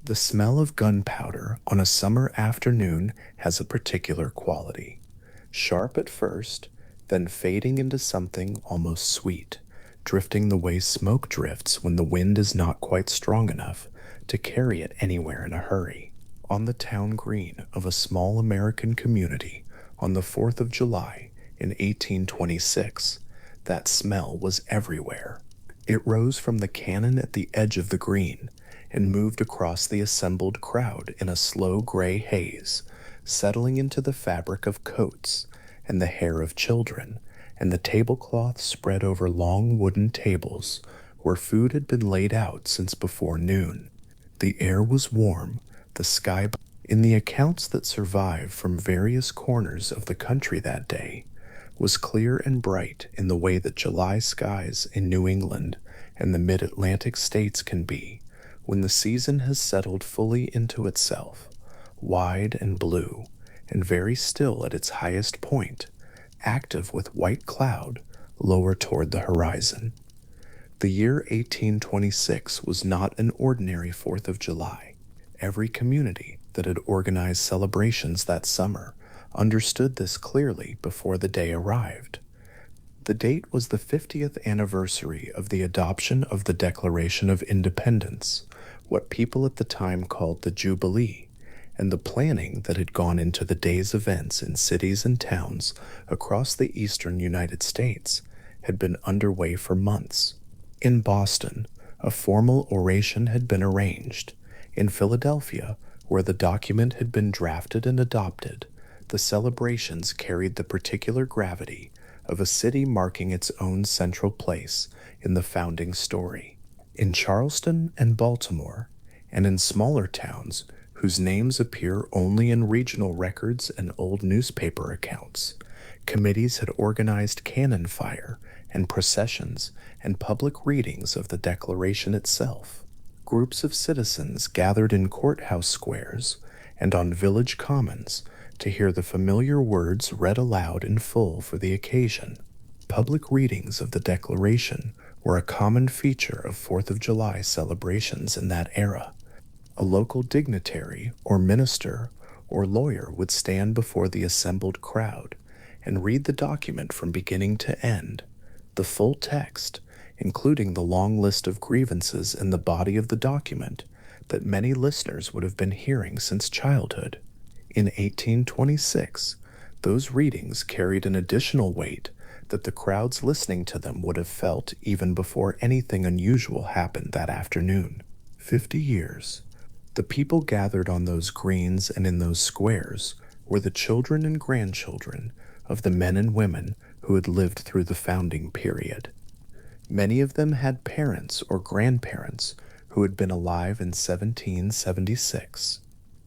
The smell of gunpowder on a summer afternoon has a particular quality. Sharp at first, then fading into something almost sweet, drifting the way smoke drifts when the wind is not quite strong enough to carry it anywhere in a hurry. On the town green of a small American community on the 4th of July in 1826, that smell was everywhere. It rose from the cannon at the edge of the green and moved across the assembled crowd in a slow gray haze, settling into the fabric of coats and the hair of children and the tablecloths spread over long wooden tables where food had been laid out since before noon. The air was warm, the sky. In the accounts that survive from various corners of the country that day, was clear and bright in the way that July skies in New England and the mid-Atlantic states can be when the season has settled fully into itself, wide and blue, and very still at its highest point, active with white cloud lower toward the horizon. The year 1826 was not an ordinary 4th of July. Every community that had organized celebrations that summer understood this clearly before the day arrived. The date was the 50th anniversary of the adoption of the Declaration of Independence, what people at the time called the Jubilee, and the planning that had gone into the day's events in cities and towns across the eastern United States had been underway for months. In Boston, a formal oration had been arranged. In Philadelphia, where the document had been drafted and adopted, the celebrations carried the particular gravity of a city marking its own central place in the founding story. In Charleston and Baltimore, and in smaller towns whose names appear only in regional records and old newspaper accounts, committees had organized cannon fire and processions and public readings of the Declaration itself. Groups of citizens gathered in courthouse squares and on village commons to hear the familiar words read aloud in full for the occasion. Public readings of the Declaration were a common feature of 4th of July celebrations in that era. A local dignitary or minister or lawyer would stand before the assembled crowd and read the document from beginning to end, the full text, including the long list of grievances in the body of the document that many listeners would have been hearing since childhood. In 1826, those readings carried an additional weight that the crowds listening to them would have felt even before anything unusual happened that afternoon. 50 years. The people gathered on those greens and in those squares were the children and grandchildren of the men and women who had lived through the founding period. Many of them had parents or grandparents who had been alive in 1776.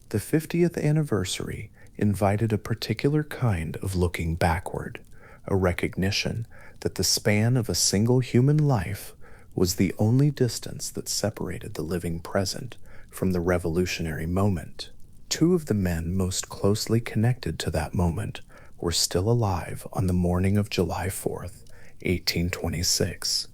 The 50th anniversary invited a particular kind of looking backward, a recognition that the span of a single human life was the only distance that separated the living present from the revolutionary moment. Two of the men most closely connected to that moment were still alive on the morning of July 4th, 1826.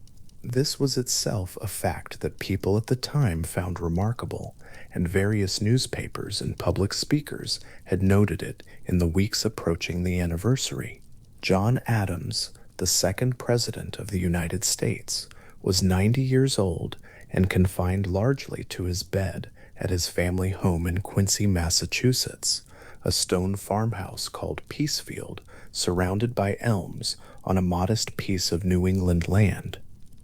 This was itself a fact that people at the time found remarkable, and various newspapers and public speakers had noted it in the weeks approaching the anniversary. John Adams, the second President of the United States, was 90 years old and confined largely to his bed at his family home in Quincy, Massachusetts, a stone farmhouse called Peacefield, surrounded by elms on a modest piece of New England land.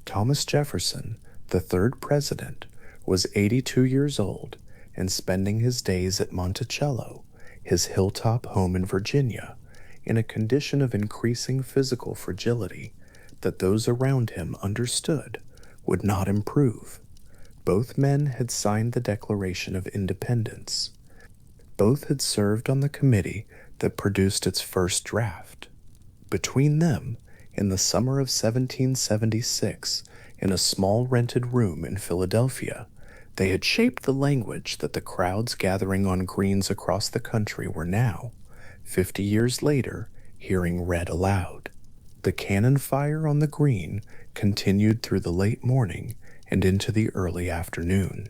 Thomas Jefferson, the third president, was 82 years old and spending his days at Monticello, his hilltop home in Virginia, in a condition of increasing physical fragility that those around him understood would not improve. Both men had signed the Declaration of Independence. Both had served on the committee that produced its first draft. Between them, in the summer of 1776, in a small rented room in Philadelphia, they had shaped the language that the crowds gathering on greens across the country were now, 50 years later, hearing read aloud. The cannon fire on the green continued through the late morning and into the early afternoon,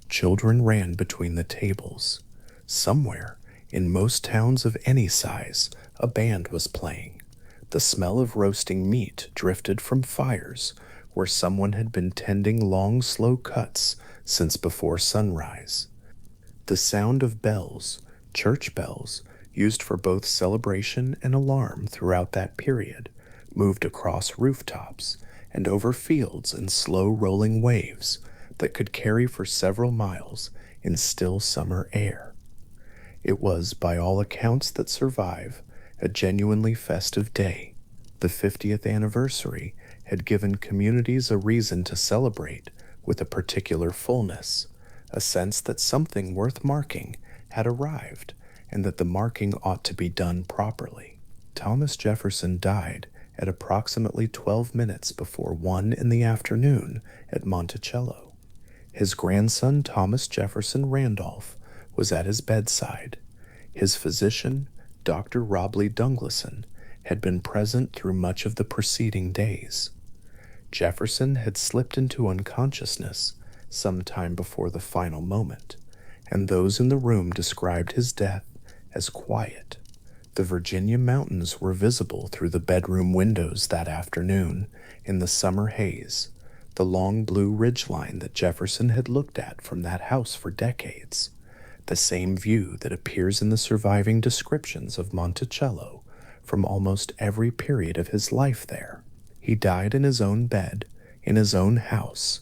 Children ran between the tables. Somewhere, in most towns of any size, a band was playing. The smell of roasting meat drifted from fires where someone had been tending long, slow cuts since before sunrise. The sound of bells, church bells, used for both celebration and alarm throughout that period, moved across rooftops and over fields in slow rolling waves that could carry for several miles in still summer air. It was, by all accounts that survive, a genuinely festive day. The 50th anniversary had given communities a reason to celebrate with a particular fullness, a sense that something worth marking had arrived and that the marking ought to be done properly. Thomas Jefferson died at approximately 12 minutes before 1 in the afternoon at Monticello. His grandson Thomas Jefferson Randolph was at his bedside. His physician, Dr. Robley Dungleson, had been present through much of the preceding days. Jefferson had slipped into unconsciousness some time before the final moment, and those in the room described his death as quiet. The Virginia mountains were visible through the bedroom windows that afternoon in the summer haze, the long blue ridgeline that Jefferson had looked at from that house for decades, the same view that appears in the surviving descriptions of Monticello from almost every period of his life there. He died in his own bed, in his own house.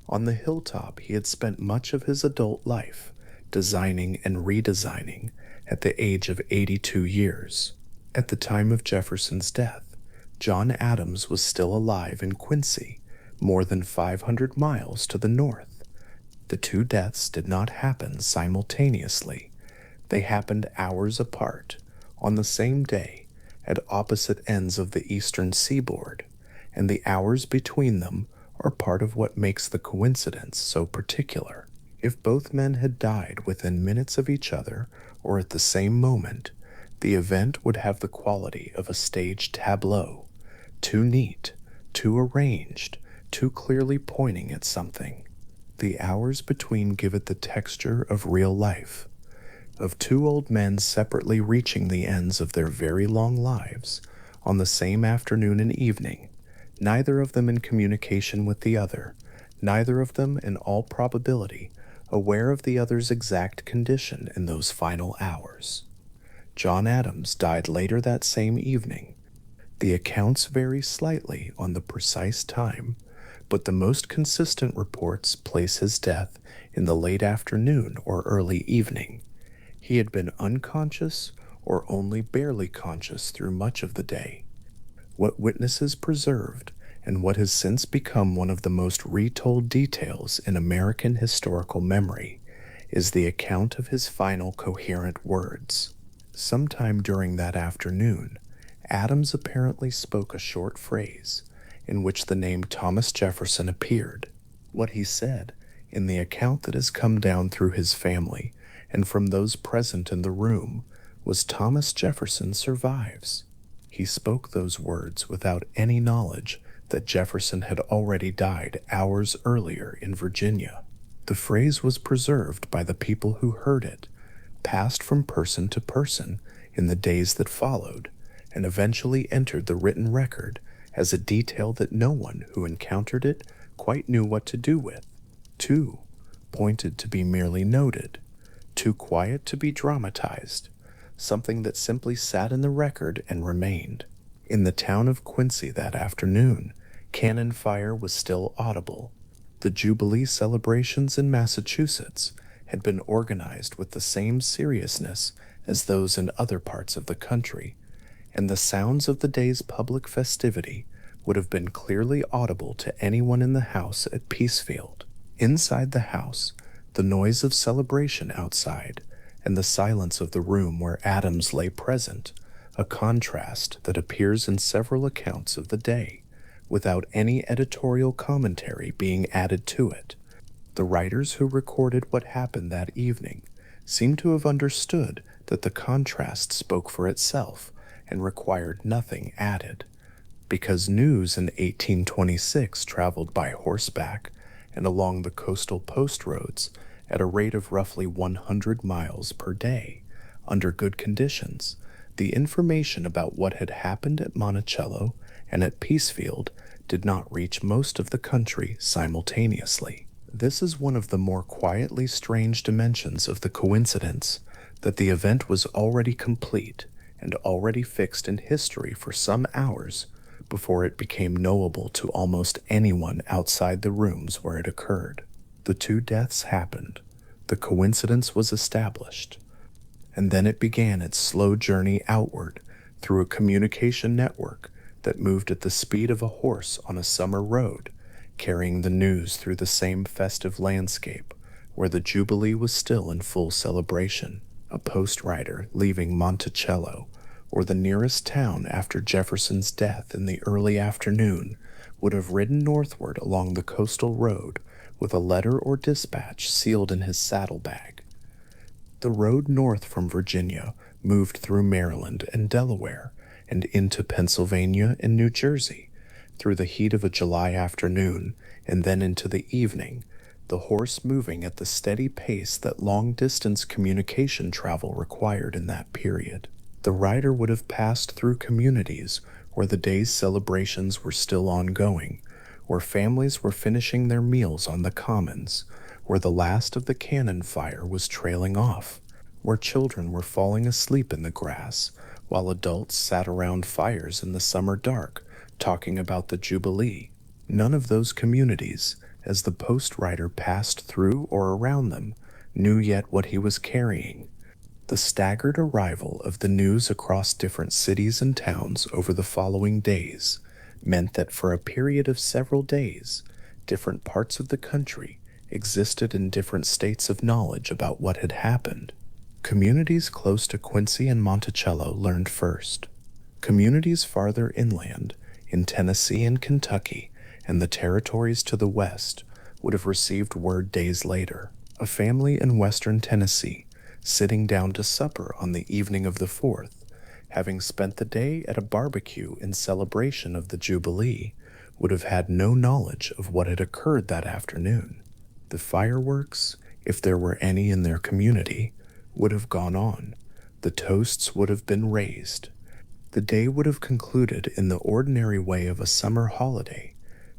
On the hilltop he had spent much of his adult life, designing and redesigning at the age of 82 years. At the time of Jefferson's death, John Adams was still alive in Quincy, more than 500 miles to the north. The two deaths did not happen simultaneously. They happened hours apart, on the same day, at opposite ends of the eastern seaboard, and the hours between them are part of what makes the coincidence so particular. If both men had died within minutes of each other or at the same moment, the event would have the quality of a staged tableau, too neat, too arranged, too clearly pointing at something. The hours between give it the texture of real life, of two old men separately reaching the ends of their very long lives on the same afternoon and evening, neither of them in communication with the other, neither of them, in all probability, aware of the other's exact condition in those final hours. John Adams died later that same evening. The accounts vary slightly on the precise time, but the most consistent reports place his death in the late afternoon or early evening. He had been unconscious or only barely conscious through much of the day. What witnesses preserved, and what has since become one of the most retold details in American historical memory, is the account of his final coherent words. Sometime during that afternoon, Adams apparently spoke a short phrase in which the name Thomas Jefferson appeared. What he said, in the account that has come down through his family and from those present in the room, was "Thomas Jefferson survives." He spoke those words without any knowledge that Jefferson had already died hours earlier in Virginia. The phrase was preserved by the people who heard it, passed from person to person in the days that followed, and eventually entered the written record as a detail that no one who encountered it quite knew what to do with, too pointed to be merely noted, too quiet to be dramatized, something that simply sat in the record and remained. In the town of Quincy that afternoon, cannon fire was still audible. The Jubilee celebrations in Massachusetts had been organized with the same seriousness as those in other parts of the country, and the sounds of the day's public festivity would have been clearly audible to anyone in the house at Peacefield. Inside the house, the noise of celebration outside, and the silence of the room where Adams lay present, a contrast that appears in several accounts of the day, without any editorial commentary being added to it. The writers who recorded what happened that evening seem to have understood that the contrast spoke for itself and required nothing added, because news in 1826 traveled by horseback and along the coastal post roads at a rate of roughly 100 miles per day. Under good conditions, the information about what had happened at Monticello and at Peacefield did not reach most of the country simultaneously. This is one of the more quietly strange dimensions of the coincidence that the event was already complete and already fixed in history for some hours before it became knowable to almost anyone outside the rooms where it occurred. The two deaths happened, the coincidence was established, and then it began its slow journey outward through a communication network that moved at the speed of a horse on a summer road, carrying the news through the same festive landscape where the Jubilee was still in full celebration. A post rider leaving Monticello, or the nearest town after Jefferson's death in the early afternoon, would have ridden northward along the coastal road with a letter or dispatch sealed in his saddlebag. The road north from Virginia moved through Maryland and Delaware and into Pennsylvania and New Jersey through the heat of a July afternoon and then into the evening, the horse moving at the steady pace that long-distance communication travel required in that period. The rider would have passed through communities where the day's celebrations were still ongoing, where families were finishing their meals on the commons, where the last of the cannon fire was trailing off, where children were falling asleep in the grass, while adults sat around fires in the summer dark, talking about the Jubilee. None of those communities, as the post rider passed through or around them, knew yet what he was carrying. The staggered arrival of the news across different cities and towns over the following days meant that for a period of several days, different parts of the country existed in different states of knowledge about what had happened. Communities close to Quincy and Monticello learned first. Communities farther inland, in Tennessee and Kentucky, and the territories to the west, would have received word days later. A family in western Tennessee, sitting down to supper on the evening of the 4th, having spent the day at a barbecue in celebration of the Jubilee, would have had no knowledge of what had occurred that afternoon. The fireworks, if there were any in their community, would have gone on. The toasts would have been raised. The day would have concluded in the ordinary way of a summer holiday,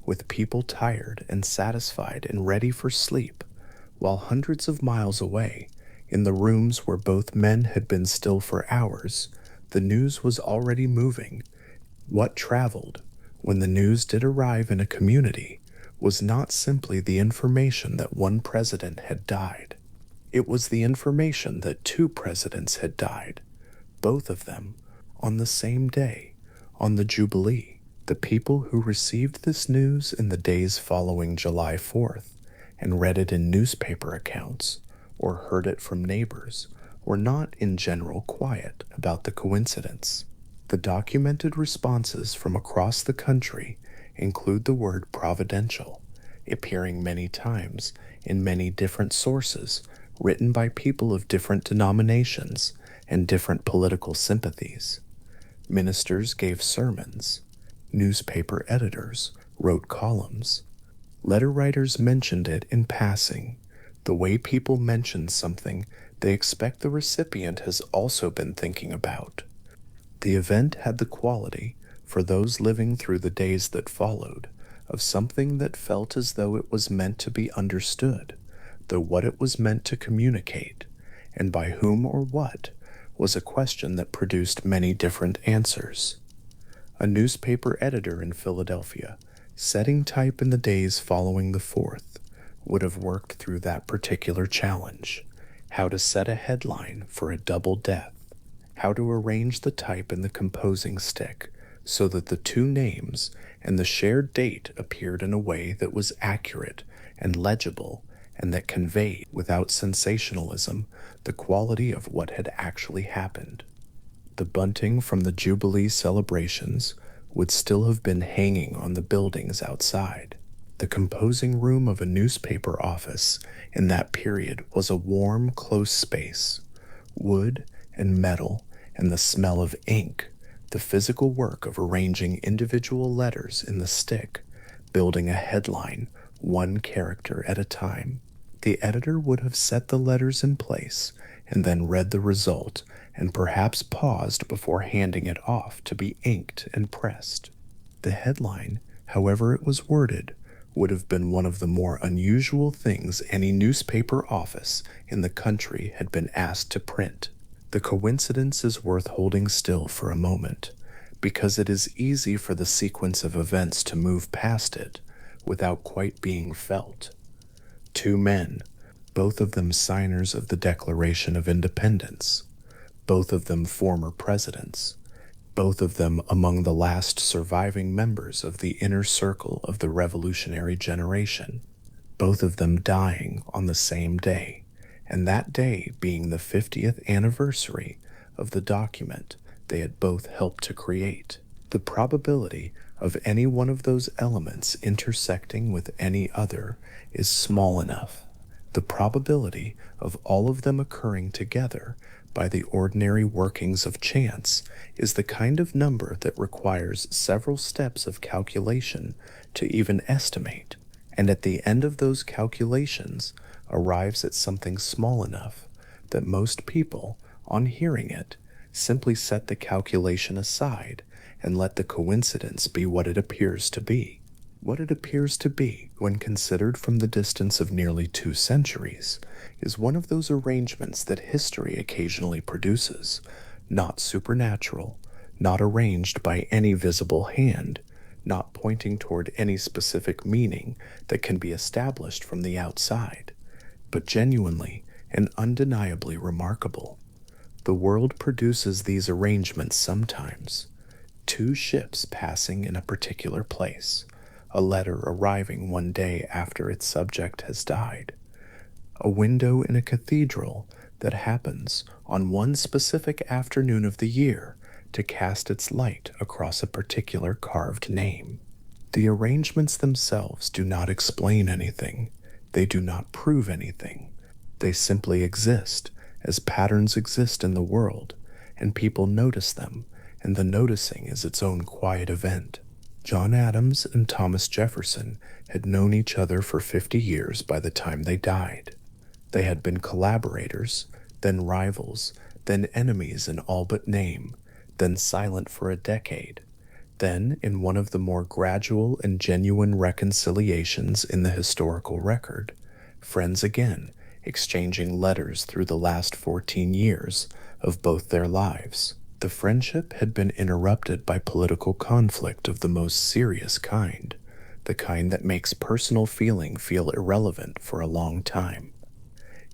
with people tired and satisfied and ready for sleep, while hundreds of miles away, in the rooms where both men had been still for hours, the news was already moving. What traveled, when the news did arrive in a community, was not simply the information that one president had died. It was the information that two presidents had died, both of them, on the same day, on the Jubilee. The people who received this news in the days following July 4th and read it in newspaper accounts or heard it from neighbors were not in general quiet about the coincidence. The documented responses from across the country include the word providential, appearing many times in many different sources written by people of different denominations and different political sympathies. Ministers gave sermons. Newspaper editors wrote columns. Letter writers mentioned it in passing. The way people mention something they expect the recipient has also been thinking about. The event had the quality, for those living through the days that followed, of something that felt as though it was meant to be understood, though what it was meant to communicate, and by whom or what, was a question that produced many different answers. A newspaper editor in Philadelphia, setting type in the days following the 4th, would have worked through that particular challenge: how to set a headline for a double death, how to arrange the type in the composing stick so that the two names and the shared date appeared in a way that was accurate and legible and that conveyed, without sensationalism, the quality of what had actually happened. The bunting from the Jubilee celebrations would still have been hanging on the buildings outside. The composing room of a newspaper office in that period was a warm, close space. Wood and metal and the smell of ink, the physical work of arranging individual letters in the stick, building a headline, one character at a time. The editor would have set the letters in place and then read the result and perhaps paused before handing it off to be inked and pressed. The headline, however it was worded, would have been one of the more unusual things any newspaper office in the country had been asked to print. The coincidence is worth holding still for a moment, because it is easy for the sequence of events to move past it without quite being felt. Two men, both of them signers of the Declaration of Independence, both of them former presidents, both of them among the last surviving members of the inner circle of the revolutionary generation, both of them dying on the same day, and that day being the 50th anniversary of the document they had both helped to create. The probability of any one of those elements intersecting with any other is small enough. The probability of all of them occurring together by the ordinary workings of chance is the kind of number that requires several steps of calculation to even estimate, and at the end of those calculations arrives at something small enough that most people, on hearing it, simply set the calculation aside and let the coincidence be what it appears to be. What it appears to be, when considered from the distance of nearly 2 centuries, is one of those arrangements that history occasionally produces, not supernatural, not arranged by any visible hand, not pointing toward any specific meaning that can be established from the outside, but genuinely and undeniably remarkable. The world produces these arrangements sometimes. 2 ships passing in a particular place, a letter arriving one day after its subject has died, a window in a cathedral that happens on one specific afternoon of the year to cast its light across a particular carved name. The arrangements themselves do not explain anything. They do not prove anything. They simply exist as patterns exist in the world, and people notice them, and the noticing is its own quiet event. John Adams and Thomas Jefferson had known each other for 50 years by the time they died. They had been collaborators, then rivals, then enemies in all but name, then silent for a decade, then, in one of the more gradual and genuine reconciliations in the historical record, friends again, exchanging letters through the last 14 years of both their lives. The friendship had been interrupted by political conflict of the most serious kind, the kind that makes personal feeling feel irrelevant for a long time.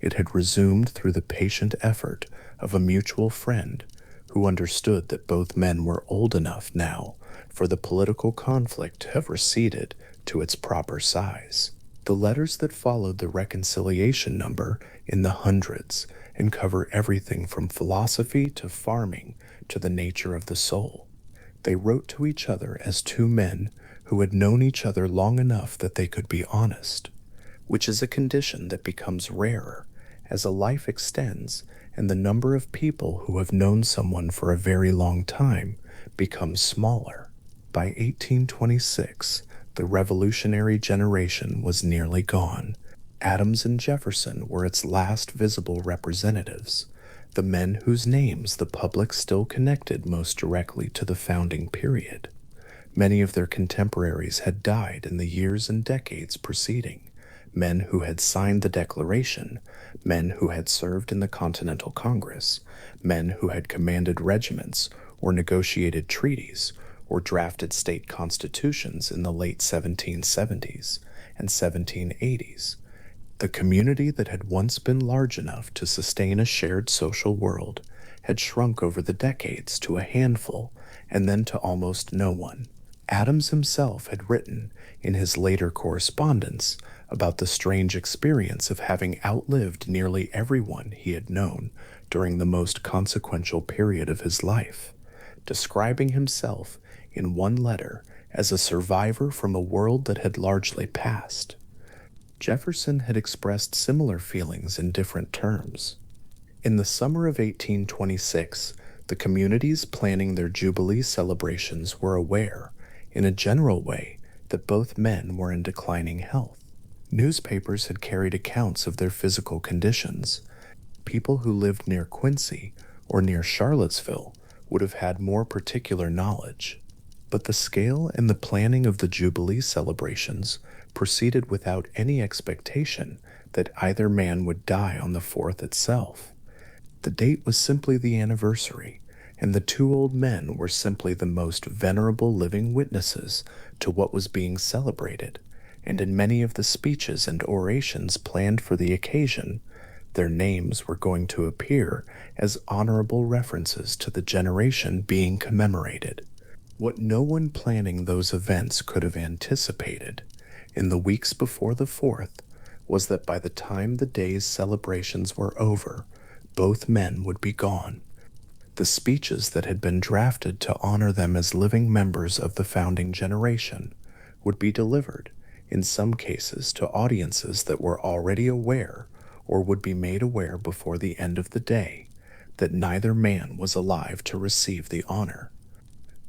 It had resumed through the patient effort of a mutual friend who understood that both men were old enough now for the political conflict to have receded to its proper size. The letters that followed the reconciliation number in the hundreds and cover everything from philosophy to farming to the nature of the soul. They wrote to each other as 2 men who had known each other long enough that they could be honest, which is a condition that becomes rarer as a life extends and the number of people who have known someone for a very long time becomes smaller. By 1826, the revolutionary generation was nearly gone. Adams and Jefferson were its last visible representatives, the men whose names the public still connected most directly to the founding period. Many of their contemporaries had died in the years and decades preceding, men who had signed the Declaration, men who had served in the Continental Congress, men who had commanded regiments or negotiated treaties or drafted state constitutions in the late 1770s and 1780s. The community that had once been large enough to sustain a shared social world had shrunk over the decades to a handful and then to almost no one. Adams himself had written, in his later correspondence, about the strange experience of having outlived nearly everyone he had known during the most consequential period of his life, describing himself in one letter as a survivor from a world that had largely passed. Jefferson had expressed similar feelings in different terms. In the summer of 1826, the communities planning their Jubilee celebrations were aware, in a general way, that both men were in declining health. Newspapers had carried accounts of their physical conditions. People who lived near Quincy or near Charlottesville would have had more particular knowledge. But the scale and the planning of the Jubilee celebrations proceeded without any expectation that either man would die on the 4th itself. The date was simply the anniversary, and the two old men were simply the most venerable living witnesses to what was being celebrated, and in many of the speeches and orations planned for the occasion, their names were going to appear as honorable references to the generation being commemorated. What no one planning those events could have anticipated, in the weeks before the 4th, was that by the time the day's celebrations were over, both men would be gone. The speeches that had been drafted to honor them as living members of the founding generation would be delivered, in some cases, to audiences that were already aware or would be made aware before the end of the day that neither man was alive to receive the honor.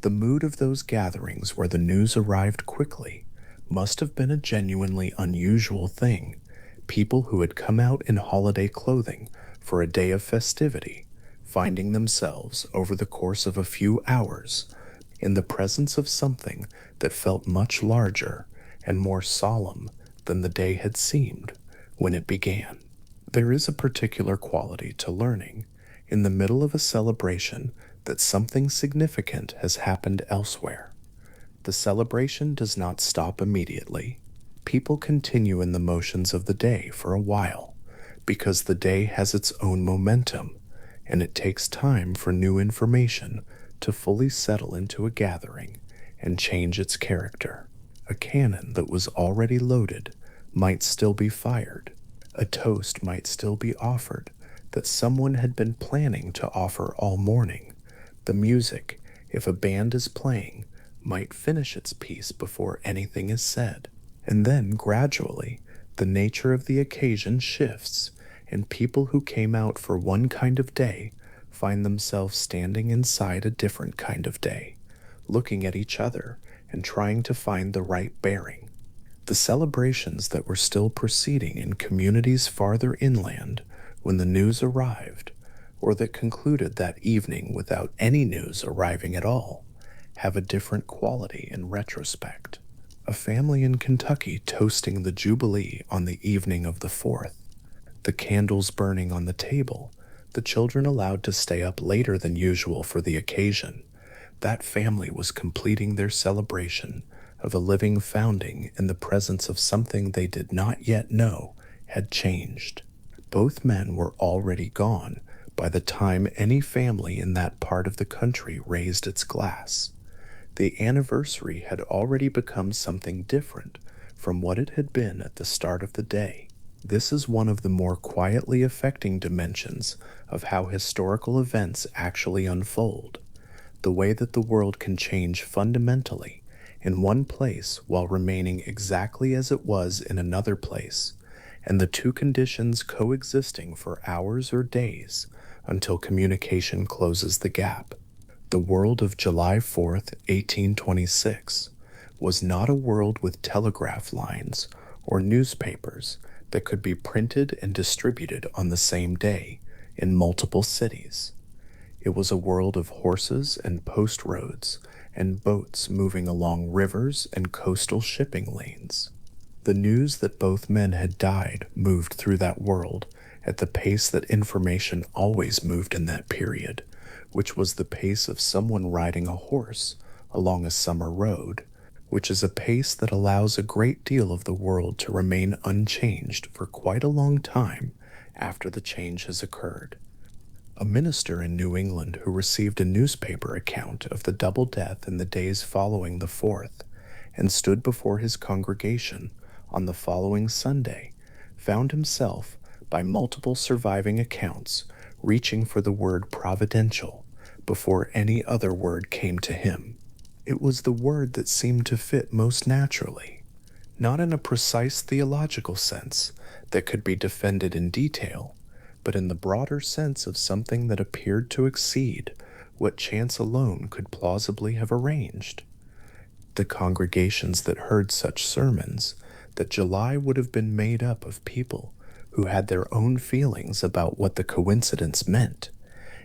The mood of those gatherings where the news arrived quickly must have been a genuinely unusual thing. People who had come out in holiday clothing for a day of festivity, finding themselves, over the course of a few hours, in the presence of something that felt much larger and more solemn than the day had seemed when it began. There is a particular quality to learning in the middle of a celebration that something significant has happened elsewhere. The celebration does not stop immediately. People continue in the motions of the day for a while, because the day has its own momentum, and it takes time for new information to fully settle into a gathering and change its character. A cannon that was already loaded might still be fired. A toast might still be offered that someone had been planning to offer all morning. The music, if a band is playing, might finish its piece before anything is said. And then, gradually, the nature of the occasion shifts, and people who came out for one kind of day find themselves standing inside a different kind of day, looking at each other and trying to find the right bearing. The celebrations that were still proceeding in communities farther inland when the news arrived, or that concluded that evening without any news arriving at all, have a different quality in retrospect. A family in Kentucky toasting the Jubilee on the evening of the 4th, the candles burning on the table, the children allowed to stay up later than usual for the occasion. That family was completing their celebration of a living founding in the presence of something they did not yet know had changed. Both men were already gone by the time any family in that part of the country raised its glass. The anniversary had already become something different from what it had been at the start of the day. This is one of the more quietly affecting dimensions of how historical events actually unfold. The way that the world can change fundamentally in one place while remaining exactly as it was in another place, and the two conditions coexisting for hours or days until communication closes the gap. The world of July 4th, 1826, was not a world with telegraph lines or newspapers that could be printed and distributed on the same day in multiple cities. It was a world of horses and post roads and boats moving along rivers and coastal shipping lanes. The news that both men had died moved through that world at the pace that information always moved in that period, which was the pace of someone riding a horse along a summer road, which is a pace that allows a great deal of the world to remain unchanged for quite a long time after the change has occurred. A minister in New England who received a newspaper account of the double death in the days following the 4th and stood before his congregation on the following Sunday found himself, by multiple surviving accounts, reaching for the word providential before any other word came to him. It was the word that seemed to fit most naturally, not in a precise theological sense that could be defended in detail, but in the broader sense of something that appeared to exceed what chance alone could plausibly have arranged. The congregations that heard such sermons that July would have been made up of people who had their own feelings about what the coincidence meant,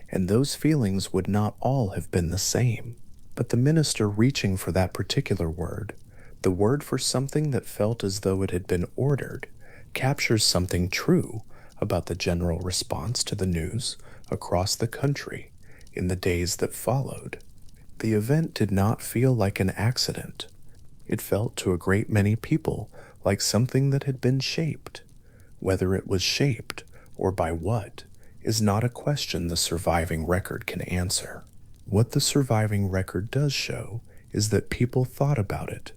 and those feelings would not all have been the same. But the minister reaching for that particular word, the word for something that felt as though it had been ordered, captures something true about the general response to the news across the country in the days that followed. The event did not feel like an accident. It felt to a great many people like something that had been shaped. Whether it was shaped, or by what, is not a question the surviving record can answer. What the surviving record does show is that people thought about it,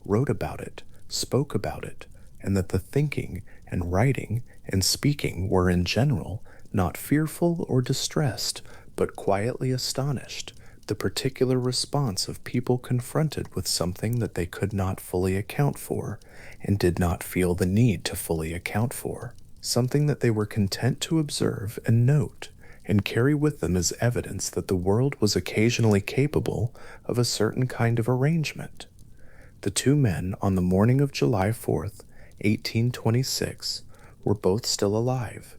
wrote about it, spoke about it, and that the thinking and writing and speaking were in general not fearful or distressed, but quietly astonished, the particular response of people confronted with something that they could not fully account for and did not feel the need to fully account for, something that they were content to observe and note and carry with them as evidence that the world was occasionally capable of a certain kind of arrangement. The two men on the morning of July 4th, 1826, were both still alive.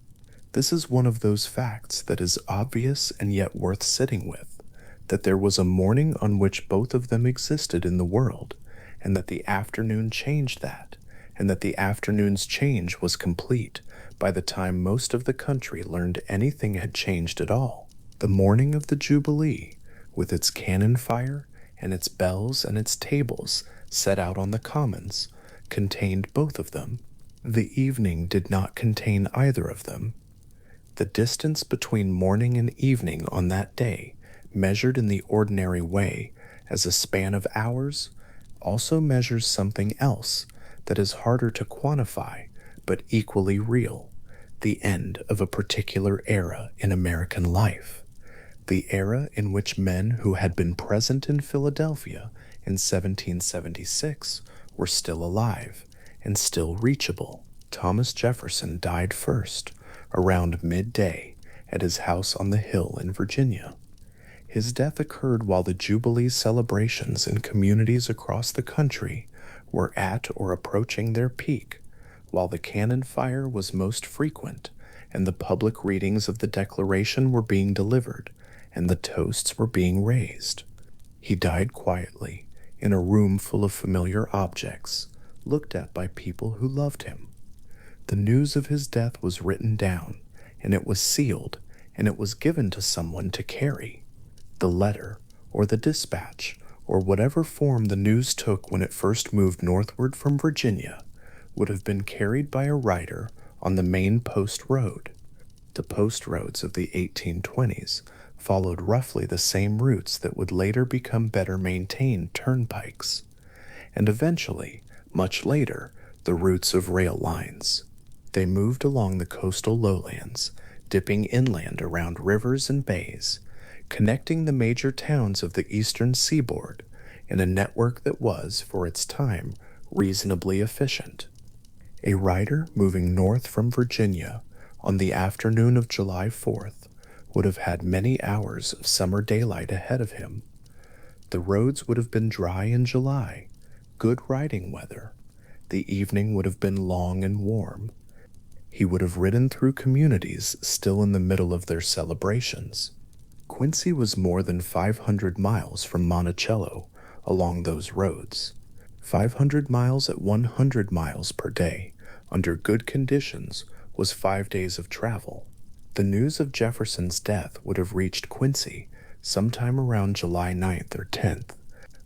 This is one of those facts that is obvious and yet worth sitting with, that there was a morning on which both of them existed in the world, and that the afternoon changed that, and that the afternoon's change was complete by the time most of the country learned anything had changed at all. The morning of the Jubilee, with its cannon fire and its bells and its tables set out on the commons, contained both of them. The evening did not contain either of them. The distance between morning and evening on that day, measured in the ordinary way as a span of hours, also measures something else that is harder to quantify but equally real: the end of a particular era in American life, the era in which men who had been present in Philadelphia in 1776 were still alive and still reachable. Thomas Jefferson died first, around midday, at his house on the hill in Virginia. His death occurred while the Jubilee celebrations in communities across the country were at or approaching their peak, while the cannon fire was most frequent, and the public readings of the Declaration were being delivered, and the toasts were being raised. He died quietly, in a room full of familiar objects, looked at by people who loved him. The news of his death was written down, and it was sealed, and it was given to someone to carry. The letter, or the dispatch, or whatever form the news took when it first moved northward from Virginia, would have been carried by a rider on the main post road. The post roads of the 1820s followed roughly the same routes that would later become better maintained turnpikes, and eventually, much later, the routes of rail lines. They moved along the coastal lowlands, dipping inland around rivers and bays, connecting the major towns of the eastern seaboard in a network that was, for its time, reasonably efficient. A rider moving north from Virginia on the afternoon of July 4th would have had many hours of summer daylight ahead of him. The roads would have been dry in July, good riding weather. The evening would have been long and warm. He would have ridden through communities still in the middle of their celebrations. Quincy was more than 500 miles from Monticello along those roads. 500 miles at 100 miles per day, under good conditions, was 5 days of travel. The news of Jefferson's death would have reached Quincy sometime around July 9th or 10th,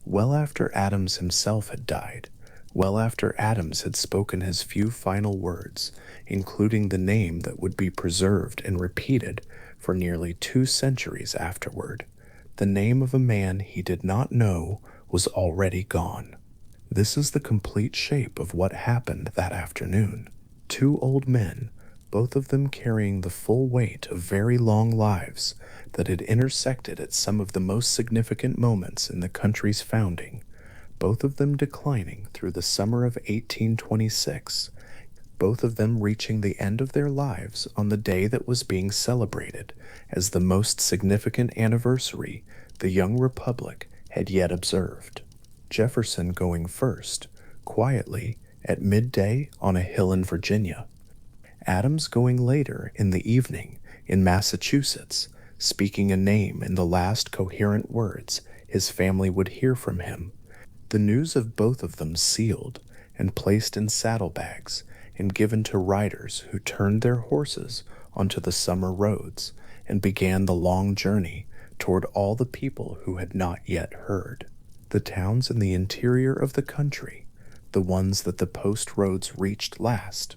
well after Adams himself had died, well after Adams had spoken his few final words, including the name that would be preserved and repeated for nearly 2 centuries afterward. The name of a man he did not know was already gone. This is the complete shape of what happened that afternoon. 2 old men, both of them carrying the full weight of very long lives that had intersected at some of the most significant moments in the country's founding, both of them declining through the summer of 1826, both of them reaching the end of their lives on the day that was being celebrated as the most significant anniversary the young republic had yet observed. Jefferson going first, quietly at midday on a hill in Virginia, Adams going later in the evening in Massachusetts, speaking a name in the last coherent words his family would hear from him. The news of both of them sealed and placed in saddlebags and given to riders who turned their horses onto the summer roads and began the long journey toward all the people who had not yet heard. The towns in the interior of the country, the ones that the post roads reached last,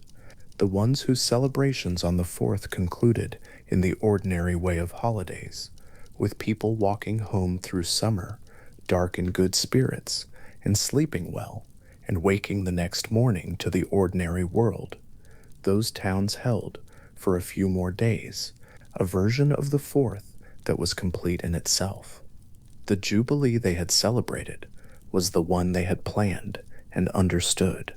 the ones whose celebrations on the 4th concluded in the ordinary way of holidays, with people walking home through summer, dark in good spirits, and sleeping well, and waking the next morning to the ordinary world. Those towns held, for a few more days, a version of the 4th that was complete in itself. The Jubilee they had celebrated was the one they had planned and understood.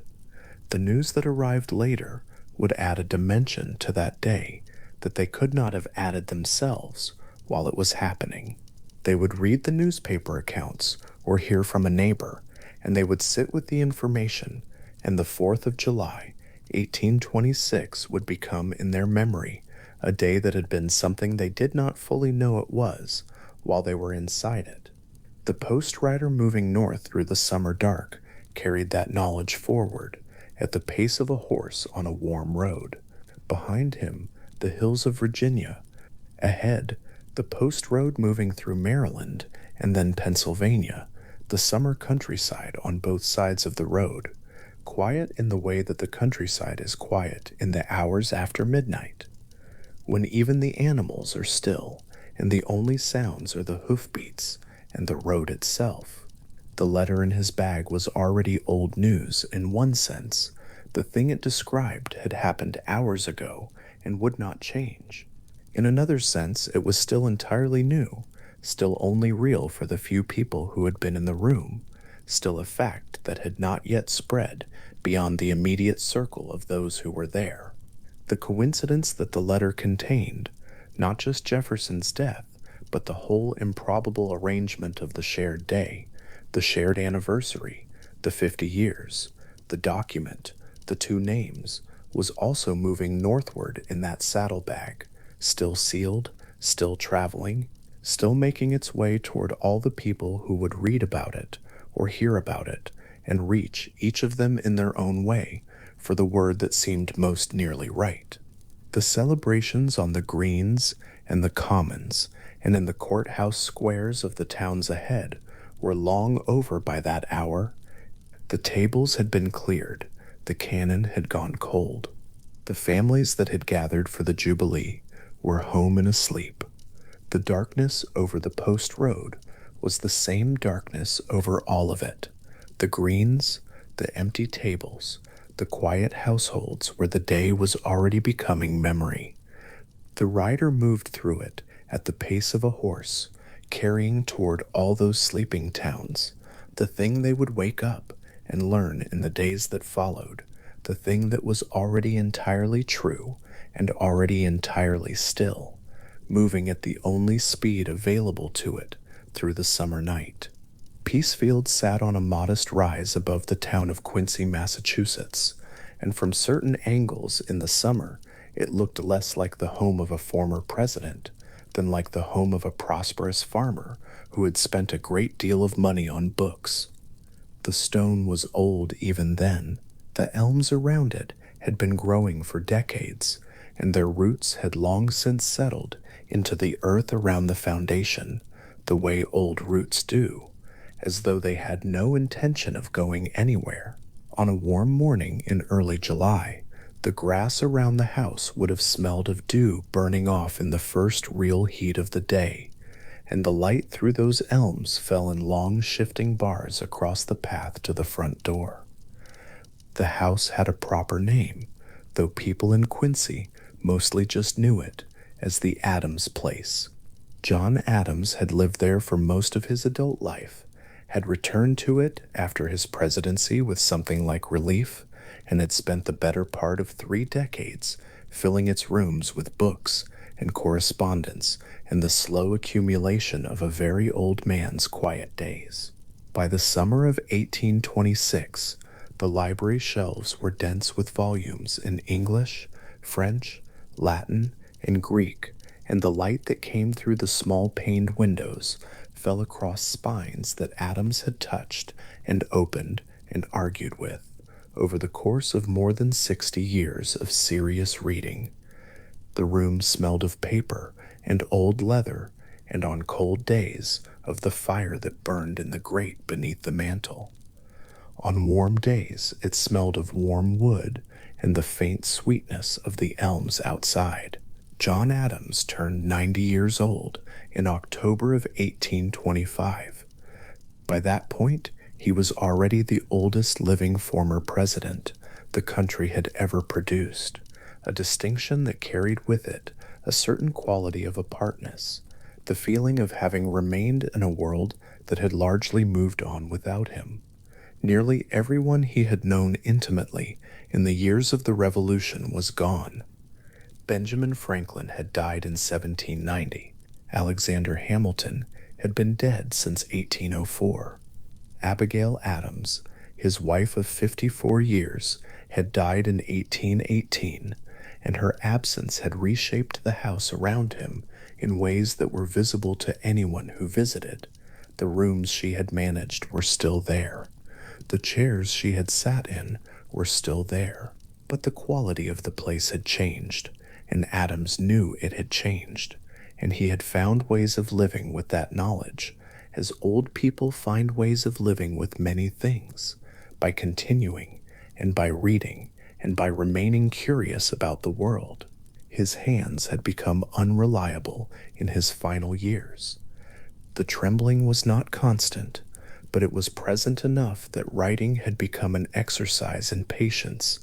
The news that arrived later would add a dimension to that day that they could not have added themselves while it was happening. They would read the newspaper accounts or hear from a neighbor, and they would sit with the information, and the 4th of July, 1826 would become in their memory a day that had been something they did not fully know it was while they were inside it. The post rider moving north through the summer dark carried that knowledge forward at the pace of a horse on a warm road. Behind him, the hills of Virginia. Ahead, the post road moving through Maryland and then Pennsylvania, the summer countryside on both sides of the road, quiet in the way that the countryside is quiet in the hours after midnight, when even the animals are still and the only sounds are the hoofbeats and the road itself. The letter in his bag was already old news in one sense. The thing it described had happened hours ago and would not change. In another sense, it was still entirely new, still only real for the few people who had been in the room, still a fact that had not yet spread beyond the immediate circle of those who were there. The coincidence that the letter contained, not just Jefferson's death, but the whole improbable arrangement of the shared day, the shared anniversary, the 50 years, the document, the two names, was also moving northward in that saddlebag, still sealed, still traveling, still making its way toward all the people who would read about it or hear about it and reach each of them in their own way for the word that seemed most nearly right. The celebrations on the greens and the commons and in the courthouse squares of the towns ahead were long over by that hour. The tables had been cleared, the cannon had gone cold. The families that had gathered for the Jubilee were home and asleep. The darkness over the post road was the same darkness over all of it. The greens, the empty tables, the quiet households where the day was already becoming memory. The rider moved through it at the pace of a horse, carrying toward all those sleeping towns the thing they would wake up and learn in the days that followed, the thing that was already entirely true and already entirely still, moving at the only speed available to it through the summer night. Peacefield sat on a modest rise above the town of Quincy, Massachusetts, and from certain angles in the summer it looked less like the home of a former president than like the home of a prosperous farmer who had spent a great deal of money on books. The stone was old even then. The elms around it had been growing for decades, and their roots had long since settled into the earth around the foundation, the way old roots do, as though they had no intention of going anywhere. On a warm morning in early July, the grass around the house would have smelled of dew burning off in the first real heat of the day, and the light through those elms fell in long shifting bars across the path to the front door. The house had a proper name, though people in Quincy mostly just knew it as the Adams Place. John Adams had lived there for most of his adult life, had returned to it after his presidency with something like relief, and had spent the better part of 3 decades filling its rooms with books and correspondence and the slow accumulation of a very old man's quiet days. By the summer of 1826, The library shelves were dense with volumes in English, French, Latin, and Greek, and the light that came through the small paned windows fell across spines that Adams had touched and opened and argued with over the course of more than 60 years of serious reading. The room smelled of paper and old leather, and on cold days of the fire that burned in the grate beneath the mantel. On warm days, it smelled of warm wood and the faint sweetness of the elms outside. John Adams turned 90 years old in October of 1825. By that point, he was already the oldest living former president the country had ever produced, a distinction that carried with it a certain quality of apartness, the feeling of having remained in a world that had largely moved on without him. Nearly everyone he had known intimately in the years of the Revolution was gone. Benjamin Franklin had died in 1790. Alexander Hamilton had been dead since 1804. Abigail Adams, his wife of 54 years, had died in 1818, and her absence had reshaped the house around him in ways that were visible to anyone who visited. The rooms she had managed were still there. The chairs she had sat in were still there, but the quality of the place had changed, and Adams knew it had changed, and he had found ways of living with that knowledge, as old people find ways of living with many things, by continuing, and by reading, and by remaining curious about the world. His hands had become unreliable in his final years. The trembling was not constant, but it was present enough that writing had become an exercise in patience,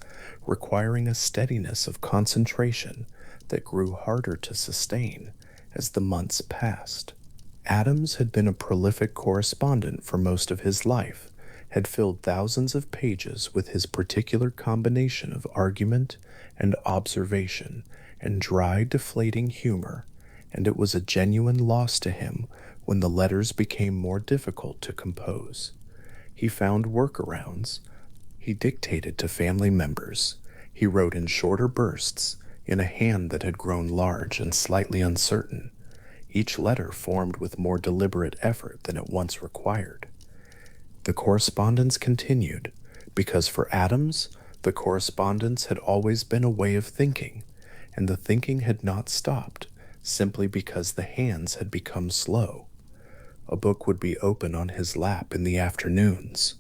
requiring a steadiness of concentration that grew harder to sustain as the months passed. Adams had been a prolific correspondent for most of his life, had filled thousands of pages with his particular combination of argument and observation and dry, deflating humor, and it was a genuine loss to him when the letters became more difficult to compose. He found workarounds. He dictated to family members. He wrote in shorter bursts, in a hand that had grown large and slightly uncertain, each letter formed with more deliberate effort than it once required. The correspondence continued, because for Adams, the correspondence had always been a way of thinking, and the thinking had not stopped, simply because the hands had become slow. A book would be open on his lap in the afternoons.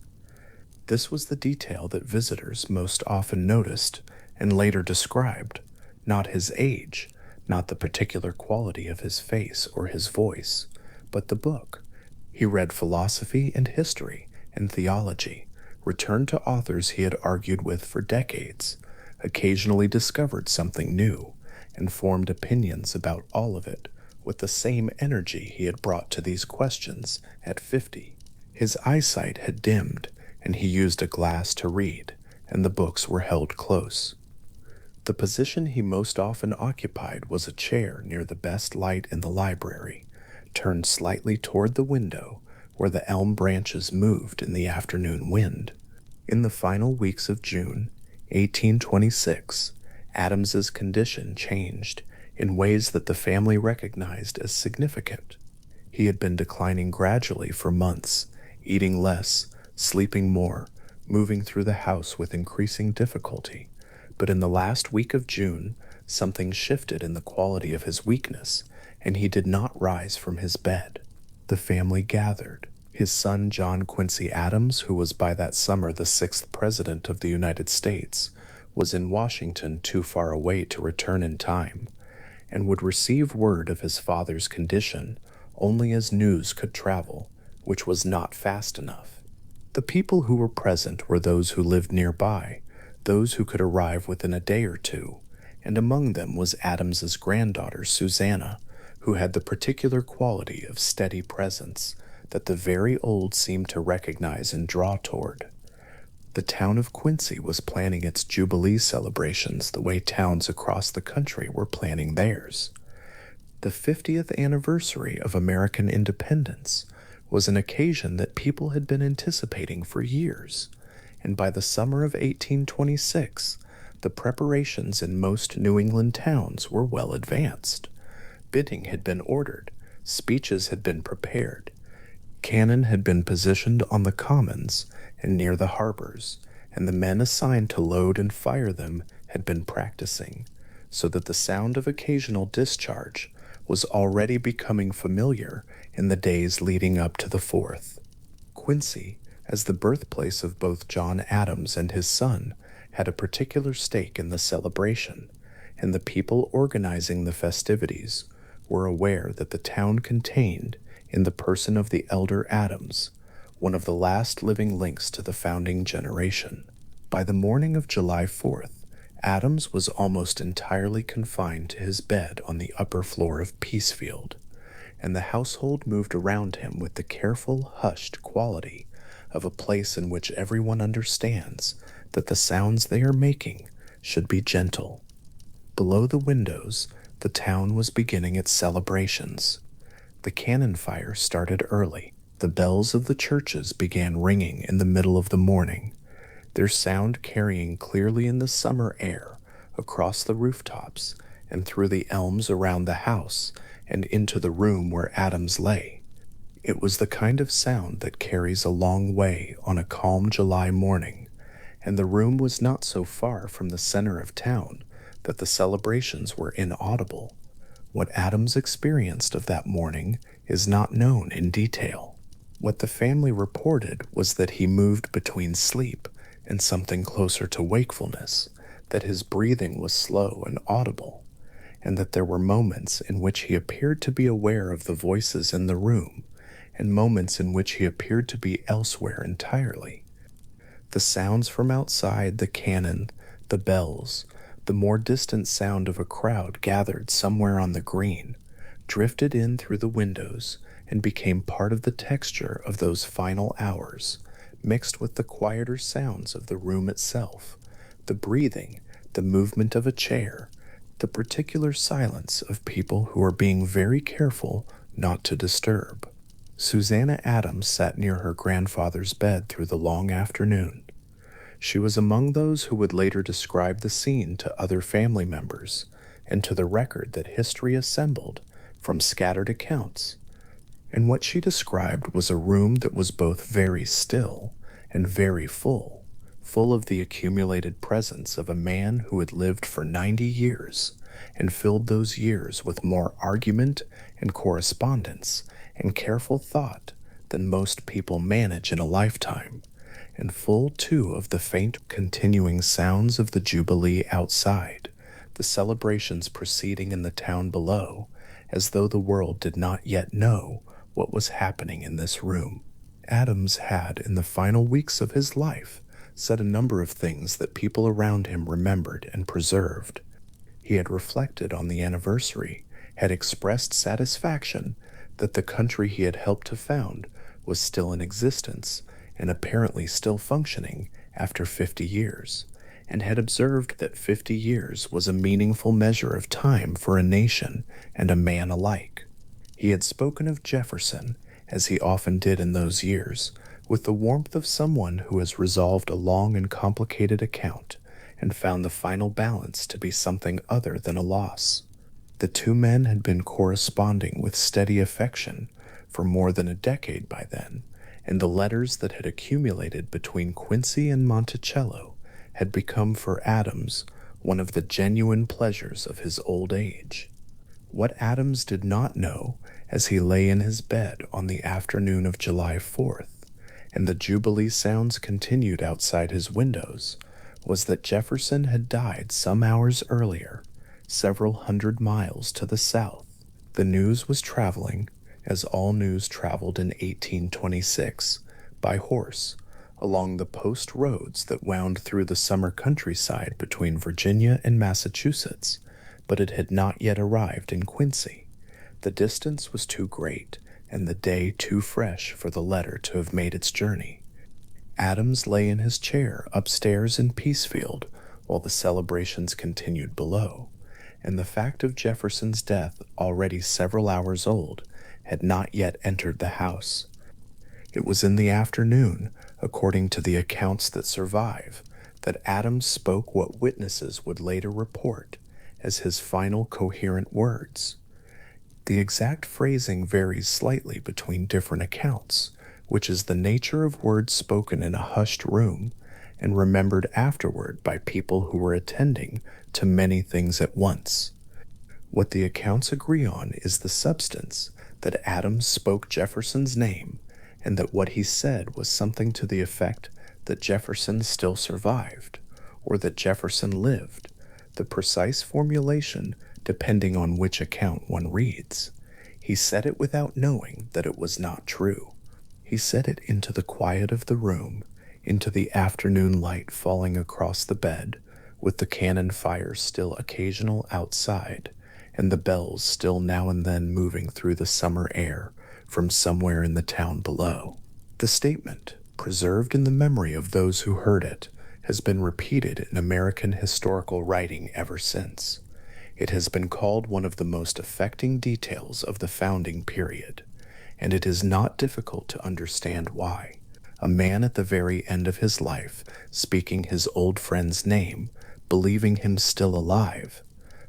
This was the detail that visitors most often noticed and later described, not his age, not the particular quality of his face or his voice, but the book. He read philosophy and history and theology, returned to authors he had argued with for decades, occasionally discovered something new, and formed opinions about all of it with the same energy he had brought to these questions at 50. His eyesight had dimmed, and he used a glass to read, and the books were held close. The position he most often occupied was a chair near the best light in the library, turned slightly toward the window where the elm branches moved in the afternoon wind. In the final weeks of June, 1826, Adams's condition changed in ways that the family recognized as significant. He had been declining gradually for months, eating less, sleeping more, moving through the house with increasing difficulty. But in the last week of June, something shifted in the quality of his weakness, and he did not rise from his bed. The family gathered. His son John Quincy Adams, who was by that summer the 6th President of the United States, was in Washington too far away to return in time, and would receive word of his father's condition only as news could travel, which was not fast enough. The people who were present were those who lived nearby, those who could arrive within a day or two, and among them was Adams's granddaughter Susanna, who had the particular quality of steady presence that the very old seemed to recognize and draw toward. The town of Quincy was planning its Jubilee celebrations the way towns across the country were planning theirs. The 50th anniversary of American independence was an occasion that people had been anticipating for years, and by the summer of 1826, the preparations in most New England towns were well advanced. Bidding had been ordered, speeches had been prepared, cannon had been positioned on the commons and near the harbors, and the men assigned to load and fire them had been practicing, so that the sound of occasional discharge was already becoming familiar in the days leading up to the 4th. Quincy, as the birthplace of both John Adams and his son, had a particular stake in the celebration, and the people organizing the festivities were aware that the town contained, in the person of the elder Adams, one of the last living links to the founding generation. By the morning of July 4th, Adams was almost entirely confined to his bed on the upper floor of Peacefield, and the household moved around him with the careful, hushed quality of a place in which everyone understands that the sounds they are making should be gentle. Below the windows, the town was beginning its celebrations. The cannon fire started early. The bells of the churches began ringing in the middle of the morning, their sound carrying clearly in the summer air across the rooftops and through the elms around the house and into the room where Adams lay. It was the kind of sound that carries a long way on a calm July morning, and the room was not so far from the center of town that the celebrations were inaudible. What Adams experienced of that morning is not known in detail. What the family reported was that he moved between sleep and something closer to wakefulness, that his breathing was slow and audible, and that there were moments in which he appeared to be aware of the voices in the room, and moments in which he appeared to be elsewhere entirely. The sounds from outside, the cannon, the bells, the more distant sound of a crowd gathered somewhere on the green, drifted in through the windows and became part of the texture of those final hours, mixed with the quieter sounds of the room itself, the breathing, the movement of a chair, the particular silence of people who are being very careful not to disturb. Susanna Adams sat near her grandfather's bed through the long afternoon. She was among those who would later describe the scene to other family members and to the record that history assembled from scattered accounts. And what she described was a room that was both very still and very full, full of the accumulated presence of a man who had lived for 90 years and filled those years with more argument and correspondence and careful thought than most people manage in a lifetime, and full, too, of the faint continuing sounds of the Jubilee outside, the celebrations proceeding in the town below, as though the world did not yet know what was happening in this room. Adams had, in the final weeks of his life, said a number of things that people around him remembered and preserved. He had reflected on the anniversary, had expressed satisfaction that the country he had helped to found was still in existence and apparently still functioning after 50 years, and had observed that 50 years was a meaningful measure of time for a nation and a man alike. He had spoken of Jefferson, as he often did in those years, with the warmth of someone who has resolved a long and complicated account and found the final balance to be something other than a loss. The two men had been corresponding with steady affection for more than a decade by then, and the letters that had accumulated between Quincy and Monticello had become for Adams one of the genuine pleasures of his old age. What Adams did not know, as he lay in his bed on the afternoon of July 4th, and the Jubilee sounds continued outside his windows, was that Jefferson had died some hours earlier, several hundred miles to the south. The news was traveling, as all news traveled in 1826, by horse, along the post roads that wound through the summer countryside between Virginia and Massachusetts, but it had not yet arrived in Quincy. The distance was too great, and the day too fresh for the letter to have made its journey. Adams lay in his chair upstairs in Peacefield while the celebrations continued below, and the fact of Jefferson's death, already several hours old, had not yet entered the house. It was in the afternoon according to the accounts that survive, that Adams spoke what witnesses would later report as his final coherent words. The exact phrasing varies slightly between different accounts, which is the nature of words spoken in a hushed room and remembered afterward by people who were attending to many things at once. What the accounts agree on is the substance, that Adams spoke Jefferson's name, and that what he said was something to the effect that Jefferson still survived, or that Jefferson lived, the precise formulation depending on which account one reads. He said it without knowing that it was not true. He said it into the quiet of the room, into the afternoon light falling across the bed, with the cannon fire still occasional outside, and the bells still now and then moving through the summer air from somewhere in the town below. The statement, preserved in the memory of those who heard it, has been repeated in American historical writing ever since. It has been called one of the most affecting details of the founding period, and it is not difficult to understand why. A man at the very end of his life, speaking his old friend's name, believing him still alive,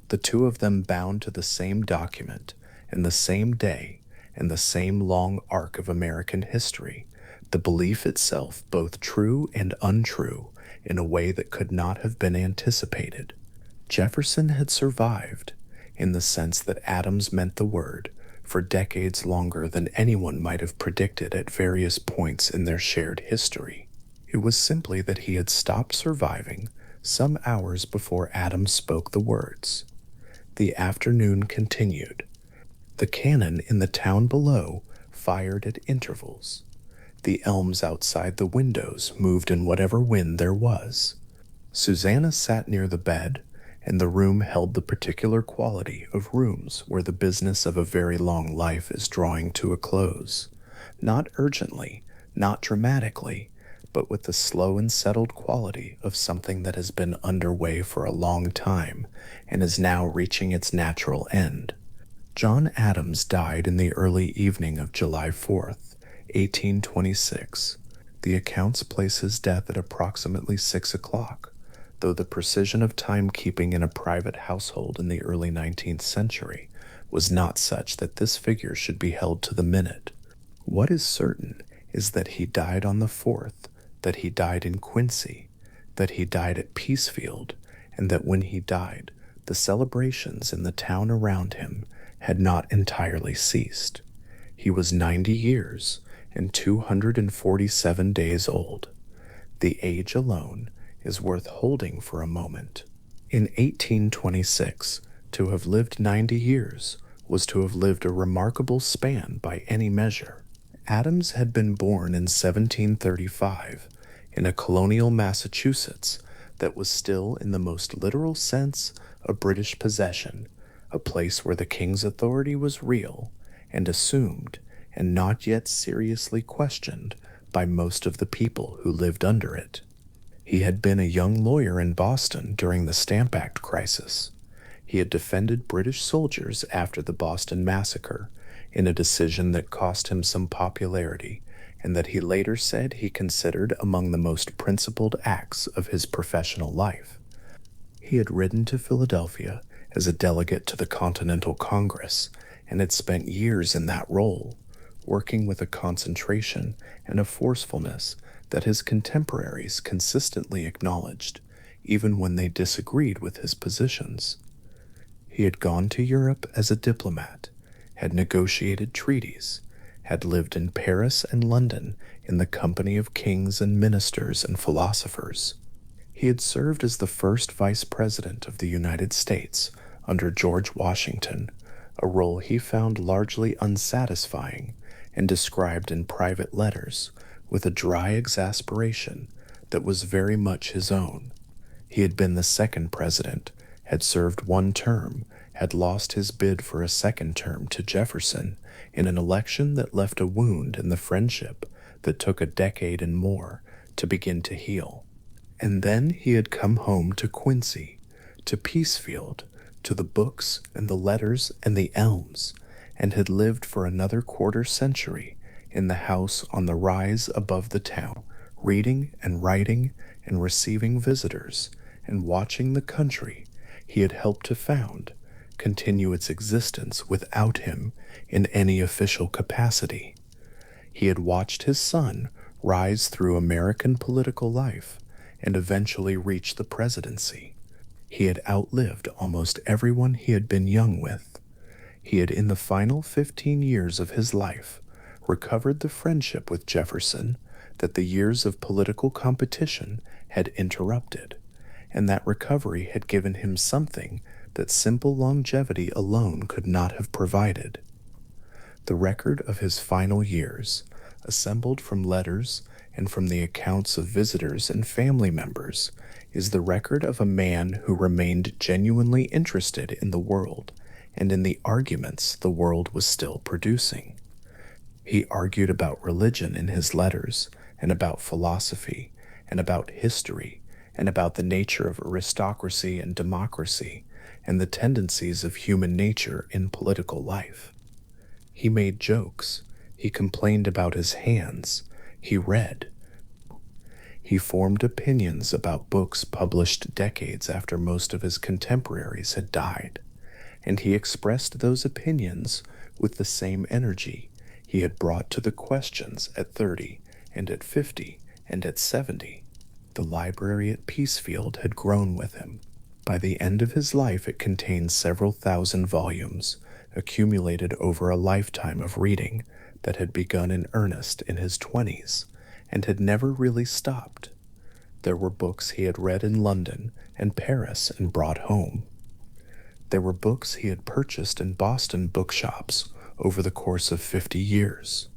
the two of them bound to the same document, and the same day, and the same long arc of American history, the belief itself both true and untrue in a way that could not have been anticipated. Jefferson had survived, in the sense that Adams meant the word, for decades longer than anyone might have predicted at various points in their shared history. It was simply that he had stopped surviving some hours before Adams spoke the words. The afternoon continued. The cannon in the town below fired at intervals. The elms outside the windows moved in whatever wind there was. Susanna sat near the bed, and the room held the particular quality of rooms where the business of a very long life is drawing to a close, not urgently, not dramatically, but with the slow and settled quality of something that has been underway for a long time and is now reaching its natural end. John Adams died in the early evening of July 4th, 1826. The accounts place his death at approximately 6 o'clock, though the precision of timekeeping in a private household in the early 19th century was not such that this figure should be held to the minute. What is certain is that he died on the 4th, that he died in Quincy, that he died at Peacefield, and that when he died, the celebrations in the town around him had not entirely ceased. He was 90 years and 247 days old. The age alone is worth holding for a moment. In 1826, to have lived 90 years was to have lived a remarkable span by any measure. Adams had been born in 1735 in a colonial Massachusetts that was still, in the most literal sense, a British possession, a place where the king's authority was real and assumed and not yet seriously questioned by most of the people who lived under it. He had been a young lawyer in Boston during the Stamp Act crisis. He had defended British soldiers after the Boston Massacre in a decision that cost him some popularity and that he later said he considered among the most principled acts of his professional life. He had ridden to Philadelphia as a delegate to the Continental Congress and had spent years in that role, working with a concentration and a forcefulness that his contemporaries consistently acknowledged, even when they disagreed with his positions. He had gone to Europe as a diplomat, had negotiated treaties, had lived in Paris and London in the company of kings and ministers and philosophers. He had served as the first vice president of the United States under George Washington, a role he found largely unsatisfying and described in private letters with a dry exasperation that was very much his own. He had been the second president, had served one term, had lost his bid for a second term to Jefferson in an election that left a wound in the friendship that took a decade and more to begin to heal. And then he had come home to Quincy, to Peacefield, to the books and the letters and the elms, and had lived for another quarter century in the house on the rise above the town, reading and writing and receiving visitors and watching the country he had helped to found continue its existence without him in any official capacity. He had watched his son rise through American political life and eventually reach the presidency. He had outlived almost everyone he had been young with. He had, in the final 15 years of his life, recovered the friendship with Jefferson that the years of political competition had interrupted, and that recovery had given him something that simple longevity alone could not have provided. The record of his final years, assembled from letters and from the accounts of visitors and family members, is the record of a man who remained genuinely interested in the world and in the arguments the world was still producing. He argued about religion in his letters, and about philosophy, and about history, and about the nature of aristocracy and democracy, and the tendencies of human nature in political life. He made jokes. He complained about his hands. He read. He formed opinions about books published decades after most of his contemporaries had died, and he expressed those opinions with the same energy he had brought to the questions at 30 and at 50 and at 70. The library at Peacefield had grown with him. By the end of his life, it contained several thousand volumes, accumulated over a lifetime of reading that had begun in earnest in his 20s and had never really stopped. There were books he had read in London and Paris and brought home. There were books he had purchased in Boston bookshops over the course of 50 years.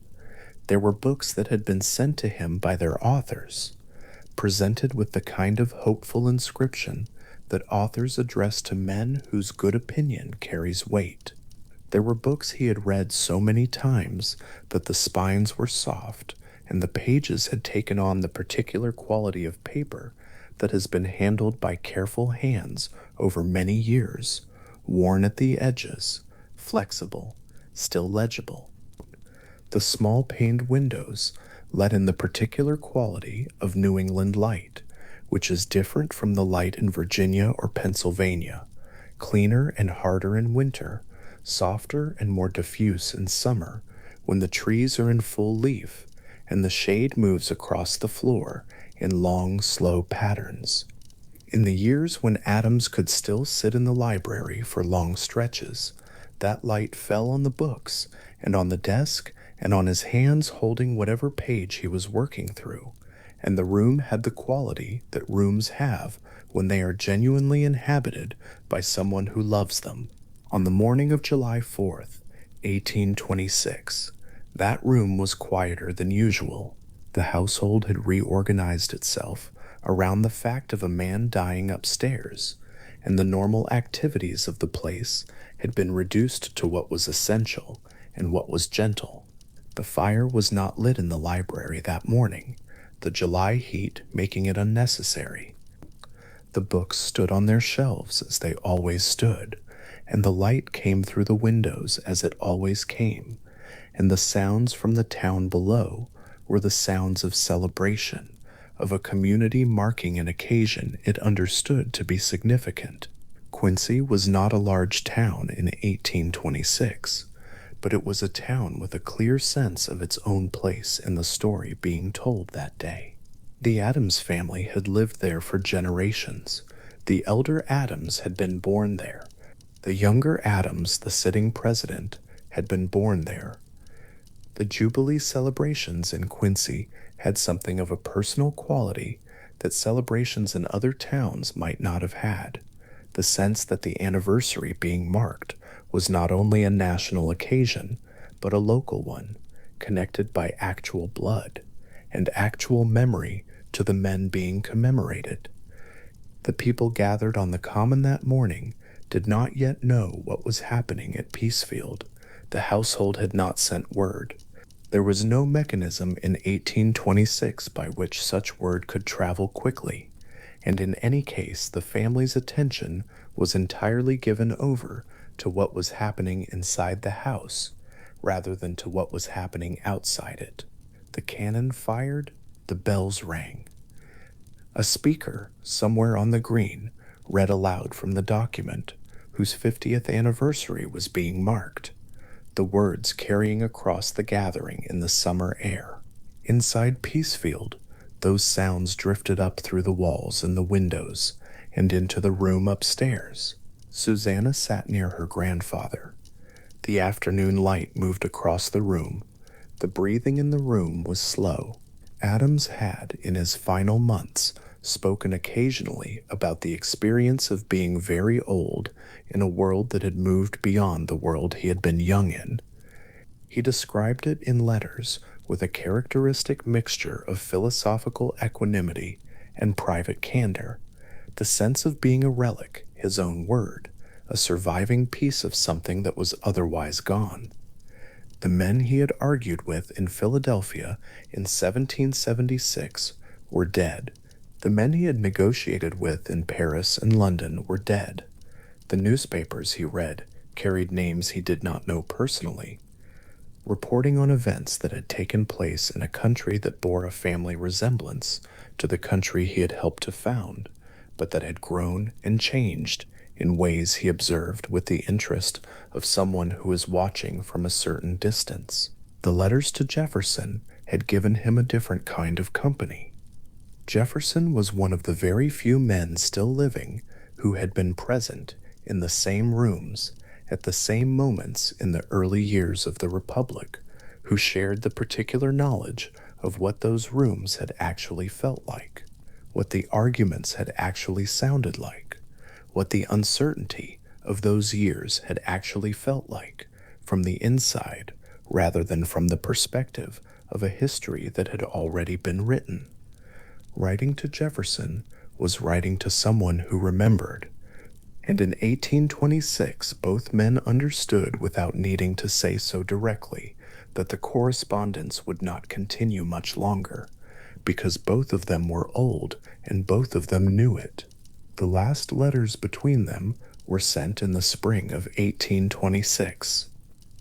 There were books that had been sent to him by their authors, presented with the kind of hopeful inscription that authors address to men whose good opinion carries weight. There were books he had read so many times that the spines were soft and the pages had taken on the particular quality of paper that has been handled by careful hands over many years, worn at the edges, flexible, still legible. The small paned windows let in the particular quality of New England light, which is different from the light in Virginia or Pennsylvania, cleaner and harder in winter, softer and more diffuse in summer, when the trees are in full leaf and the shade moves across the floor in long, slow patterns. In the years when Adams could still sit in the library for long stretches, that light fell on the books and on the desk and on his hands holding whatever page he was working through, and the room had the quality that rooms have when they are genuinely inhabited by someone who loves them. On the morning of July 4th, 1826, that room was quieter than usual. The household had reorganized itself around the fact of a man dying upstairs, and the normal activities of the place had been reduced to what was essential and what was gentle. The fire was not lit in the library that morning, the July heat making it unnecessary. The books stood on their shelves as they always stood, and the light came through the windows as it always came, and the sounds from the town below were the sounds of celebration, of a community marking an occasion it understood to be significant. Quincy was not a large town in 1826, but it was a town with a clear sense of its own place in the story being told that day. The Adams family had lived there for generations. The elder Adams had been born there. The younger Adams, the sitting president, had been born there. The Jubilee celebrations in Quincy had something of a personal quality that celebrations in other towns might not have had. The sense that the anniversary being marked was not only a national occasion, but a local one, connected by actual blood and actual memory to the men being commemorated. The people gathered on the common that morning did not yet know what was happening at Peacefield. The household had not sent word. There was no mechanism in 1826 by which such word could travel quickly, and in any case the family's attention was entirely given over to what was happening inside the house rather than to what was happening outside it. The cannon fired, The bells rang. A speaker, somewhere on the green, read aloud from the document, whose 50th anniversary was being marked, the words carrying across the gathering in the summer air. Inside Peacefield, those sounds drifted up through the walls and the windows and into the room upstairs. Susanna sat near her grandfather. The afternoon light moved across the room. The breathing in the room was slow. Adams had, in his final months, spoken occasionally about the experience of being very old in a world that had moved beyond the world he had been young in. He described it in letters with a characteristic mixture of philosophical equanimity and private candor, the sense of being a relic, his own word, a surviving piece of something that was otherwise gone. The men he had argued with in Philadelphia in 1776 were dead. The men he had negotiated with in Paris and London were dead. The newspapers he read carried names he did not know personally, reporting on events that had taken place in a country that bore a family resemblance to the country he had helped to found, but that had grown and changed in ways he observed with the interest of someone who was watching from a certain distance. The letters to Jefferson had given him a different kind of company. Jefferson was one of the very few men still living who had been present in the same rooms at the same moments in the early years of the Republic, who shared the particular knowledge of what those rooms had actually felt like, what the arguments had actually sounded like, what the uncertainty of those years had actually felt like from the inside rather than from the perspective of a history that had already been written. Writing to Jefferson was writing to someone who remembered, and in 1826 both men understood without needing to say so directly that the correspondence would not continue much longer, because both of them were old and both of them knew it. The last letters between them were sent in the spring of 1826.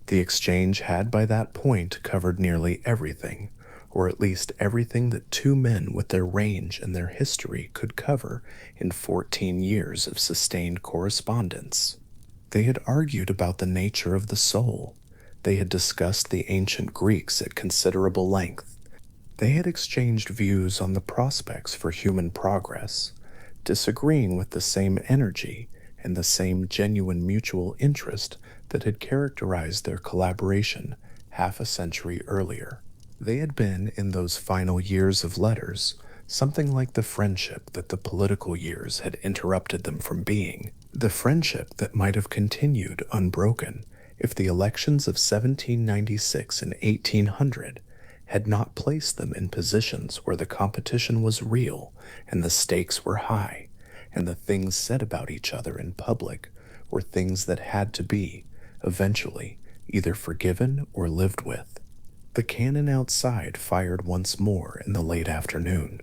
The exchange had by that point covered nearly everything, or at least everything that two men with their range and their history could cover in 14 years of sustained correspondence. They had argued about the nature of the soul. They had discussed the ancient Greeks at considerable length. They had exchanged views on the prospects for human progress, disagreeing with the same energy and the same genuine mutual interest that had characterized their collaboration half a century earlier. They had been, in those final years of letters, something like the friendship that the political years had interrupted them from being, the friendship that might have continued unbroken if the elections of 1796 and 1800 had not placed them in positions where the competition was real and the stakes were high, and the things said about each other in public were things that had to be, eventually, either forgiven or lived with. The cannon outside fired once more in the late afternoon.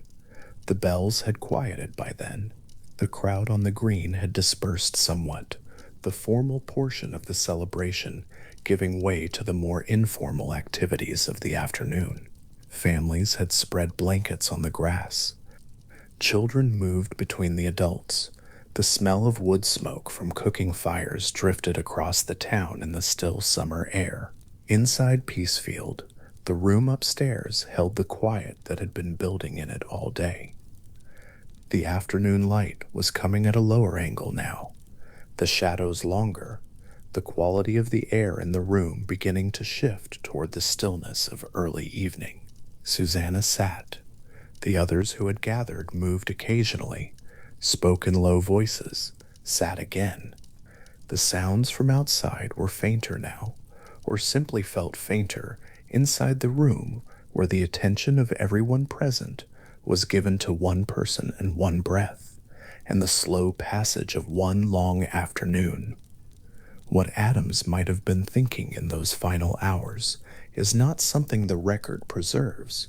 The bells had quieted by then. The crowd on the green had dispersed somewhat, the formal portion of the celebration giving way to the more informal activities of the afternoon. Families had spread blankets on the grass. Children moved between the adults. The smell of wood smoke from cooking fires drifted across the town in the still summer air. Inside Peacefield, the room upstairs held the quiet that had been building in it all day. The afternoon light was coming at a lower angle now, the shadows longer, the quality of the air in the room beginning to shift toward the stillness of early evening. Susanna sat. The others who had gathered moved occasionally, spoke in low voices, sat again. The sounds from outside were fainter now, or simply felt fainter inside the room where the attention of everyone present was given to one person and one breath, and the slow passage of one long afternoon. What Adams might have been thinking in those final hours is not something the record preserves.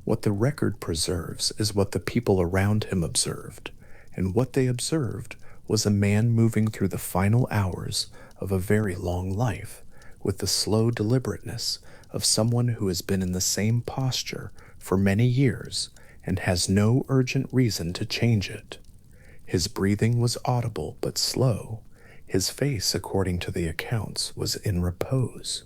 What the record preserves is what the people around him observed, and what they observed was a man moving through the final hours of a very long life with the slow deliberateness of someone who has been in the same posture for many years and has no urgent reason to change it. His breathing was audible but slow. His face, according to the accounts, was in repose.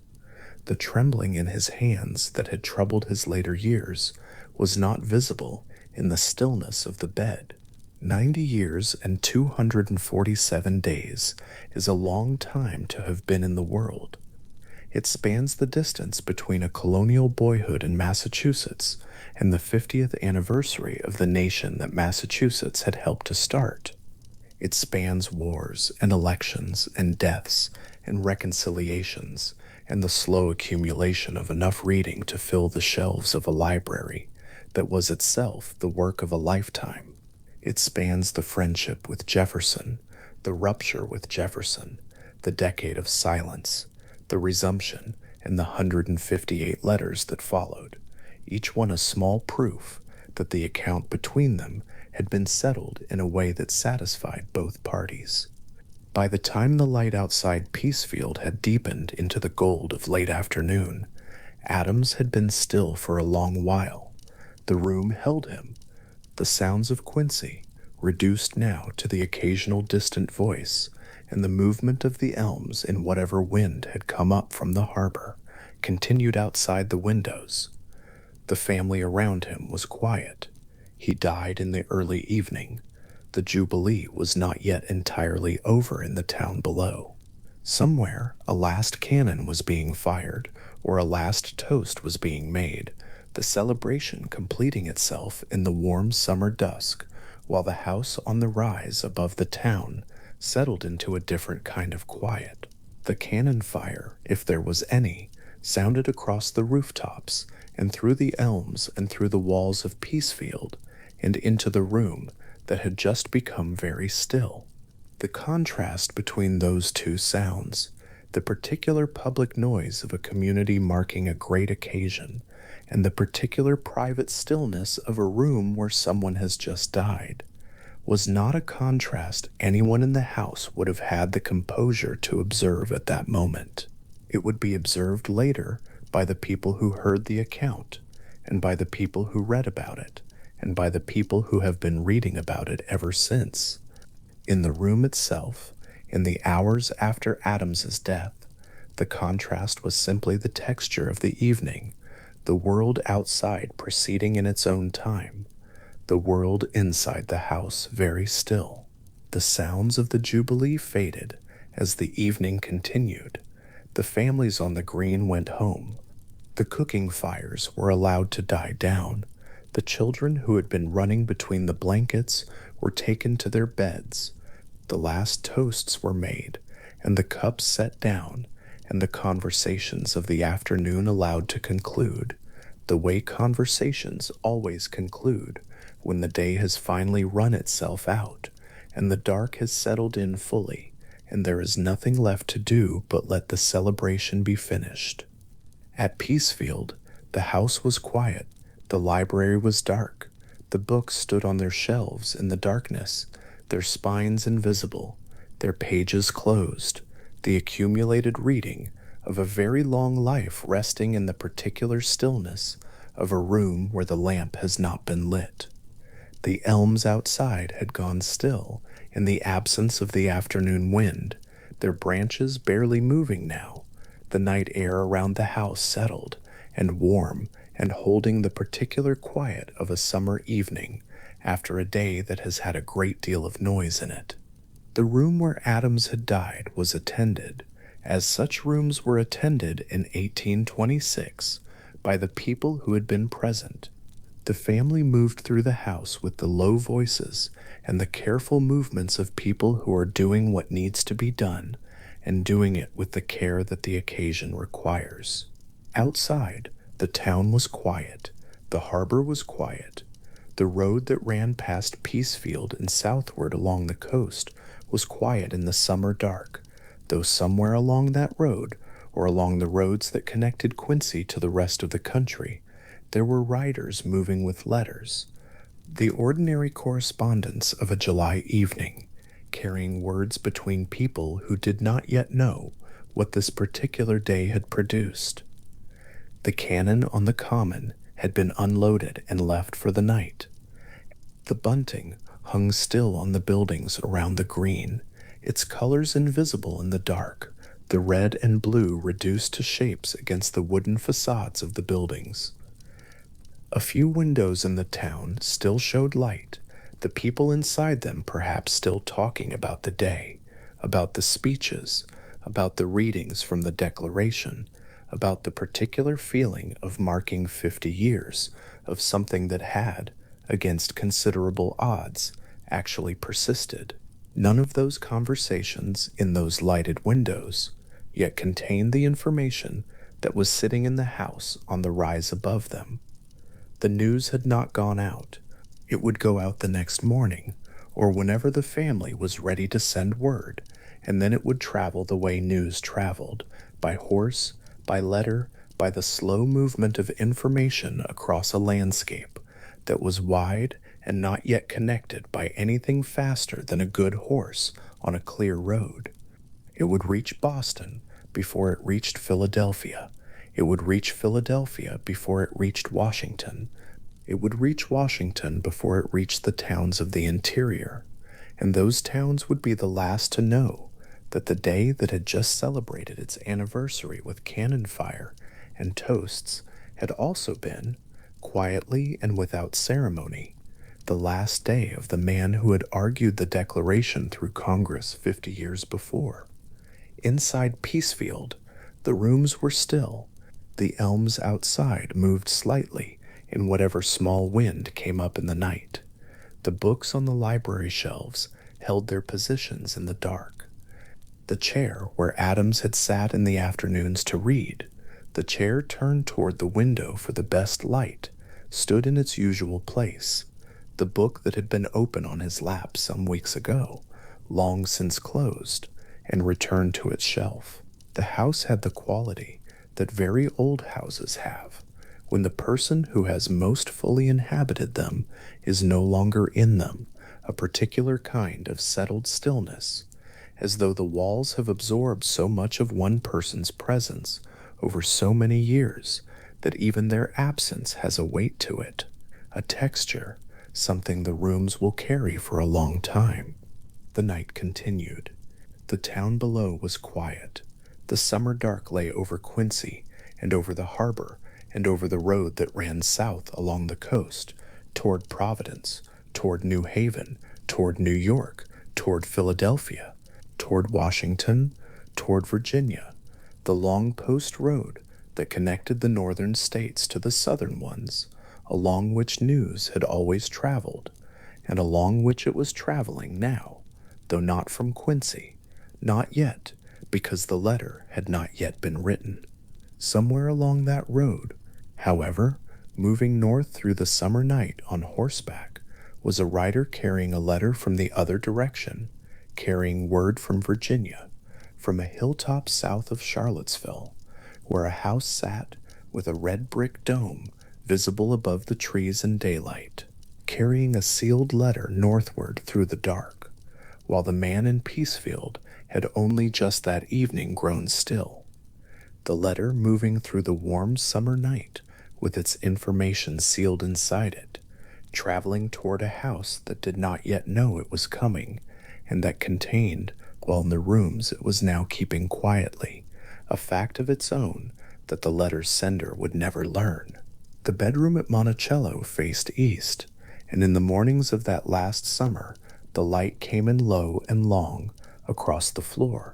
The trembling in his hands that had troubled his later years was not visible in the stillness of the bed. 90 years and 247 days is a long time to have been in the world. It spans the distance between a colonial boyhood in Massachusetts and the 50th anniversary of the nation that Massachusetts had helped to start. It spans wars and elections and deaths and reconciliations and the slow accumulation of enough reading to fill the shelves of a library that was itself the work of a lifetime. It spans the friendship with Jefferson, the rupture with Jefferson, the decade of silence, the resumption, and the 158 letters that followed, each one a small proof that the account between them had been settled in a way that satisfied both parties. By the time the light outside Peacefield had deepened into the gold of late afternoon, Adams had been still for a long while. The room held him. The sounds of Quincy, reduced now to the occasional distant voice, and the movement of the elms in whatever wind had come up from the harbor, continued outside the windows. The family around him was quiet. He died in the early evening. The Jubilee was not yet entirely over in the town below. Somewhere a last cannon was being fired, or a last toast was being made, the celebration completing itself in the warm summer dusk, while the house on the rise above the town settled into a different kind of quiet. The cannon fire, if there was any, sounded across the rooftops and through the elms and through the walls of Peacefield and into the room that had just become very still. The contrast between those two sounds, the particular public noise of a community marking a great occasion, and the particular private stillness of a room where someone has just died, was not a contrast anyone in the house would have had the composure to observe at that moment. It would be observed later by the people who heard the account, and by the people who read about it, and by the people who have been reading about it ever since. In the room itself, in the hours after Adams's death, the contrast was simply the texture of the evening, the world outside proceeding in its own time, the world inside the house very still. The sounds of the Jubilee faded as the evening continued. The families on the green went home. The cooking fires were allowed to die down. The children who had been running between the blankets were taken to their beds. The last toasts were made, and the cups set down, and the conversations of the afternoon allowed to conclude, the way conversations always conclude when the day has finally run itself out, and the dark has settled in fully, and there is nothing left to do but let the celebration be finished. At Peacefield, the house was quiet, the library was dark, the books stood on their shelves in the darkness, their spines invisible, their pages closed, the accumulated reading of a very long life resting in the particular stillness of a room where the lamp has not been lit. The elms outside had gone still in the absence of the afternoon wind, their branches barely moving now, the night air around the house settled and warm and holding the particular quiet of a summer evening after a day that has had a great deal of noise in it. The room where Adams had died was attended, as such rooms were attended in 1826, by the people who had been present. The family moved through the house with the low voices and the careful movements of people who are doing what needs to be done, and doing it with the care that the occasion requires. Outside, the town was quiet, the harbor was quiet. The road that ran past Peacefield and southward along the coast was quiet in the summer dark, though somewhere along that road, or along the roads that connected Quincy to the rest of the country, there were riders moving with letters, the ordinary correspondence of a July evening, carrying words between people who did not yet know what this particular day had produced. The cannon on the common had been unloaded and left for the night. The bunting hung still on the buildings around the green, its colors invisible in the dark, the red and blue reduced to shapes against the wooden facades of the buildings. A few windows in the town still showed light, the people inside them perhaps still talking about the day, about the speeches, about the readings from the Declaration, about the particular feeling of marking 50 years of something that had, against considerable odds, actually persisted. None of those conversations in those lighted windows yet contained the information that was sitting in the house on the rise above them. The news had not gone out. It would go out the next morning, or whenever the family was ready to send word, and then it would travel the way news traveled, by horse, by letter, by the slow movement of information across a landscape that was wide and not yet connected by anything faster than a good horse on a clear road. It would reach Boston before it reached Philadelphia. It would reach Philadelphia before it reached Washington. It would reach Washington before it reached the towns of the interior. And those towns would be the last to know that the day that had just celebrated its anniversary with cannon fire and toasts had also been, quietly and without ceremony, the last day of the man who had argued the Declaration through Congress 50 years before. Inside Peacefield, the rooms were still. The elms outside moved slightly in whatever small wind came up in the night. The books on the library shelves held their positions in the dark. The chair where Adams had sat in the afternoons to read, the chair turned toward the window for the best light, stood in its usual place. The book that had been open on his lap some weeks ago, long since closed, and returned to its shelf. The house had the quality that very old houses have, when the person who has most fully inhabited them is no longer in them, a particular kind of settled stillness, as though the walls have absorbed so much of one person's presence over so many years that even their absence has a weight to it, a texture, something the rooms will carry for a long time. The night continued. The town below was quiet. The summer dark lay over Quincy and over the harbor and over the road that ran south along the coast, toward Providence, toward New Haven, toward New York, toward Philadelphia, toward Washington, toward Virginia, the long post road that connected the northern states to the southern ones, along which news had always traveled, and along which it was traveling now, though not from Quincy, not yet, because the letter had not yet been written. Somewhere along that road, however, moving north through the summer night on horseback, was a rider carrying a letter from the other direction, carrying word from Virginia, from a hilltop south of Charlottesville, where a house sat with a red brick dome visible above the trees in daylight, carrying a sealed letter northward through the dark, while the man in Peacefield had only just that evening grown still. The letter moving through the warm summer night with its information sealed inside it, traveling toward a house that did not yet know it was coming, and that contained, while in the rooms it was now keeping quietly, a fact of its own that the letter's sender would never learn. The bedroom at Monticello faced east, and in the mornings of that last summer the light came in low and long across the floor,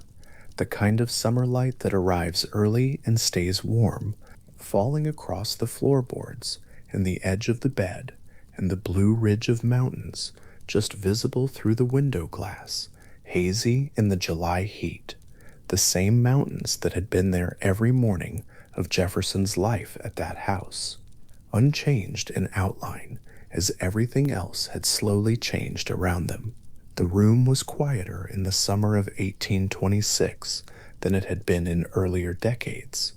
the kind of summer light that arrives early and stays warm, falling across the floorboards and the edge of the bed and the blue ridge of mountains just visible through the window glass, hazy in the July heat, the same mountains that had been there every morning of Jefferson's life at that house, unchanged in outline as everything else had slowly changed around them. The room was quieter in the summer of 1826 than it had been in earlier decades.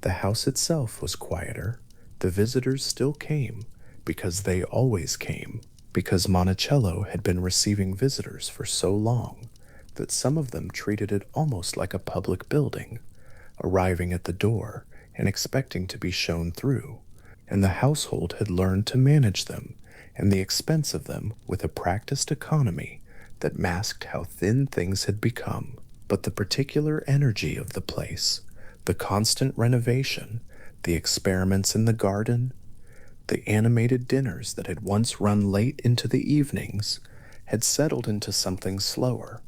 The house itself was quieter. The visitors still came, because they always came, because Monticello had been receiving visitors for so long that some of them treated it almost like a public building, arriving at the door and expecting to be shown through, and the household had learned to manage them and the expense of them with a practiced economy that masked how thin things had become. But the particular energy of the place, the constant renovation, the experiments in the garden, the animated dinners that had once run late into the evenings, had settled into something slower.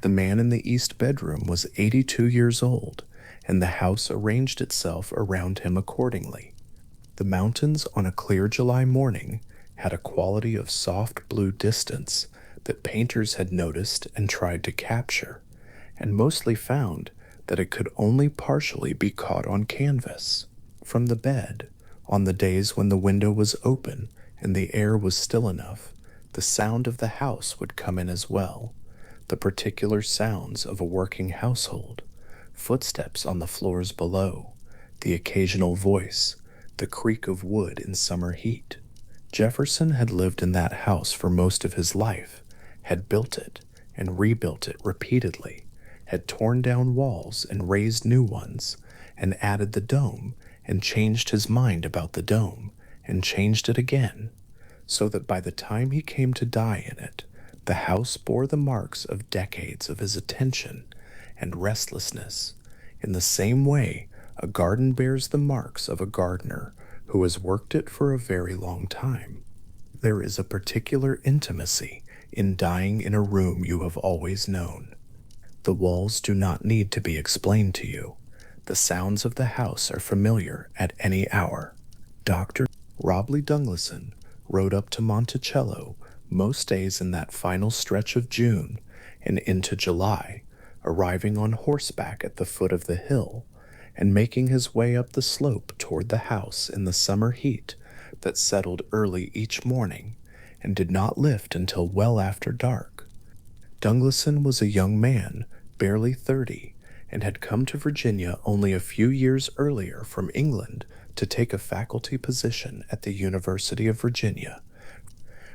The man in the east bedroom was 82 years old, and the house arranged itself around him accordingly. The mountains on a clear July morning had a quality of soft blue distance that painters had noticed and tried to capture, and mostly found that it could only partially be caught on canvas. From the bed, on the days when the window was open and the air was still enough, the sound of the house would come in as well, the particular sounds of a working household, footsteps on the floors below, the occasional voice, the creak of wood in summer heat. Jefferson had lived in that house for most of his life, had built it and rebuilt it repeatedly, had torn down walls and raised new ones, and added the dome and changed his mind about the dome and changed it again, so that by the time he came to die in it, the house bore the marks of decades of his attention and restlessness, in the same way a garden bears the marks of a gardener who has worked it for a very long time. There is a particular intimacy in dying in a room you have always known. The walls do not need to be explained to you. The sounds of the house are familiar at any hour. Dr. Robley Dungleson rode up to Monticello most days in that final stretch of June and into July, arriving on horseback at the foot of the hill and making his way up the slope toward the house in the summer heat that settled early each morning and did not lift until well after dark. Dungleson was a young man, barely 30, and had come to Virginia only a few years earlier from England to take a faculty position at the University of Virginia,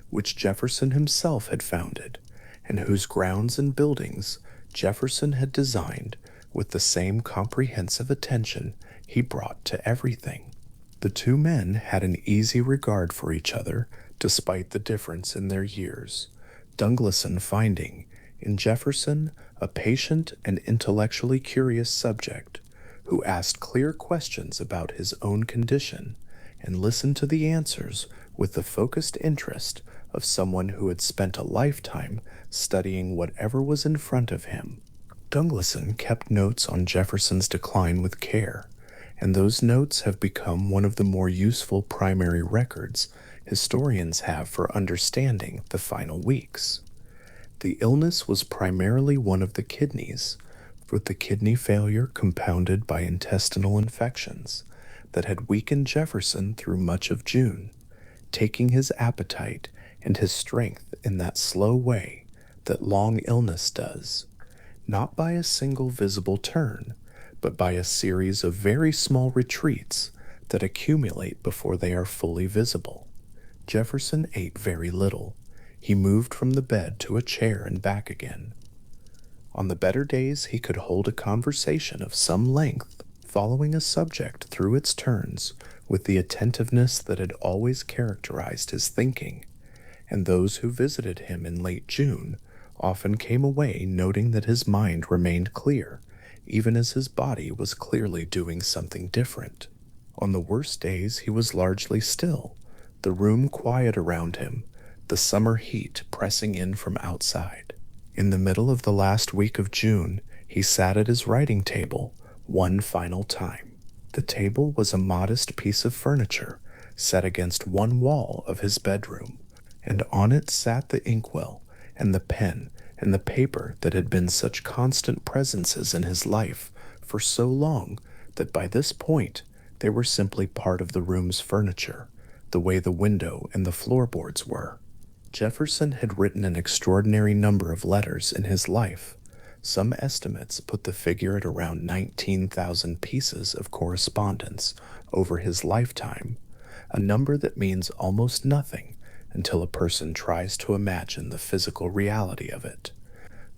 which Jefferson himself had founded, and whose grounds and buildings Jefferson had designed with the same comprehensive attention he brought to everything. The two men had an easy regard for each other despite the difference in their years, Dungleson finding in Jefferson a patient and intellectually curious subject who asked clear questions about his own condition and listened to the answers with the focused interest of someone who had spent a lifetime studying whatever was in front of him. Dungleson kept notes on Jefferson's decline with care, and those notes have become one of the more useful primary records historians have for understanding the final weeks. The illness was primarily one of the kidneys, with the kidney failure compounded by intestinal infections that had weakened Jefferson through much of June, taking his appetite and his strength in that slow way that long illness does, not by a single visible turn, but by a series of very small retreats that accumulate before they are fully visible. Jefferson ate very little. He moved from the bed to a chair and back again. On the better days, he could hold a conversation of some length, following a subject through its turns with the attentiveness that had always characterized his thinking, and those who visited him in late June often came away noting that his mind remained clear, even as his body was clearly doing something different. On the worst days, he was largely still, the room quiet around him, the summer heat pressing in from outside. In the middle of the last week of June, he sat at his writing table one final time. The table was a modest piece of furniture set against one wall of his bedroom, and on it sat the inkwell and the pen and the paper that had been such constant presences in his life for so long that by this point they were simply part of the room's furniture, the way the window and the floorboards were. Jefferson had written an extraordinary number of letters in his life. Some estimates put the figure at around 19,000 pieces of correspondence over his lifetime, a number that means almost nothing until a person tries to imagine the physical reality of it.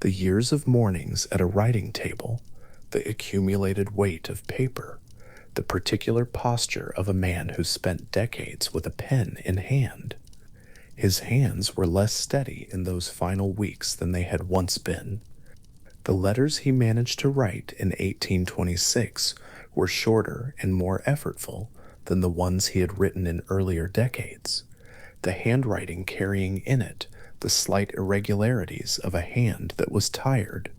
The years of mornings at a writing table, the accumulated weight of paper, the particular posture of a man who spent decades with a pen in hand. His hands were less steady in those final weeks than they had once been. The letters he managed to write in 1826 were shorter and more effortful than the ones he had written in earlier decades, the handwriting carrying in it the slight irregularities of a hand that was tired.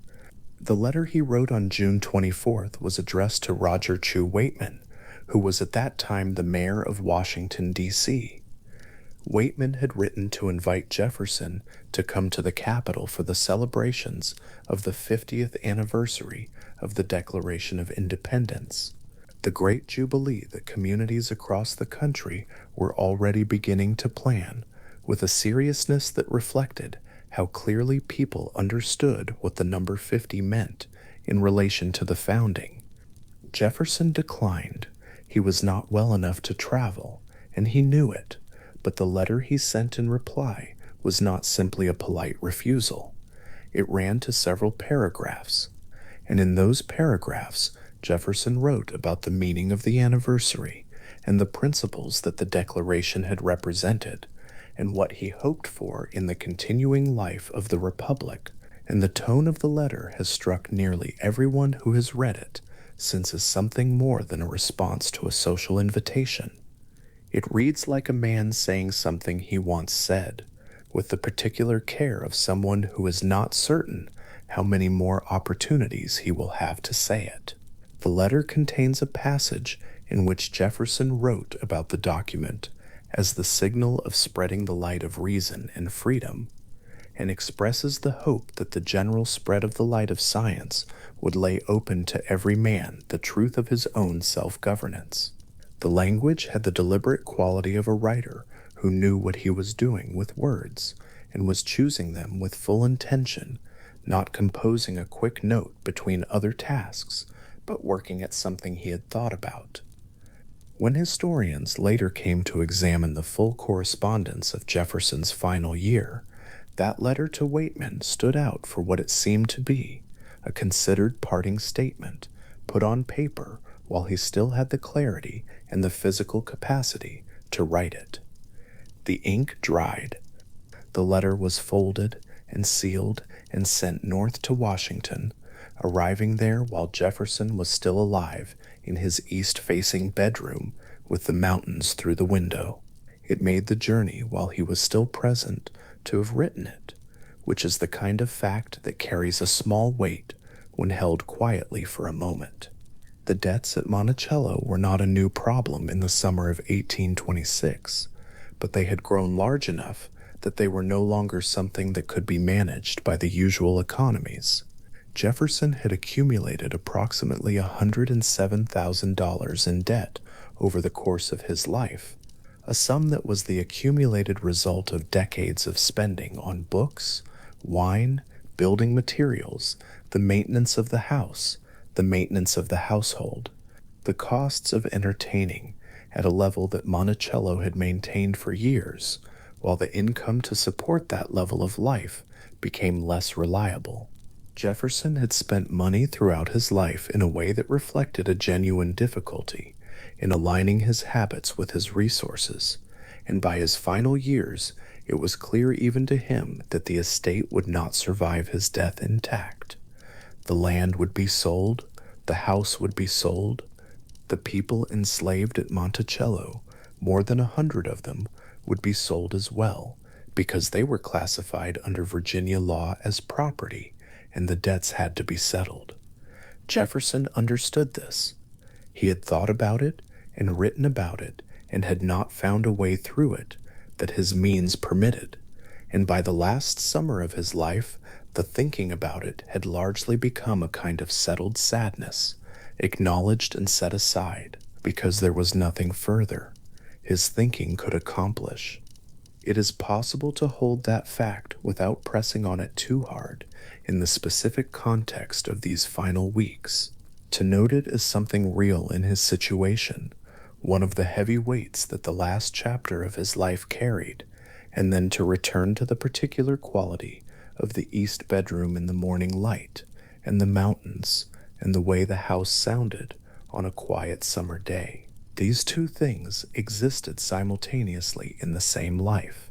The letter he wrote on June 24th was addressed to Roger Chu Waitman, who was at that time the mayor of Washington, D.C. Waitman had written to invite Jefferson to come to the Capitol for the celebrations of the 50th anniversary of the Declaration of Independence, the great jubilee that communities across the country were already beginning to plan with a seriousness that reflected how clearly people understood what the number 50 meant in relation to the founding. Jefferson declined. He was not well enough to travel, and he knew it, but the letter he sent in reply was not simply a polite refusal. It ran to several paragraphs, and in those paragraphs, Jefferson wrote about the meaning of the anniversary and the principles that the Declaration had represented, and what he hoped for in the continuing life of the Republic, and the tone of the letter has struck nearly everyone who has read it since as something more than a response to a social invitation. It reads like a man saying something he once said, with the particular care of someone who is not certain how many more opportunities he will have to say it. The letter contains a passage in which Jefferson wrote about the document as the signal of spreading the light of reason and freedom, and expresses the hope that the general spread of the light of science would lay open to every man the truth of his own self-governance. The language had the deliberate quality of a writer who knew what he was doing with words and was choosing them with full intention, not composing a quick note between other tasks, but working at something he had thought about. When historians later came to examine the full correspondence of Jefferson's final year, that letter to Waitman stood out for what it seemed to be, a considered parting statement, put on paper while he still had the clarity and the physical capacity to write it. The ink dried. The letter was folded and sealed and sent north to Washington, arriving there while Jefferson was still alive in his east-facing bedroom with the mountains through the window. It made the journey while he was still present to have written it, which is the kind of fact that carries a small weight when held quietly for a moment. The debts at Monticello were not a new problem in the summer of 1826, but they had grown large enough that they were no longer something that could be managed by the usual economies. Jefferson had accumulated approximately $107,000 in debt over the course of his life, a sum that was the accumulated result of decades of spending on books, wine, building materials, the maintenance of the house, the maintenance of the household, the costs of entertaining at a level that Monticello had maintained for years, while the income to support that level of life became less reliable. Jefferson had spent money throughout his life in a way that reflected a genuine difficulty in aligning his habits with his resources, and by his final years, it was clear even to him that the estate would not survive his death intact. The land would be sold, the house would be sold, the people enslaved at Monticello, more than 100 of them, would be sold as well, because they were classified under Virginia law as property, and the debts had to be settled. Jefferson understood this. He had thought about it and written about it and had not found a way through it that his means permitted, and by the last summer of his life, the thinking about it had largely become a kind of settled sadness, acknowledged and set aside, because there was nothing further his thinking could accomplish. It is possible to hold that fact without pressing on it too hard in the specific context of these final weeks, to note it as something real in his situation, one of the heavy weights that the last chapter of his life carried, and then to return to the particular quality of the east bedroom in the morning light, and the mountains, and the way the house sounded, on a quiet summer day. These two things existed simultaneously in the same life.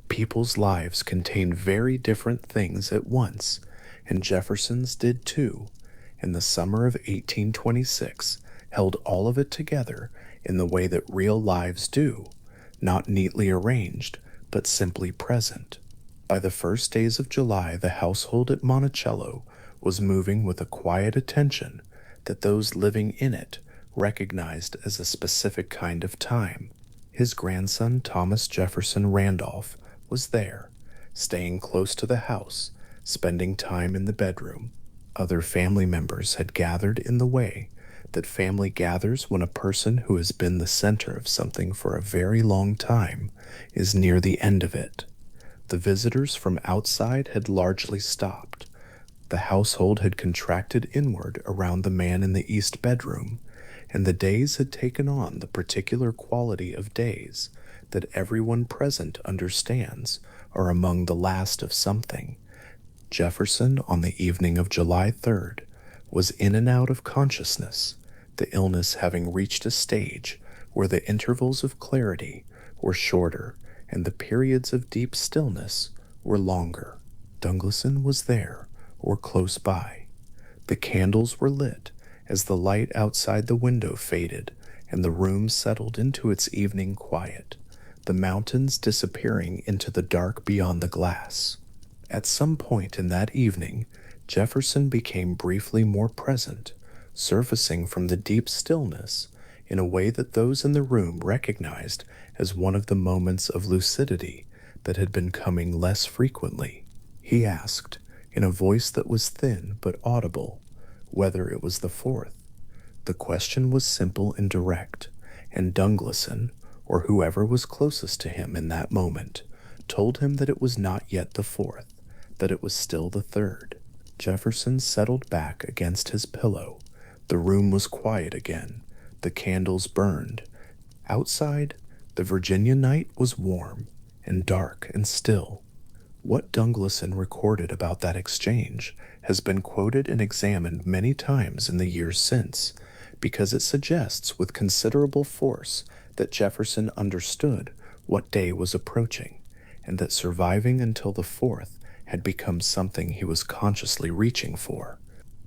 People's lives contained very different things at once, and Jefferson's did too, and the summer of 1826 held all of it together in the way that real lives do, not neatly arranged, but simply present. By the first days of July, the household at Monticello was moving with a quiet attention that those living in it recognized as a specific kind of time. His grandson, Thomas Jefferson Randolph, was there, staying close to the house, spending time in the bedroom. Other family members had gathered in the way that family gathers when a person who has been the center of something for a very long time is near the end of it. The visitors from outside had largely stopped. The household had contracted inward around the man in the east bedroom, and the days had taken on the particular quality of days that everyone present understands are among the last of something. Jefferson, on the evening of July 3rd, was in and out of consciousness, the illness having reached a stage where the intervals of clarity were shorter and the periods of deep stillness were longer. Dungleson was there, or close by. The candles were lit as the light outside the window faded and the room settled into its evening quiet, the mountains disappearing into the dark beyond the glass. At some point in that evening, Jefferson became briefly more present, surfacing from the deep stillness in a way that those in the room recognized as one of the moments of lucidity that had been coming less frequently. He asked, in a voice that was thin but audible, whether it was the fourth. The question was simple and direct, and Dungleson, or whoever was closest to him in that moment, told him that it was not yet the fourth, that it was still the third. Jefferson settled back against his pillow. The room was quiet again. The candles burned. Outside, the Virginia night was warm and dark and still. What Dungleson recorded about that exchange has been quoted and examined many times in the years since, because it suggests with considerable force that Jefferson understood what day was approaching, and that surviving until the fourth had become something he was consciously reaching for.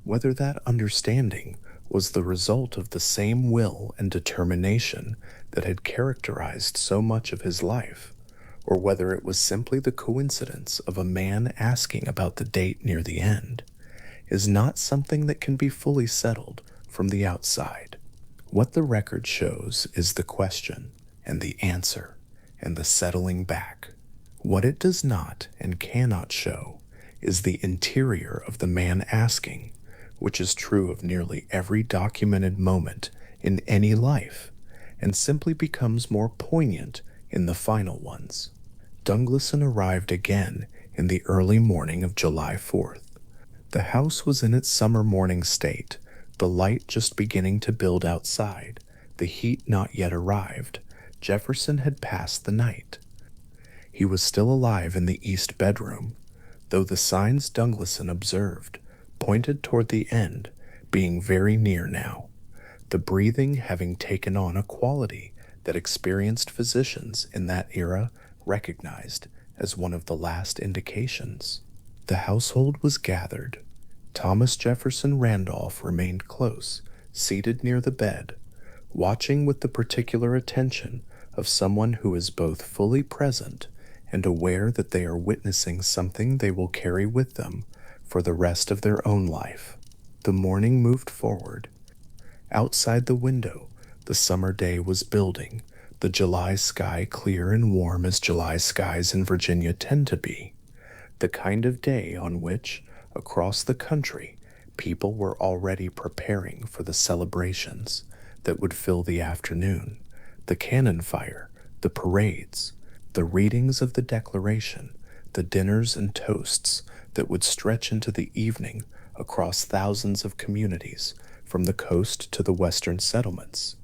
Whether that understanding was the result of the same will and determination that had characterized so much of his life, or whether it was simply the coincidence of a man asking about the date near the end, is not something that can be fully settled from the outside. What the record shows is the question and the answer and the settling back. What it does not and cannot show is the interior of the man asking, which is true of nearly every documented moment in any life, and simply becomes more poignant in the final ones. Dungleson arrived again in the early morning of July 4th. The house was in its summer morning state, the light just beginning to build outside, the heat not yet arrived. Jefferson had passed the night. He was still alive in the east bedroom, though the signs Dungleson observed pointed toward the end, being very near now, the breathing having taken on a quality that experienced physicians in that era recognized as one of the last indications. The household was gathered. Thomas Jefferson Randolph remained close, seated near the bed, watching with the particular attention of someone who is both fully present and aware that they are witnessing something they will carry with them for the rest of their own life. The morning moved forward. Outside the window, the summer day was building, the July sky clear and warm as July skies in Virginia tend to be, the kind of day on which, across the country, people were already preparing for the celebrations that would fill the afternoon, the cannon fire, the parades, the readings of the Declaration, the dinners and toasts that would stretch into the evening across thousands of communities from the coast to the western settlements.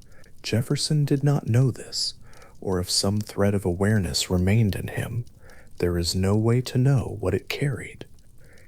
Jefferson did not know this, or if some thread of awareness remained in him, there is no way to know what it carried.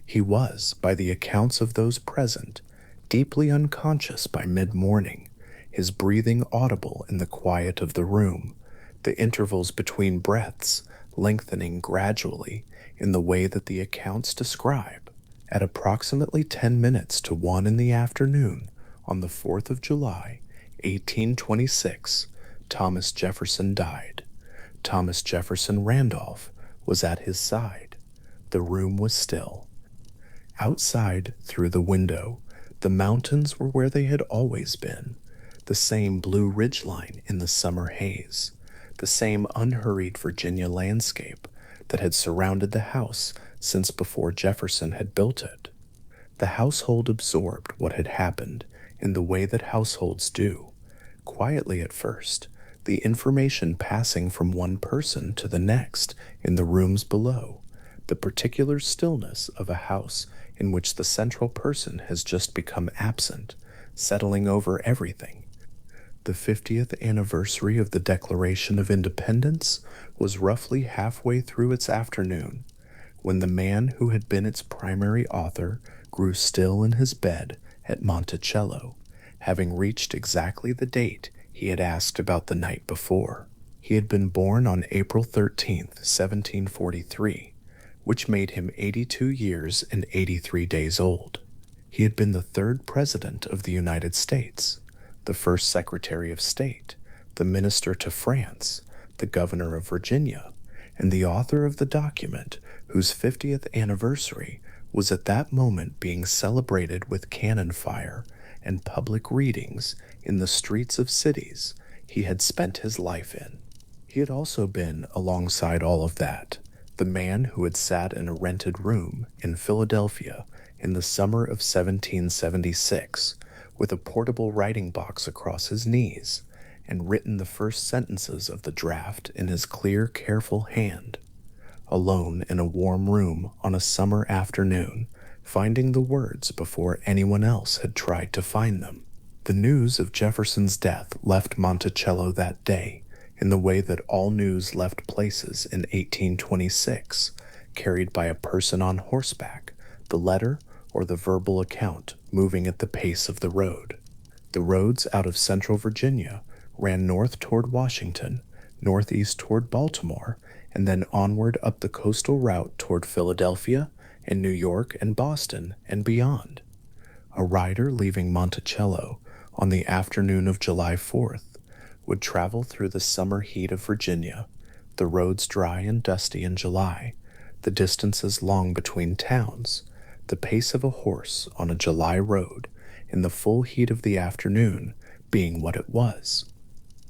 He was, by the accounts of those present, deeply unconscious by mid-morning, his breathing audible in the quiet of the room, the intervals between breaths lengthening gradually in the way that the accounts describe. At approximately 10 minutes to 1 in the afternoon on the 4th of July, 1826, Thomas Jefferson died. Thomas Jefferson Randolph was at his side. The room was still. Outside, through the window, the mountains were where they had always been, the same blue ridgeline in the summer haze, the same unhurried Virginia landscape that had surrounded the house since before Jefferson had built it. The household absorbed what had happened in the way that households do, quietly at first, the information passing from one person to the next in the rooms below, the particular stillness of a house in which the central person has just become absent, settling over everything. The 50th anniversary of the Declaration of Independence was roughly halfway through its afternoon when the man who had been its primary author grew still in his bed at Monticello, having reached exactly the date he had asked about the night before. He had been born on April 13th, 1743, which made him 82 years and 83 days old. He had been the third president of the United States, the first Secretary of State, the minister to France, the governor of Virginia, and the author of the document whose 50th anniversary was at that moment being celebrated with cannon fire and public readings in the streets of cities he had spent his life in. He had also been, alongside all of that, the man who had sat in a rented room in Philadelphia in the summer of 1776 with a portable writing box across his knees and written the first sentences of the draft in his clear, careful hand, alone in a warm room on a summer afternoon, finding the words before anyone else had tried to find them. The news of Jefferson's death left Monticello that day in the way that all news left places in 1826, carried by a person on horseback, the letter or the verbal account moving at the pace of the road. The roads out of central Virginia ran north toward Washington, northeast toward Baltimore, and then onward up the coastal route toward Philadelphia and New York and Boston and beyond. A rider leaving Monticello on the afternoon of July 4th would travel through the summer heat of Virginia, the roads dry and dusty in July, the distances long between towns, the pace of a horse on a July road in the full heat of the afternoon being what it was.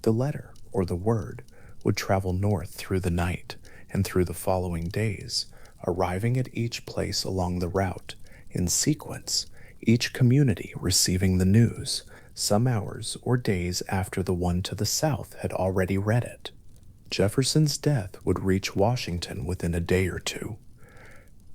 The letter, or the word, would travel north through the night and through the following days, arriving at each place along the route in sequence, each community receiving the news some hours or days after the one to the south had already read it. Jefferson's death would reach Washington within a day or two.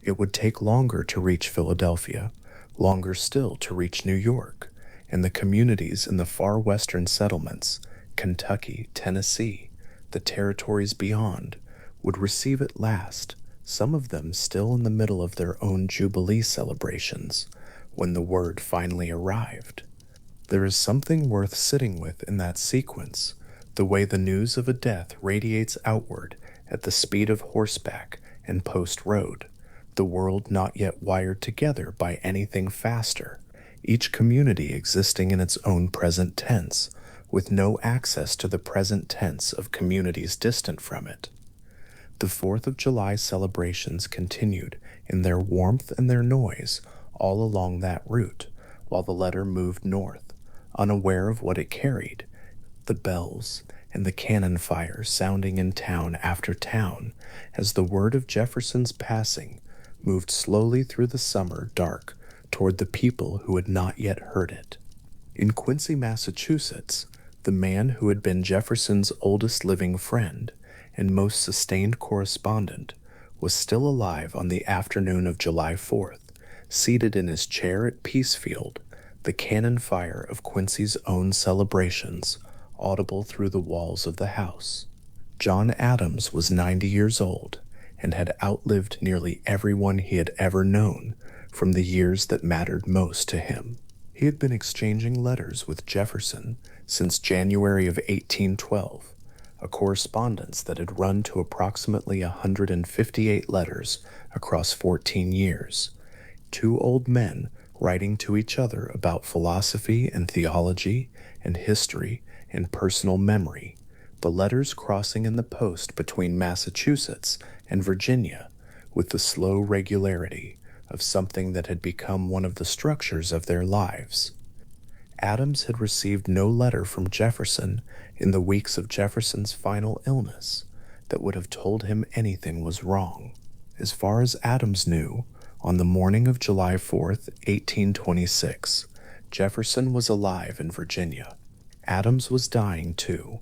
It would take longer to reach Philadelphia, longer still to reach New York, and the communities in the far western settlements, Kentucky, Tennessee, the territories beyond, would receive it last, some of them still in the middle of their own Jubilee celebrations, when the word finally arrived. There is something worth sitting with in that sequence, the way the news of a death radiates outward at the speed of horseback and post road, the world not yet wired together by anything faster, each community existing in its own present tense, with no access to the present tense of communities distant from it. The 4th of July celebrations continued in their warmth and their noise all along that route, while the letter moved north, unaware of what it carried, the bells and the cannon fire sounding in town after town as the word of Jefferson's passing moved slowly through the summer dark toward the people who had not yet heard it. In Quincy, Massachusetts, the man who had been Jefferson's oldest living friend and most sustained correspondent was still alive on the afternoon of July 4th, seated in his chair at Peacefield, the cannon fire of Quincy's own celebrations audible through the walls of the house. John Adams was 90 years old and had outlived nearly everyone he had ever known from the years that mattered most to him. He He had been exchanging letters with Jefferson since January of 1812, a correspondence that had run to approximately 158 letters across 14 years. Two old men writing to each other about philosophy and theology and history and personal memory, the letters crossing in the post between Massachusetts and Virginia with the slow regularity of something that had become one of the structures of their lives. Adams had received no letter from Jefferson in the weeks of Jefferson's final illness that would have told him anything was wrong. As far as Adams knew, on the morning of July 4th, 1826, Jefferson was alive in Virginia. Adams was dying too,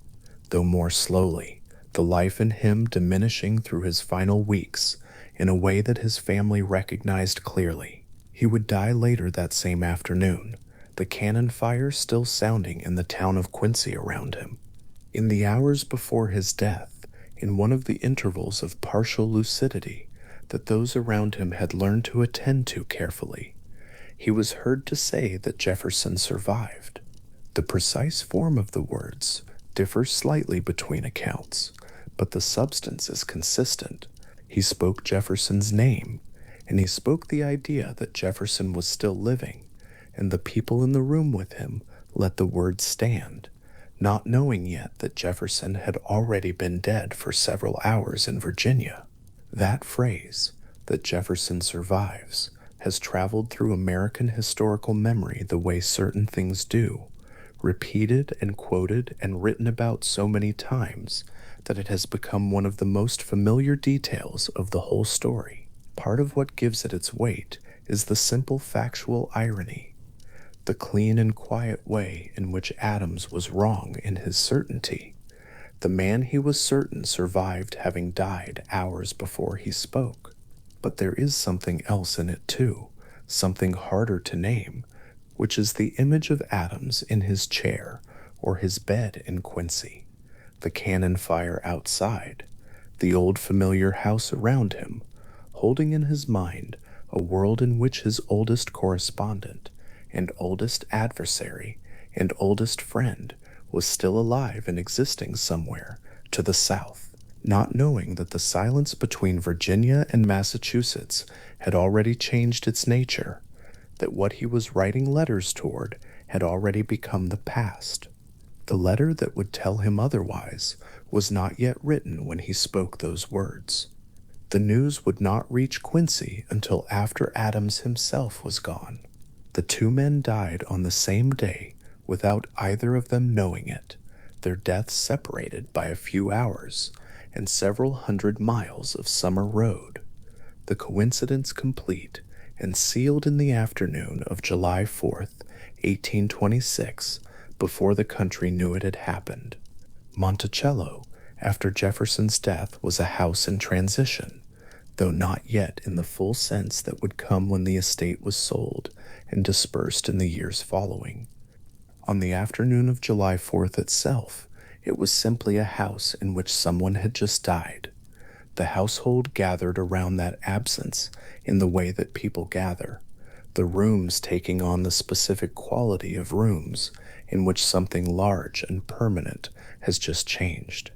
though more slowly, the life in him diminishing through his final weeks in a way that his family recognized clearly. He would die later that same afternoon, the cannon fire still sounding in the town of Quincy around him. In the hours before his death, in one of the intervals of partial lucidity that those around him had learned to attend to carefully, he was heard to say that Jefferson survived. The precise form of the words differs slightly between accounts, but the substance is consistent. He spoke Jefferson's name, and he spoke the idea that Jefferson was still living, and the people in the room with him let the words stand, not knowing yet that Jefferson had already been dead for several hours in Virginia. That phrase, that Jefferson survives, has traveled through American historical memory the way certain things do, repeated and quoted and written about so many times that it has become one of the most familiar details of the whole story. Part of what gives it its weight is the simple factual irony, the clean and quiet way in which Adams was wrong in his certainty. The man he was certain survived having died hours before he spoke. But there is something else in it too, something harder to name, which is the image of Adams in his chair or his bed in Quincy, the cannon fire outside, the old familiar house around him, holding in his mind a world in which his oldest correspondent and oldest adversary and oldest friend was still alive and existing somewhere to the south, not knowing that the silence between Virginia and Massachusetts had already changed its nature, that what he was writing letters toward had already become the past. The letter that would tell him otherwise was not yet written when he spoke those words. The news would not reach Quincy until after Adams himself was gone. The two men died on the same day without either of them knowing it, their deaths separated by a few hours and several hundred miles of summer road. The coincidence complete and sealed in the afternoon of July 4th, 1826, before the country knew it had happened. Monticello, after Jefferson's death, was a house in transition, though not yet in the full sense that would come when the estate was sold and dispersed in the years following. On the afternoon of July 4th itself, it was simply a house in which someone had just died. The household gathered around that absence in the way that people gather, the rooms taking on the specific quality of rooms in which something large and permanent has just changed.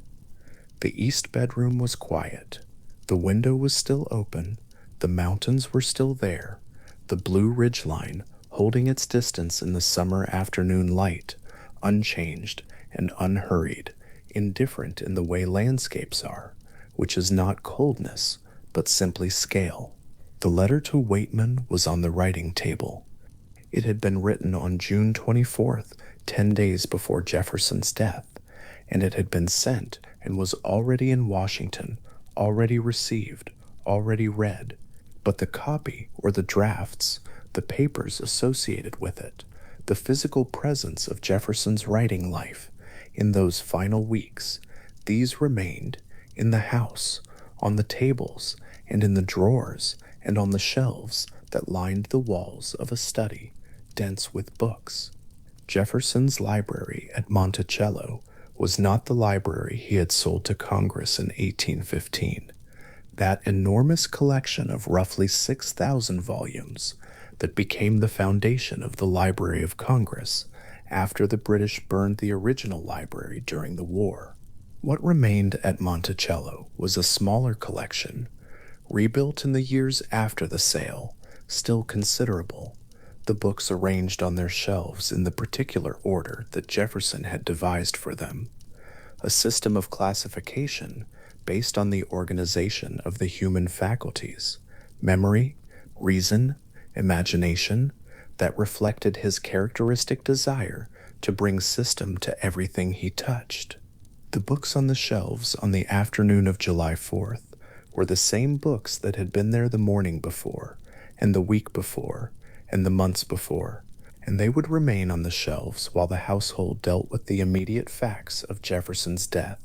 The east bedroom was quiet. The window was still open, the mountains were still there, the blue ridgeline holding its distance in the summer afternoon light, unchanged and unhurried, indifferent in the way landscapes are, which is not coldness, but simply scale. The letter to Waitman was on the writing table. It had been written on June 24th, 10 days before Jefferson's death, and it had been sent and was already in Washington, already received, already read. But the copy, or the drafts, the papers associated with it, the physical presence of Jefferson's writing life in those final weeks, these remained in the house, on the tables, and in the drawers, and on the shelves that lined the walls of a study dense with books. Jefferson's library at Monticello was not the library he had sold to Congress in 1815. That enormous collection of roughly 6,000 volumes, that became the foundation of the Library of Congress after the British burned the original library during the war. What remained at Monticello was a smaller collection, rebuilt in the years after the sale, still considerable, the books arranged on their shelves in the particular order that Jefferson had devised for them, a system of classification based on the organization of the human faculties, memory, reason, imagination, that reflected his characteristic desire to bring system to everything he touched. The books on the shelves on the afternoon of July 4th were the same books that had been there the morning before, and the week before, and the months before, and they would remain on the shelves while the household dealt with the immediate facts of Jefferson's death,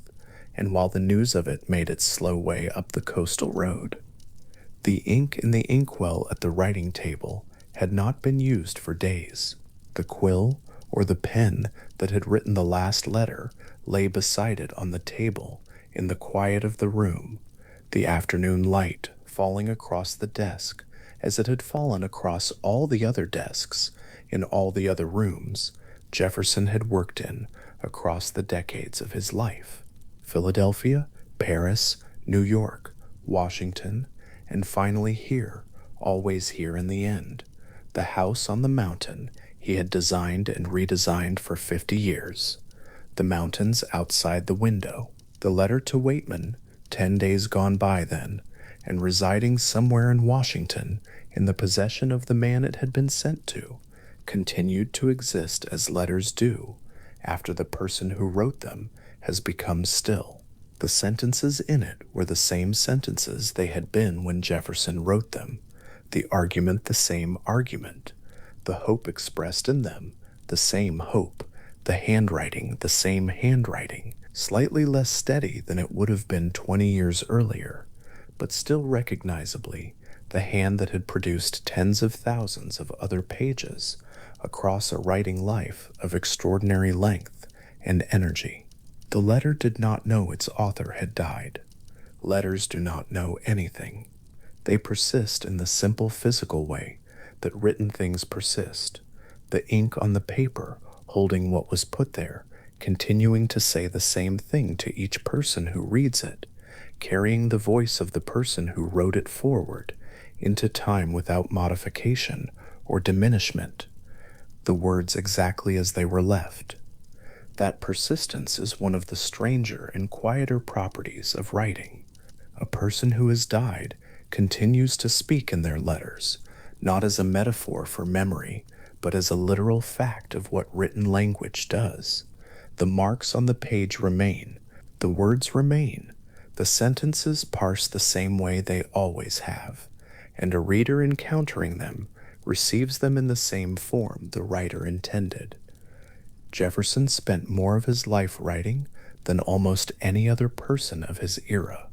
and while the news of it made its slow way up the coastal road. The ink in the inkwell at the writing table had not been used for days. The quill or the pen that had written the last letter lay beside it on the table in the quiet of the room, the afternoon light falling across the desk as it had fallen across all the other desks in all the other rooms Jefferson had worked in across the decades of his life. Philadelphia, Paris, New York, Washington, and finally here, always here in the end, the house on the mountain he had designed and redesigned for 50 years, the mountains outside the window, the letter to Waitman, 10 days gone by then, and residing somewhere in Washington in the possession of the man it had been sent to, continued to exist as letters do after the person who wrote them has become still. The sentences in it were the same sentences they had been when Jefferson wrote them, the argument the same argument, the hope expressed in them the same hope, the handwriting the same handwriting, slightly less steady than it would have been 20 years earlier, but still recognizably the hand that had produced tens of thousands of other pages across a writing life of extraordinary length and energy. The letter did not know its author had died. Letters do not know anything. They persist in the simple physical way that written things persist, the ink on the paper holding what was put there, continuing to say the same thing to each person who reads it, carrying the voice of the person who wrote it forward into time without modification or diminishment, the words exactly as they were left. That persistence is one of the stranger and quieter properties of writing. A person who has died continues to speak in their letters, not as a metaphor for memory, but as a literal fact of what written language does. The marks on the page remain, the words remain, the sentences parse the same way they always have, and a reader encountering them receives them in the same form the writer intended. Jefferson spent more of his life writing than almost any other person of his era,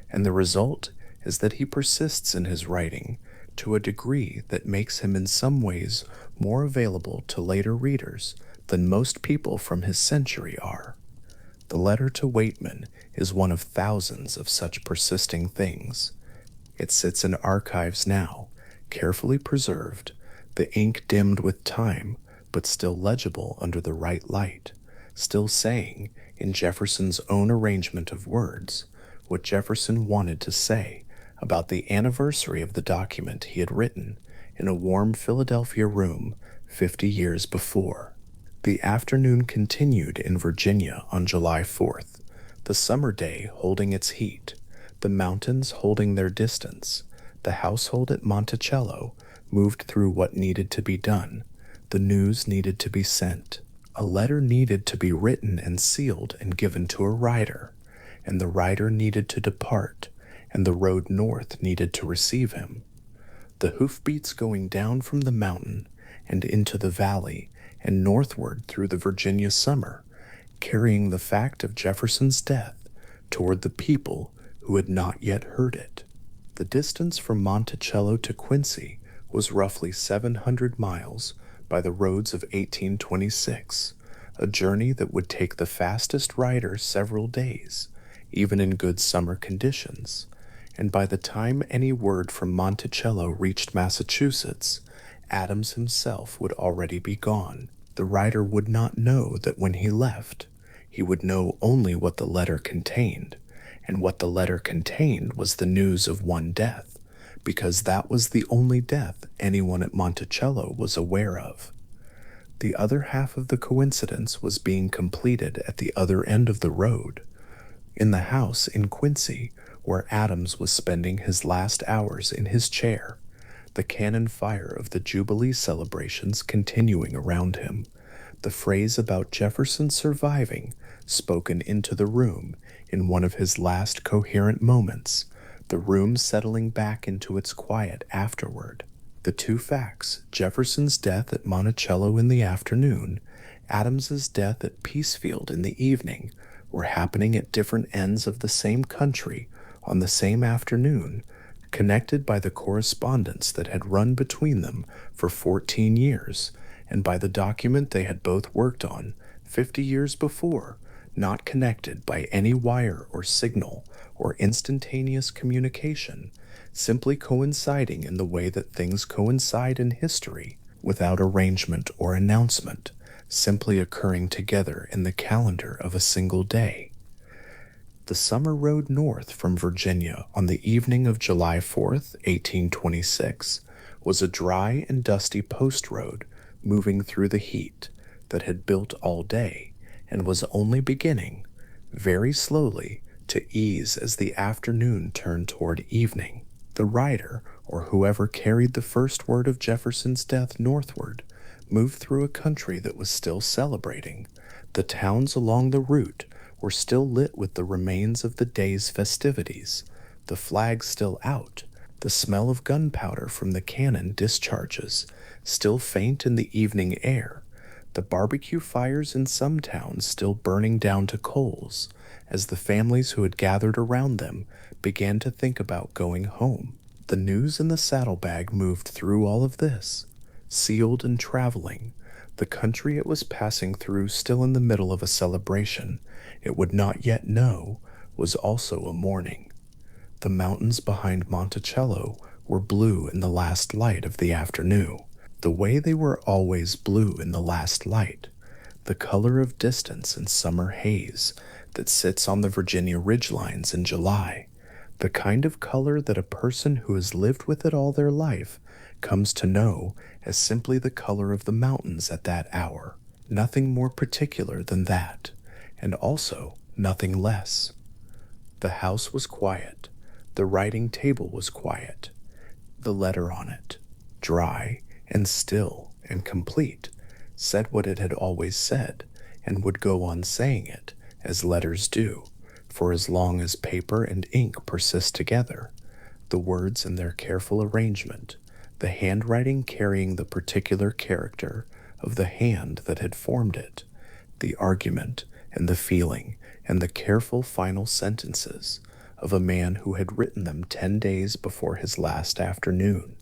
and the result is that he persists in his writing to a degree that makes him in some ways more available to later readers than most people from his century are. The letter to Waitman is one of thousands of such persisting things. It sits in archives now, carefully preserved, the ink dimmed with time, but still legible under the right light, still saying, in Jefferson's own arrangement of words, what Jefferson wanted to say about the anniversary of the document he had written in a warm Philadelphia room 50 years before. The afternoon continued in Virginia on July 4th, the summer day holding its heat, the mountains holding their distance. The household at Monticello moved through what needed to be done. The news needed to be sent. A letter needed to be written and sealed and given to a rider, and the rider needed to depart, and the road north needed to receive him. The hoofbeats going down from the mountain and into the valley and northward through the Virginia summer, carrying the fact of Jefferson's death toward the people who had not yet heard it. The distance from Monticello to Quincy was roughly 700 miles by the roads of 1826, a journey that would take the fastest rider several days, even in good summer conditions, and by the time any word from Monticello reached Massachusetts, Adams himself would already be gone. The writer would not know that when he left, he would know only what the letter contained, and what the letter contained was the news of one death, because that was the only death anyone at Monticello was aware of. The other half of the coincidence was being completed at the other end of the road, in the house in Quincy, where Adams was spending his last hours in his chair, the cannon fire of the Jubilee celebrations continuing around him, the phrase about Jefferson surviving spoken into the room in one of his last coherent moments, the room settling back into its quiet afterward. The two facts, Jefferson's death at Monticello in the afternoon, Adams's death at Peacefield in the evening, were happening at different ends of the same country on the same afternoon, connected by the correspondence that had run between them for 14 years, and by the document they had both worked on 50 years before, not connected by any wire or signal or instantaneous communication, simply coinciding in the way that things coincide in history, without arrangement or announcement, simply occurring together in the calendar of a single day. The summer rode north from Virginia on the evening of July 4th, 1826, was a dry and dusty post road moving through the heat that had built all day and was only beginning, very slowly, to ease as the afternoon turned toward evening. The rider, or whoever carried the first word of Jefferson's death northward, moved through a country that was still celebrating. The towns along the route were still lit with the remains of the day's festivities, the flags still out, the smell of gunpowder from the cannon discharges still faint in the evening air, the barbecue fires in some towns still burning down to coals, as the families who had gathered around them began to think about going home. The news in the saddlebag moved through all of this, sealed and traveling, the country it was passing through still in the middle of a celebration it would not yet know was also a mourning. The mountains behind Monticello were blue in the last light of the afternoon, the way they were always blue in the last light, the color of distance and summer haze that sits on the Virginia ridgelines in July, the kind of color that a person who has lived with it all their life comes to know as simply the color of the mountains at that hour, nothing more particular than that, and also nothing less. The house was quiet, the writing table was quiet, the letter on it, dry and still and complete, said what it had always said, and would go on saying it, as letters do, for as long as paper and ink persist together, the words in their careful arrangement, the handwriting carrying the particular character of the hand that had formed it, the argument and the feeling and the careful final sentences of a man who had written them 10 days before his last afternoon,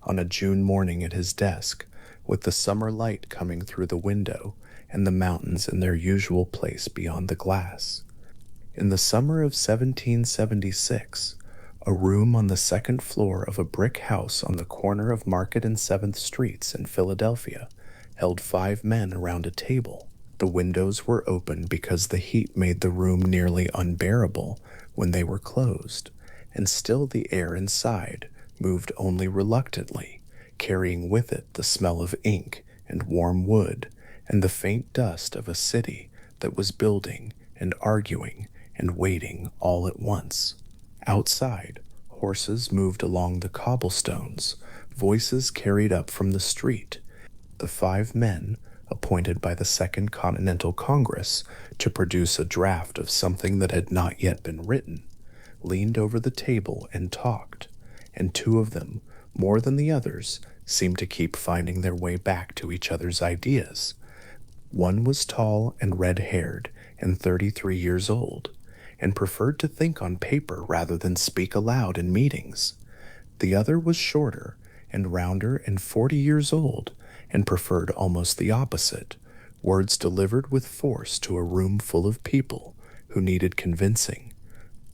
on a June morning at his desk, with the summer light coming through the window and the mountains in their usual place beyond the glass. In the summer of 1776, a room on the second floor of a brick house on the corner of Market and 7th Streets in Philadelphia held 5 men around a table. The windows were open because the heat made the room nearly unbearable when they were closed, and still the air inside moved only reluctantly, carrying with it the smell of ink and warm wood and the faint dust of a city that was building and arguing and waiting all at once. Outside, horses moved along the cobblestones, voices carried up from the street. The 5 men, appointed by the Second Continental Congress to produce a draft of something that had not yet been written, leaned over the table and talked, and 2 of them, more than the others, seemed to keep finding their way back to each other's ideas. One was tall and red-haired and 33 years old, and preferred to think on paper rather than speak aloud in meetings. The other was shorter and rounder and 40 years old, and preferred almost the opposite, words delivered with force to a room full of people who needed convincing.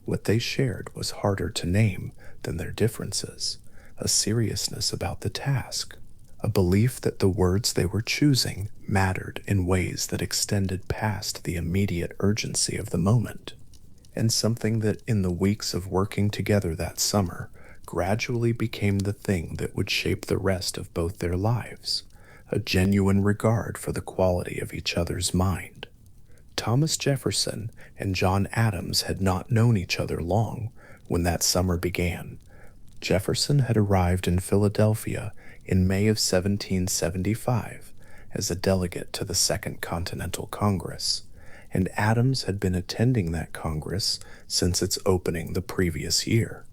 What they shared was harder to name than their differences, a seriousness about the task, a belief that the words they were choosing mattered in ways that extended past the immediate urgency of the moment, and something that, in the weeks of working together that summer, gradually became the thing that would shape the rest of both their lives, a genuine regard for the quality of each other's mind. Thomas Jefferson and John Adams had not known each other long when that summer began. Jefferson had arrived in Philadelphia in May of 1775 as a delegate to the Second Continental Congress, and Adams had been attending that Congress since its opening the previous year.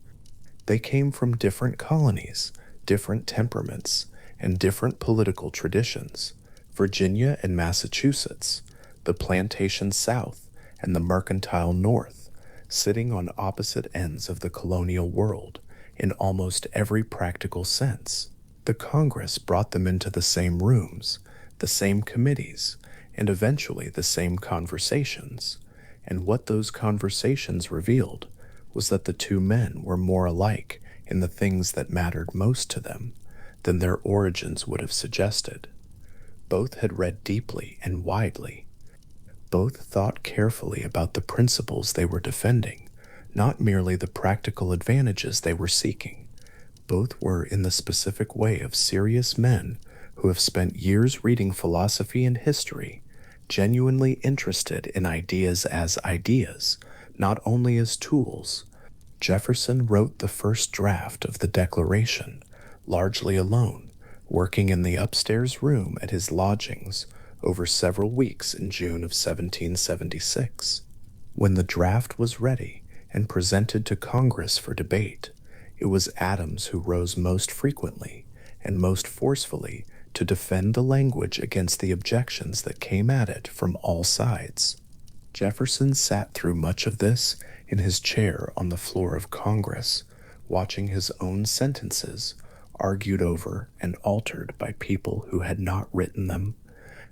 They came from different colonies, different temperaments, and different political traditions: Virginia and Massachusetts, the plantation South, and the mercantile North, sitting on opposite ends of the colonial world in almost every practical sense. The Congress brought them into the same rooms, the same committees, and eventually the same conversations. And what those conversations revealed was that the two men were more alike in the things that mattered most to them than their origins would have suggested. Both had read deeply and widely. Both thought carefully about the principles they were defending, not merely the practical advantages they were seeking. Both were, in the specific way of serious men who have spent years reading philosophy and history, genuinely interested in ideas as ideas, not only as tools. Jefferson wrote the first draft of the Declaration, largely alone, working in the upstairs room at his lodgings over several weeks in June of 1776. When the draft was ready and presented to Congress for debate, it was Adams who rose most frequently and most forcefully to defend the language against the objections that came at it from all sides. Jefferson sat through much of this in his chair on the floor of Congress, watching his own sentences argued over and altered by people who had not written them,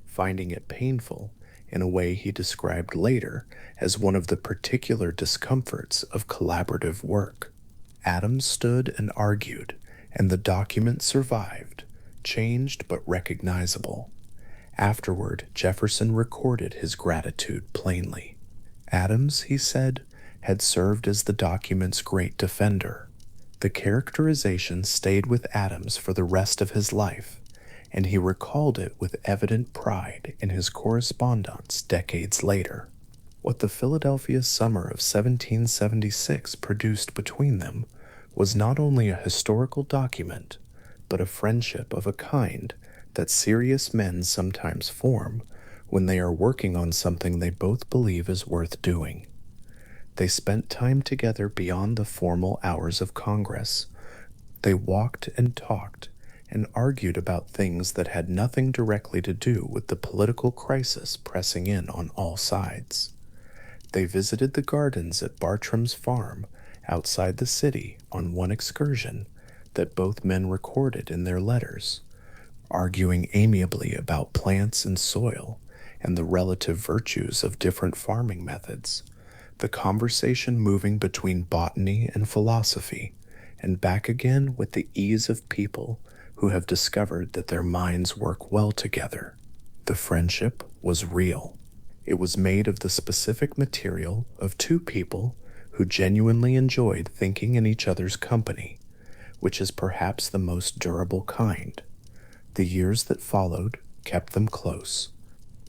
finding it painful in a way he described later as one of the particular discomforts of collaborative work. Adams stood and argued, and the document survived, changed but recognizable. Afterward, Jefferson recorded his gratitude plainly. Adams, he said, had served as the document's great defender. The characterization stayed with Adams for the rest of his life, and he recalled it with evident pride in his correspondence decades later. What the Philadelphia summer of 1776 produced between them was not only a historical document, but a friendship of a kind that serious men sometimes form when they are working on something they both believe is worth doing. They spent time together beyond the formal hours of Congress. They walked and talked and argued about things that had nothing directly to do with the political crisis pressing in on all sides. They visited the gardens at Bartram's farm outside the city on one excursion that both men recorded in their letters, arguing amiably about plants and soil and the relative virtues of different farming methods, the conversation moving between botany and philosophy, and back again with the ease of people who have discovered that their minds work well together. The friendship was real. It was made of the specific material of two people who genuinely enjoyed thinking in each other's company, which is perhaps the most durable kind. The years that followed kept them close.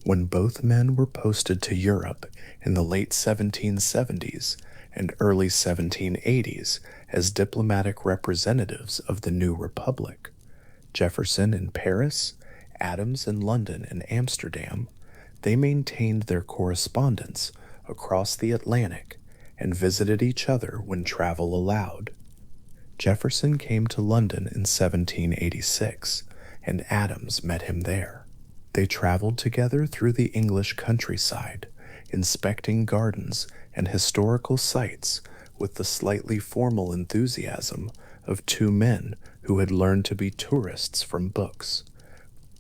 When both men were posted to Europe in the late 1770s and early 1780s as diplomatic representatives of the new republic, Jefferson in Paris, Adams in London and Amsterdam, they maintained their correspondence across the Atlantic and visited each other when travel allowed. Jefferson came to London in 1786, and Adams met him there. They traveled together through the English countryside, inspecting gardens and historical sites with the slightly formal enthusiasm of two men who had learned to be tourists from books.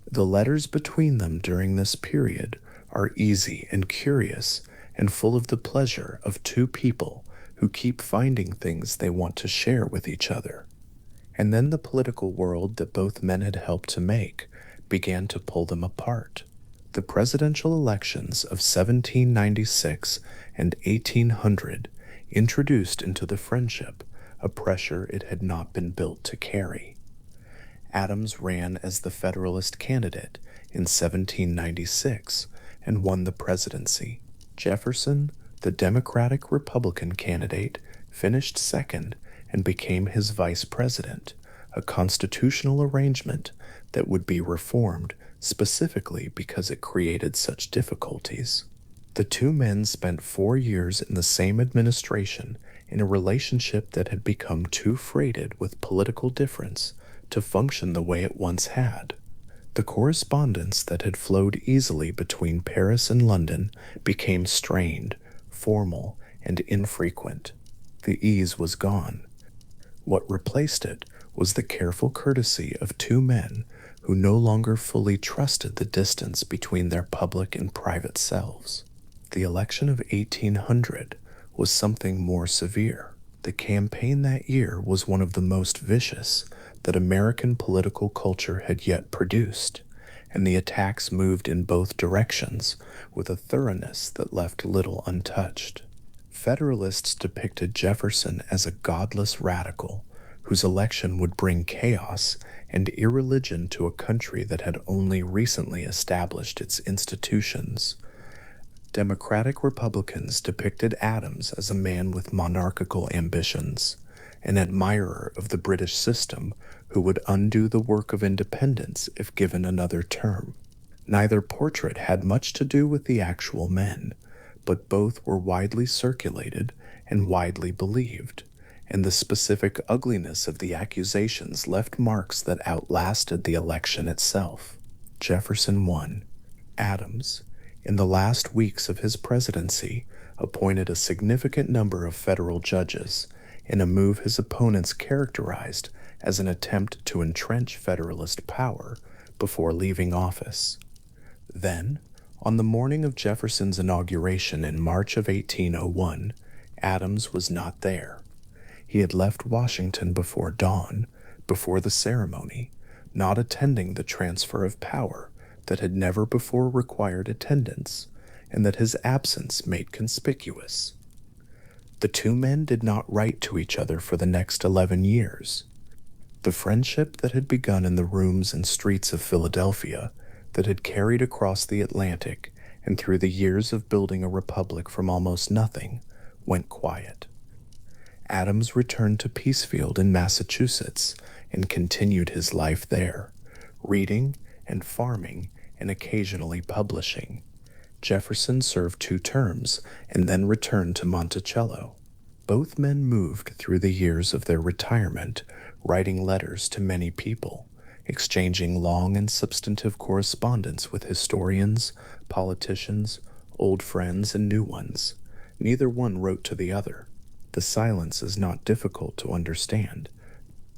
The letters between them during this period are easy and curious and full of the pleasure of two people who keep finding things they want to share with each other. And then the political world that both men had helped to make began to pull them apart. The presidential elections of 1796 and 1800 introduced into the friendship a pressure it had not been built to carry. Adams ran as the Federalist candidate in 1796 and won the presidency. Jefferson, the Democratic Republican candidate, finished second and became his vice president, a constitutional arrangement that would be reformed specifically because it created such difficulties. The two men spent 4 years in the same administration in a relationship that had become too freighted with political difference to function the way it once had. The correspondence that had flowed easily between Paris and London became strained, formal, and infrequent. The ease was gone. What replaced it was the careful courtesy of two men who no longer fully trusted the distance between their public and private selves. The election of 1800 was something more severe. The campaign that year was one of the most vicious that American political culture had yet produced, and the attacks moved in both directions with a thoroughness that left little untouched. Federalists depicted Jefferson as a godless radical whose election would bring chaos and irreligion to a country that had only recently established its institutions. Democratic Republicans depicted Adams as a man with monarchical ambitions, an admirer of the British system who would undo the work of independence if given another term. Neither portrait had much to do with the actual men, but both were widely circulated and widely believed, and the specific ugliness of the accusations left marks that outlasted the election itself. Jefferson won. Adams, in the last weeks of his presidency, appointed a significant number of federal judges in a move his opponents characterized as an attempt to entrench Federalist power before leaving office. Then, on the morning of Jefferson's inauguration in March of 1801, Adams was not there. He had left Washington before dawn, before the ceremony, not attending the transfer of power that had never before required attendance, and that his absence made conspicuous. The two men did not write to each other for the next 11 years. The friendship that had begun in the rooms and streets of Philadelphia, that had carried across the Atlantic and through the years of building a republic from almost nothing, went quiet. Adams returned to Peacefield in Massachusetts and continued his life there, reading and farming and occasionally publishing. Jefferson served 2 terms and then returned to Monticello. Both men moved through the years of their retirement, writing letters to many people, exchanging long and substantive correspondence with historians, politicians, old friends, and new ones. Neither one wrote to the other. The silence is not difficult to understand.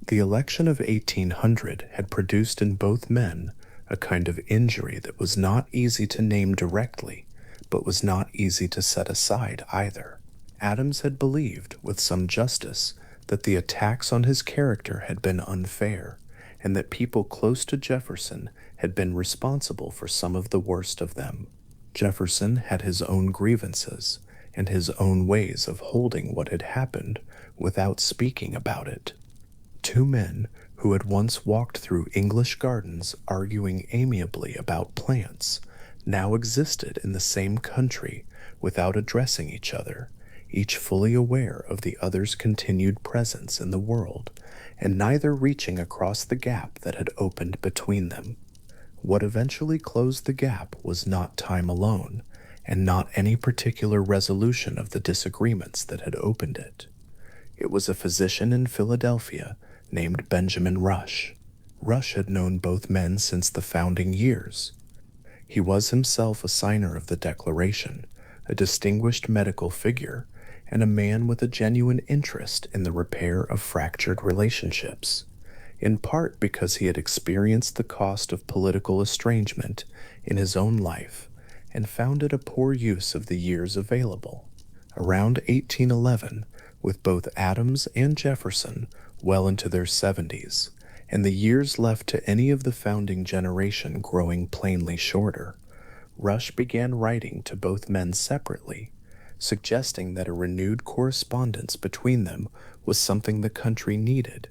The election of 1800 had produced in both men a kind of injury that was not easy to name directly, but was not easy to set aside either. Adams had believed, with some justice, that the attacks on his character had been unfair, and that people close to Jefferson had been responsible for some of the worst of them. Jefferson had his own grievances, and his own ways of holding what had happened without speaking about it. Two men who had once walked through English gardens arguing amiably about plants now existed in the same country without addressing each other, each fully aware of the other's continued presence in the world, and neither reaching across the gap that had opened between them. What eventually closed the gap was not time alone, and not any particular resolution of the disagreements that had opened it. It was a physician in Philadelphia named Benjamin Rush. Rush had known both men since the founding years. He was himself a signer of the Declaration, a distinguished medical figure, and a man with a genuine interest in the repair of fractured relationships, in part because he had experienced the cost of political estrangement in his own life and found it a poor use of the years available. Around 1811, with both Adams and Jefferson well into their 70s, and the years left to any of the founding generation growing plainly shorter, Rush began writing to both men separately, suggesting that a renewed correspondence between them was something the country needed,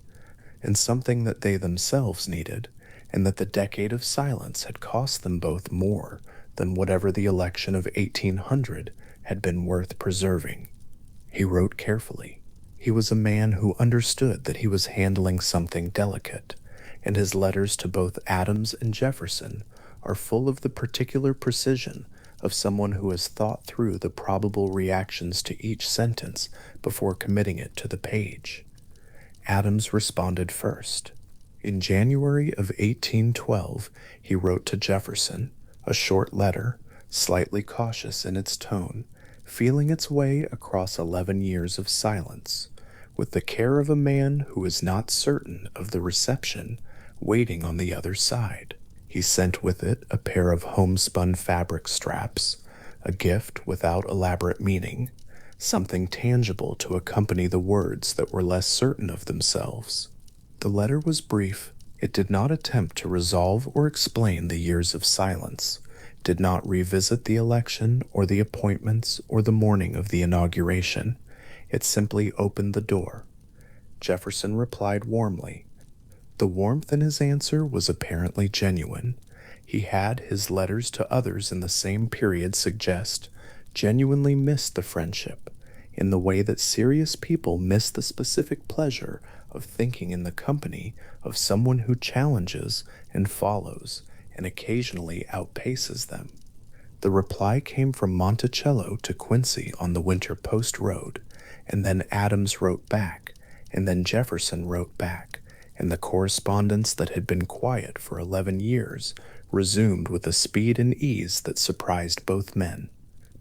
and something that they themselves needed, and that the decade of silence had cost them both more than whatever the election of 1800 had been worth preserving. He wrote carefully. He was a man who understood that he was handling something delicate, and his letters to both Adams and Jefferson are full of the particular precision of someone who has thought through the probable reactions to each sentence before committing it to the page. Adams responded first. In January of 1812, he wrote to Jefferson a short letter, slightly cautious in its tone, feeling its way across 11 years of silence, with the care of a man who is not certain of the reception, waiting on the other side. He sent with it a pair of homespun fabric straps, a gift without elaborate meaning, something tangible to accompany the words that were less certain of themselves. The letter was brief. It did not attempt to resolve or explain the years of silence, did not revisit the election or the appointments or the morning of the inauguration. It simply opened the door. Jefferson replied warmly. The warmth in his answer was apparently genuine. He had, his letters to others in the same period suggest, genuinely missed the friendship, in the way that serious people miss the specific pleasure of thinking in the company of someone who challenges and follows and occasionally outpaces them. The reply came from Monticello to Quincy on the Winter Post Road, and then Adams wrote back, and then Jefferson wrote back, and the correspondence that had been quiet for 11 years resumed with a speed and ease that surprised both men.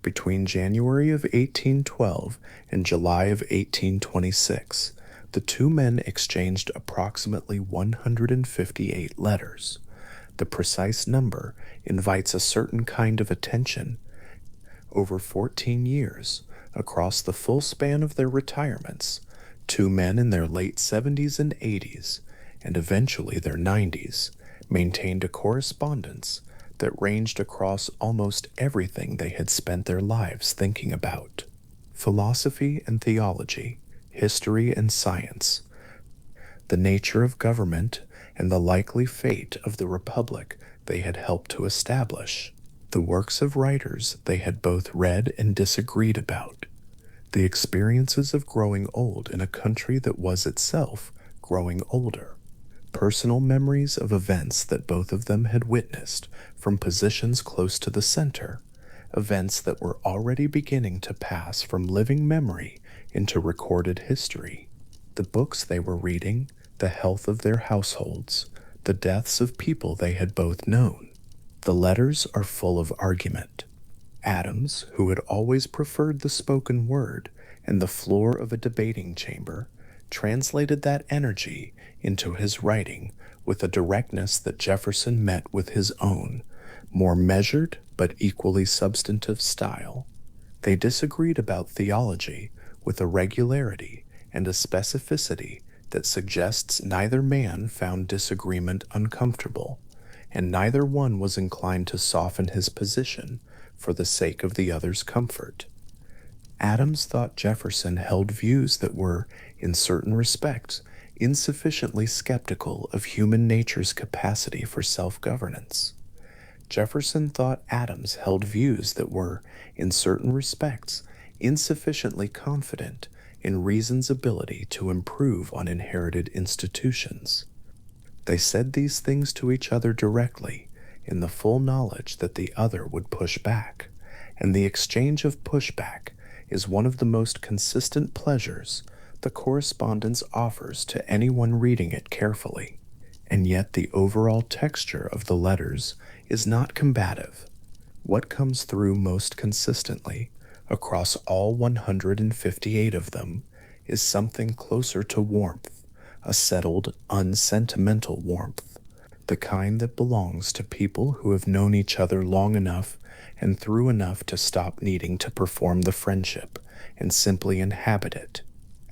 Between January of 1812 and July of 1826, the two men exchanged approximately 158 letters. The precise number invites a certain kind of attention. Over 14 years, across the full span of their retirements, two men in their late 70s and 80s, and eventually their 90s, maintained a correspondence that ranged across almost everything they had spent their lives thinking about: philosophy and theology, history and science, the nature of government, and the likely fate of the republic they had helped to establish, the works of writers they had both read and disagreed about, the experiences of growing old in a country that was itself growing older, personal memories of events that both of them had witnessed from positions close to the center, events that were already beginning to pass from living memory into recorded history, the books they were reading, the health of their households, the deaths of people they had both known. The letters are full of argument. Adams, who had always preferred the spoken word and the floor of a debating chamber, translated that energy into his writing with a directness that Jefferson met with his own, more measured but equally substantive style. They disagreed about theology with a regularity and a specificity that suggests neither man found disagreement uncomfortable, and neither one was inclined to soften his position for the sake of the other's comfort. Adams thought Jefferson held views that were, in certain respects, insufficiently skeptical of human nature's capacity for self-governance. Jefferson thought Adams held views that were, in certain respects, insufficiently confident in reason's ability to improve on inherited institutions. They said these things to each other directly, in the full knowledge that the other would push back, and the exchange of pushback is one of the most consistent pleasures the correspondence offers to anyone reading it carefully, and yet the overall texture of the letters is not combative. What comes through most consistently, across all 158 of them, is something closer to warmth, a settled, unsentimental warmth, the kind that belongs to people who have known each other long enough and through enough to stop needing to perform the friendship and simply inhabit it.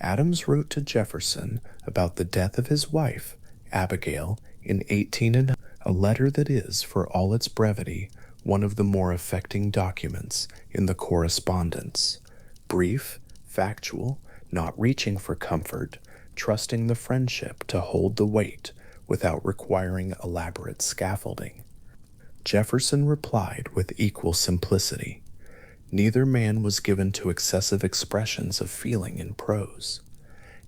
Adams wrote to Jefferson about the death of his wife, Abigail, in 1809, a letter that is, for all its brevity, one of the more affecting documents in the correspondence. Brief, factual, not reaching for comfort, trusting the friendship to hold the weight without requiring elaborate scaffolding. Jefferson replied with equal simplicity. Neither man was given to excessive expressions of feeling in prose,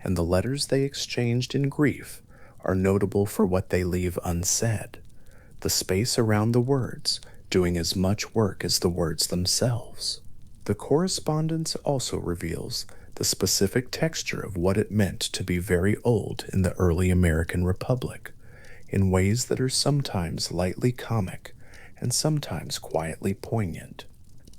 and the letters they exchanged in grief are notable for what they leave unsaid, the space around the words doing as much work as the words themselves. The correspondence also reveals the specific texture of what it meant to be very old in the early American Republic, in ways that are sometimes lightly comic and sometimes quietly poignant.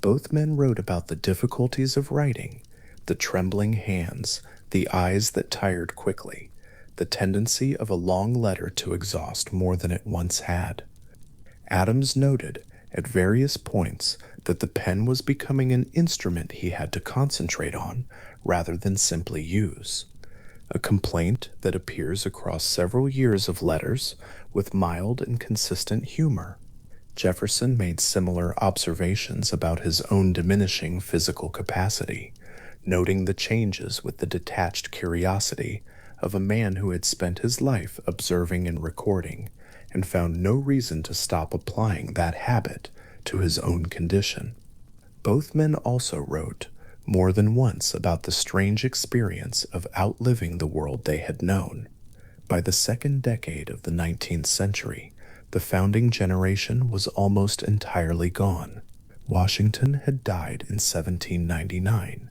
Both men wrote about the difficulties of writing, the trembling hands, the eyes that tired quickly, the tendency of a long letter to exhaust more than it once had. Adams noted at various points that the pen was becoming an instrument he had to concentrate on rather than simply use, a complaint that appears across several years of letters with mild and consistent humor. Jefferson made similar observations about his own diminishing physical capacity, noting the changes with the detached curiosity of a man who had spent his life observing and recording, and found no reason to stop applying that habit to his own condition. Both men also wrote more than once about the strange experience of outliving the world they had known. By the second decade of the 19th century, the founding generation was almost entirely gone. Washington had died in 1799,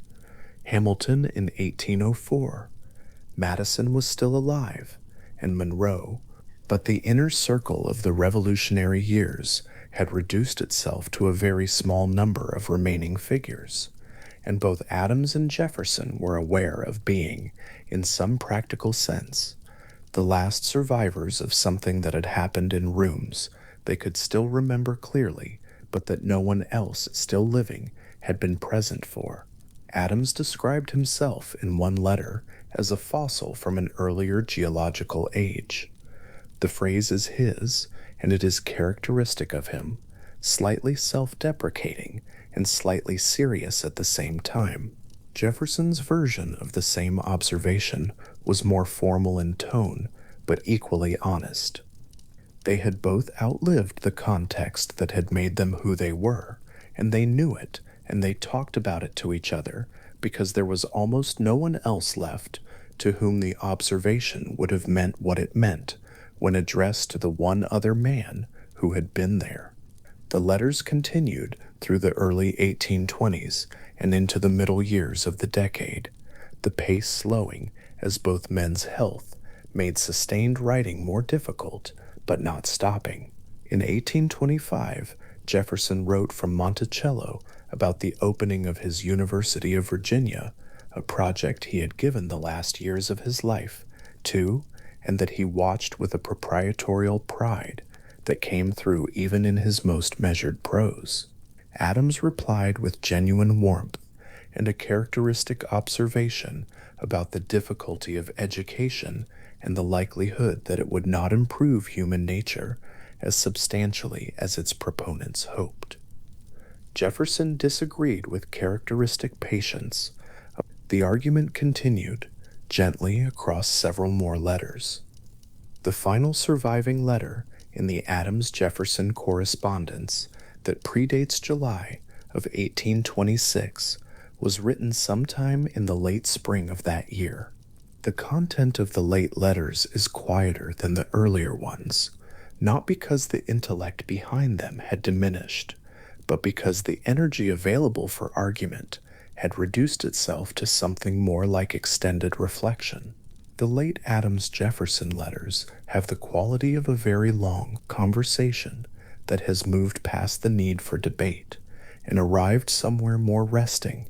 Hamilton in 1804, Madison was still alive, and Monroe, but the inner circle of the Revolutionary years had reduced itself to a very small number of remaining figures, and both Adams and Jefferson were aware of being, in some practical sense, the last survivors of something that had happened in rooms they could still remember clearly, but that no one else still living had been present for. Adams described himself in one letter as a fossil from an earlier geological age. The phrase is his, and it is characteristic of him, slightly self-deprecating and slightly serious at the same time. Jefferson's version of the same observation was more formal in tone, but equally honest. They had both outlived the context that had made them who they were, and they knew it, and they talked about it to each other because there was almost no one else left to whom the observation would have meant what it meant when addressed to the one other man who had been there. The letters continued through the early 1820s and into the middle years of the decade, the pace slowing as both men's health made sustained writing more difficult, but not stopping. In 1825, Jefferson wrote from Monticello about the opening of his University of Virginia, a project he had given the last years of his life to, and that he watched with a proprietorial pride that came through even in his most measured prose. Adams replied with genuine warmth and a characteristic observation about the difficulty of education and the likelihood that it would not improve human nature as substantially as its proponents hoped. Jefferson disagreed with characteristic patience. The argument continued, gently across several more letters. The final surviving letter in the Adams-Jefferson correspondence that predates July of 1826 was written sometime in the late spring of that year. The content of the late letters is quieter than the earlier ones, not because the intellect behind them had diminished, but because the energy available for argument had reduced itself to something more like extended reflection. The late Adams-Jefferson letters have the quality of a very long conversation that has moved past the need for debate and arrived somewhere more resting.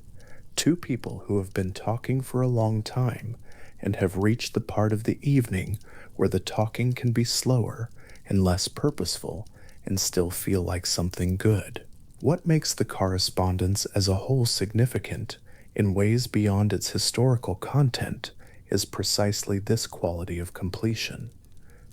Two people who have been talking for a long time and have reached the part of the evening where the talking can be slower and less purposeful and still feel like something good. What makes the correspondence as a whole significant in ways beyond its historical content, is precisely this quality of completion.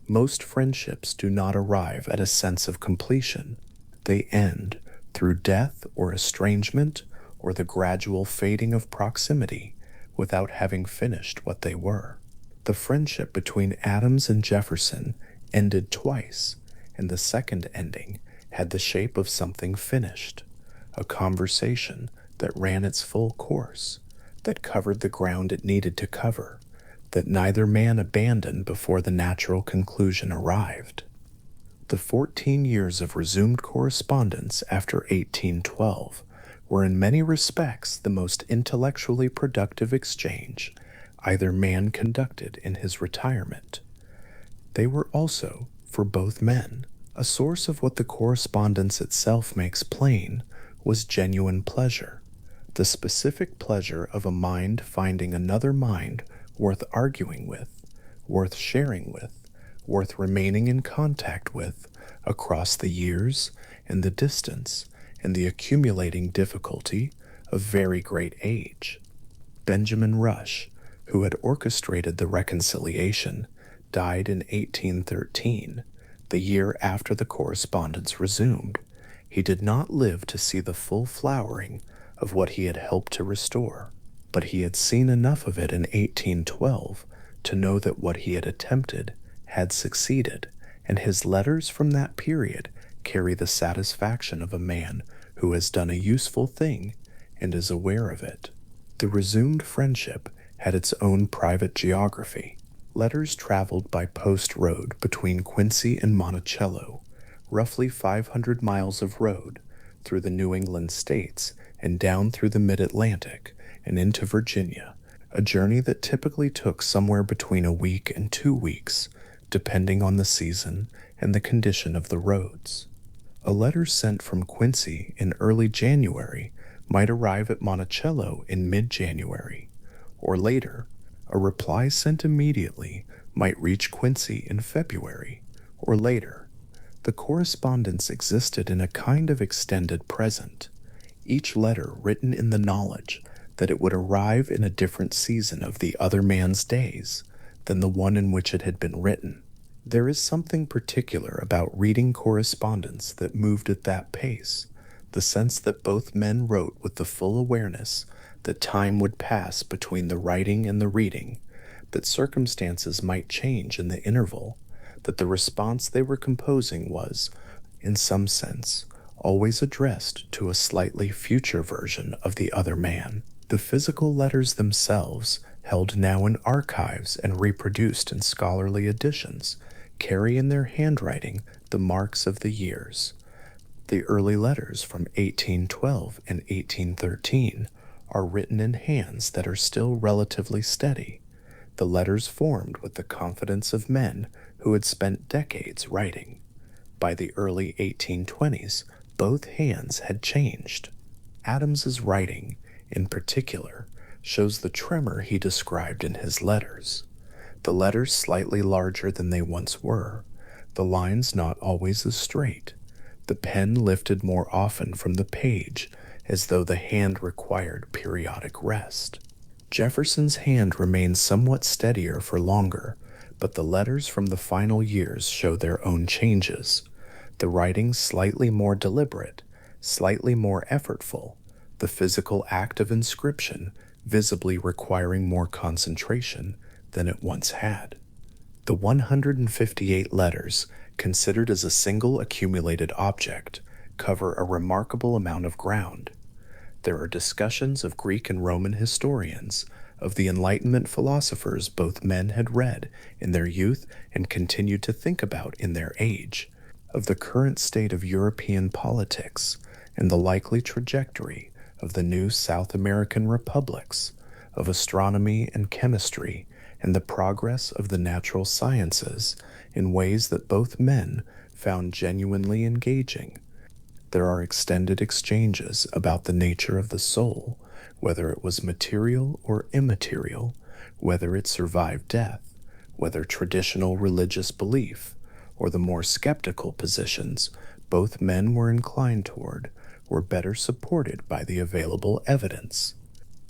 Most friendships do not arrive at a sense of completion. They end through death or estrangement or the gradual fading of proximity without having finished what they were. The friendship between Adams and Jefferson ended twice, and the second ending had the shape of something finished, a conversation that ran its full course, that covered the ground it needed to cover, that neither man abandoned before the natural conclusion arrived. The 14 years of resumed correspondence after 1812 were in many respects the most intellectually productive exchange either man conducted in his retirement. They were also, for both men, a source of what the correspondence itself makes plain was genuine pleasure, the specific pleasure of a mind finding another mind worth arguing with, worth sharing with, worth remaining in contact with across the years and the distance and the accumulating difficulty of very great age. Benjamin Rush, who had orchestrated the reconciliation, died in 1813, the year after the correspondence resumed. He did not live to see the full flowering of what he had helped to restore, but he had seen enough of it in 1812 to know that what he had attempted had succeeded, and his letters from that period carry the satisfaction of a man who has done a useful thing and is aware of it. The resumed friendship had its own private geography. Letters traveled by post road between Quincy and Monticello, roughly 500 miles of road through the New England states and down through the mid-Atlantic and into Virginia, a journey that typically took somewhere between a week and 2 weeks, depending on the season and the condition of the roads. A letter sent from Quincy in early January might arrive at Monticello in mid-January, or later, a reply sent immediately might reach Quincy in February, or later. The correspondence existed in a kind of extended present, each letter written in the knowledge that it would arrive in a different season of the other man's days than the one in which it had been written. There is something particular about reading correspondence that moved at that pace, the sense that both men wrote with the full awareness that time would pass between the writing and the reading, that circumstances might change in the interval, that the response they were composing was, in some sense, always addressed to a slightly future version of the other man. The physical letters themselves, held now in archives and reproduced in scholarly editions, carry in their handwriting the marks of the years. The early letters from 1812 and 1813 are written in hands that are still relatively steady, the letters formed with the confidence of men who had spent decades writing. By the early 1820s, both hands had changed. Adams's writing, in particular, shows the tremor he described in his letters. The letters slightly larger than they once were, the lines not always as straight, the pen lifted more often from the page as though the hand required periodic rest. Jefferson's hand remained somewhat steadier for longer, but the letters from the final years show their own changes, the writing slightly more deliberate, slightly more effortful, the physical act of inscription visibly requiring more concentration than it once had. The 158 letters, considered as a single accumulated object, cover a remarkable amount of ground. There are discussions of Greek and Roman historians, of the Enlightenment philosophers both men had read in their youth and continued to think about in their age, of the current state of European politics and the likely trajectory of the new South American republics, of astronomy and chemistry and the progress of the natural sciences in ways that both men found genuinely engaging. There are extended exchanges about the nature of the soul, whether it was material or immaterial, whether it survived death, whether traditional religious belief, or the more skeptical positions both men were inclined toward, were better supported by the available evidence.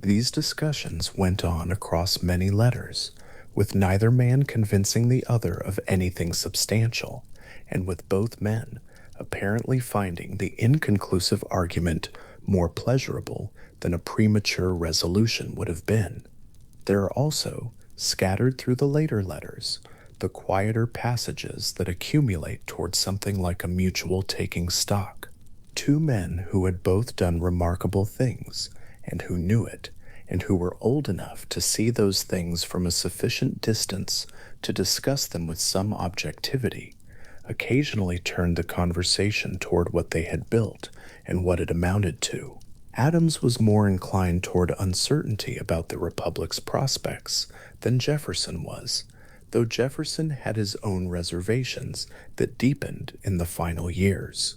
These discussions went on across many letters, with neither man convincing the other of anything substantial, and with both men apparently finding the inconclusive argument more pleasurable than a premature resolution would have been. There are also, scattered through the later letters, the quieter passages that accumulate towards something like a mutual taking stock. Two men who had both done remarkable things, and who knew it, and who were old enough to see those things from a sufficient distance to discuss them with some objectivity, occasionally turned the conversation toward what they had built and what it amounted to. Adams was more inclined toward uncertainty about the Republic's prospects than Jefferson was, though Jefferson had his own reservations that deepened in the final years.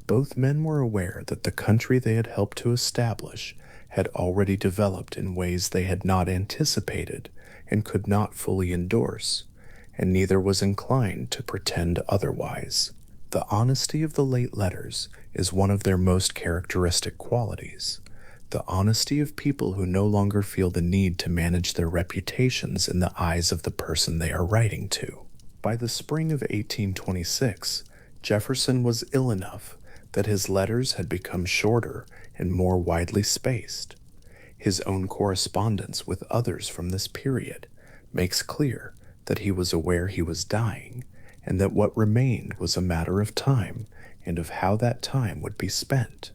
Both men were aware that the country they had helped to establish had already developed in ways they had not anticipated and could not fully endorse, and neither was inclined to pretend otherwise. The honesty of the late letters is one of their most characteristic qualities. The honesty of people who no longer feel the need to manage their reputations in the eyes of the person they are writing to. By the spring of 1826, Jefferson was ill enough that his letters had become shorter and more widely spaced. His own correspondence with others from this period makes clear that he was aware he was dying, and that what remained was a matter of time and of how that time would be spent.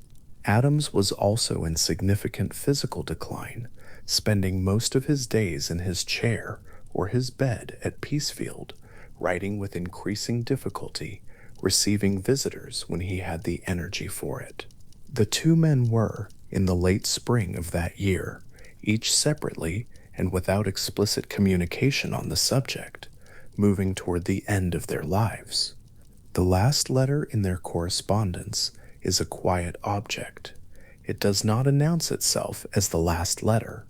Adams was also in significant physical decline, spending most of his days in his chair or his bed at Peacefield, writing with increasing difficulty, receiving visitors when he had the energy for it. The two men were, in the late spring of that year, each separately and without explicit communication on the subject, moving toward the end of their lives. The last letter in their correspondence is a quiet object. It does not announce itself as the last letter.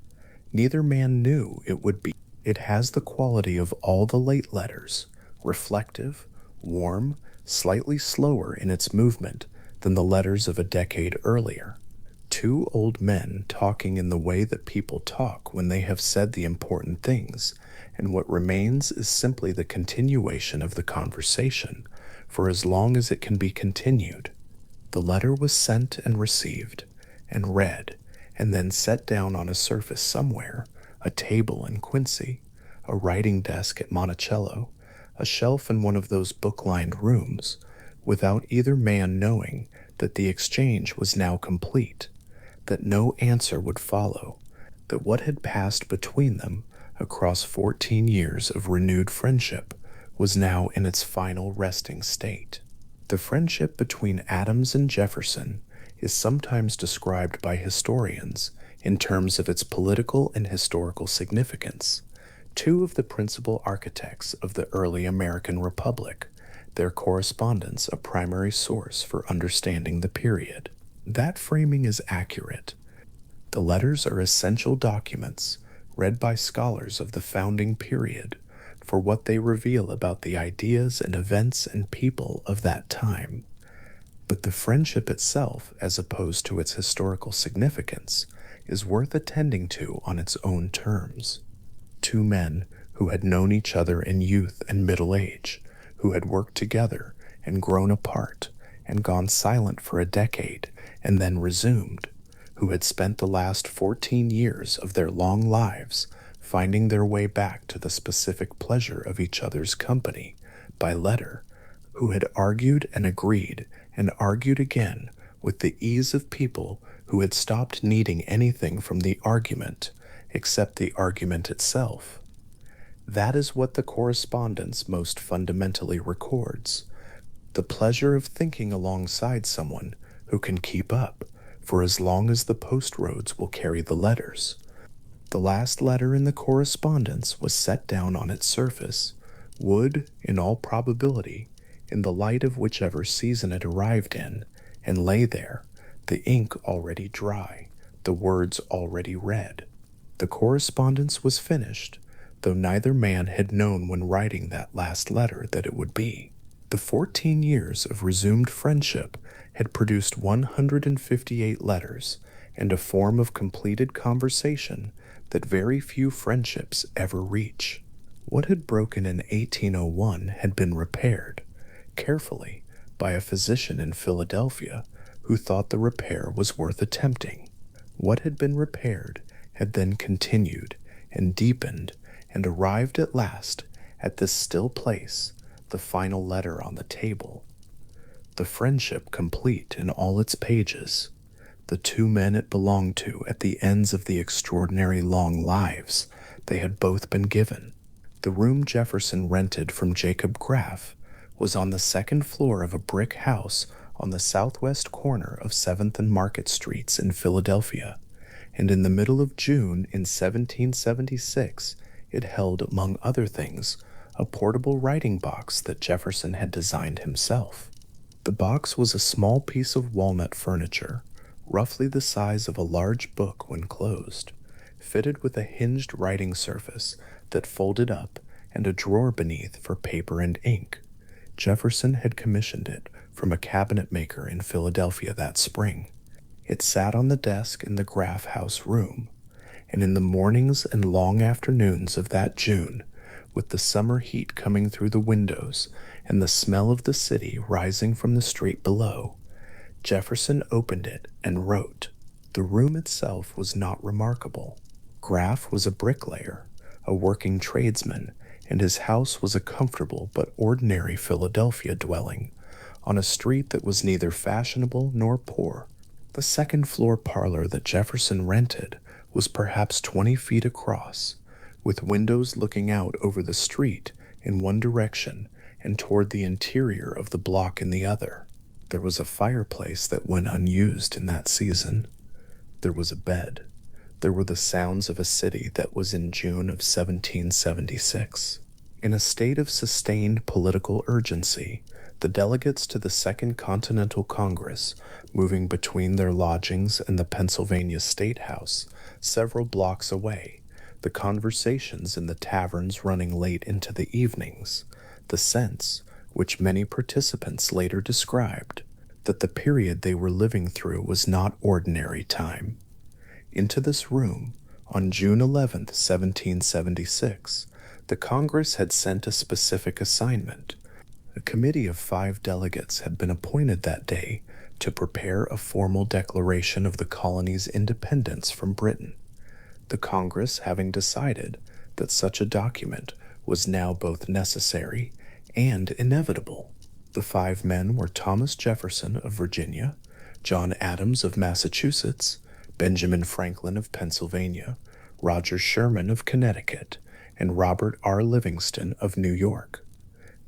Neither man knew it would be. It has the quality of all the late letters, reflective, warm, slightly slower in its movement than the letters of a decade earlier. Two old men talking in the way that people talk when they have said the important things, and what remains is simply the continuation of the conversation, for as long as it can be continued. The letter was sent and received, and read, and then set down on a surface somewhere, a table in Quincy, a writing desk at Monticello, a shelf in one of those book-lined rooms, without either man knowing that the exchange was now complete, that no answer would follow, that what had passed between them across 14 years of renewed friendship was now in its final resting state. The friendship between Adams and Jefferson is sometimes described by historians in terms of its political and historical significance. Two of the principal architects of the early American Republic, their correspondence a primary source for understanding the period. That framing is accurate. The letters are essential documents read by scholars of the founding period for what they reveal about the ideas and events and people of that time. But the friendship itself, as opposed to its historical significance, is worth attending to on its own terms. Two men who had known each other in youth and middle age, who had worked together and grown apart and gone silent for a decade and then resumed, who had spent the last 14 years of their long lives finding their way back to the specific pleasure of each other's company by letter, who had argued and argued again with the ease of people who had stopped needing anything from the argument except the argument itself. That is what the correspondence most fundamentally records, the pleasure of thinking alongside someone who can keep up for as long as the post roads will carry the letters. The last letter in the correspondence was set down on its surface, would, in all probability, in the light of whichever season it arrived in, and lay there, the ink already dry, the words already read. The correspondence was finished, though neither man had known when writing that last letter that it would be. The 14 years of resumed friendship had produced 158 letters and a form of completed conversation that very few friendships ever reach. What had broken in 1801 had been repaired, carefully, by a physician in Philadelphia who thought the repair was worth attempting. What had been repaired had then continued and deepened and arrived at last at this still place, the final letter on the table. The friendship complete in all its pages, the two men it belonged to at the ends of the extraordinary long lives they had both been given. The room Jefferson rented from Jacob Graff was on the second floor of a brick house on the southwest corner of 7th and Market Streets in Philadelphia, and in the middle of June in 1776 it held, among other things, a portable writing box that Jefferson had designed himself. The box was a small piece of walnut furniture, roughly the size of a large book when closed, fitted with a hinged writing surface that folded up and a drawer beneath for paper and ink. Jefferson had commissioned it from a cabinet maker in Philadelphia that spring. It sat on the desk in the Graff House room, and in the mornings and long afternoons of that June, with the summer heat coming through the windows and the smell of the city rising from the street below, Jefferson opened it and wrote. The room itself was not remarkable. Graff was a bricklayer, a working tradesman, and his house was a comfortable but ordinary Philadelphia dwelling, on a street that was neither fashionable nor poor. The second-floor parlor that Jefferson rented was perhaps 20 feet across, with windows looking out over the street in one direction and toward the interior of the block in the other. There was a fireplace that went unused in that season. There was a bed. There were the sounds of a city that was in June of 1776. In a state of sustained political urgency, the delegates to the Second Continental Congress, moving between their lodgings and the Pennsylvania State House, several blocks away, the conversations in the taverns running late into the evenings, the sense, which many participants later described, that the period they were living through was not ordinary time. Into this room, on June 11, 1776, the Congress had sent a specific assignment. A committee of 5 delegates had been appointed that day to prepare a formal declaration of the colony's independence from Britain, the Congress having decided that such a document was now both necessary and inevitable. The 5 men were Thomas Jefferson of Virginia, John Adams of Massachusetts, Benjamin Franklin of Pennsylvania, Roger Sherman of Connecticut, and Robert R. Livingston of New York.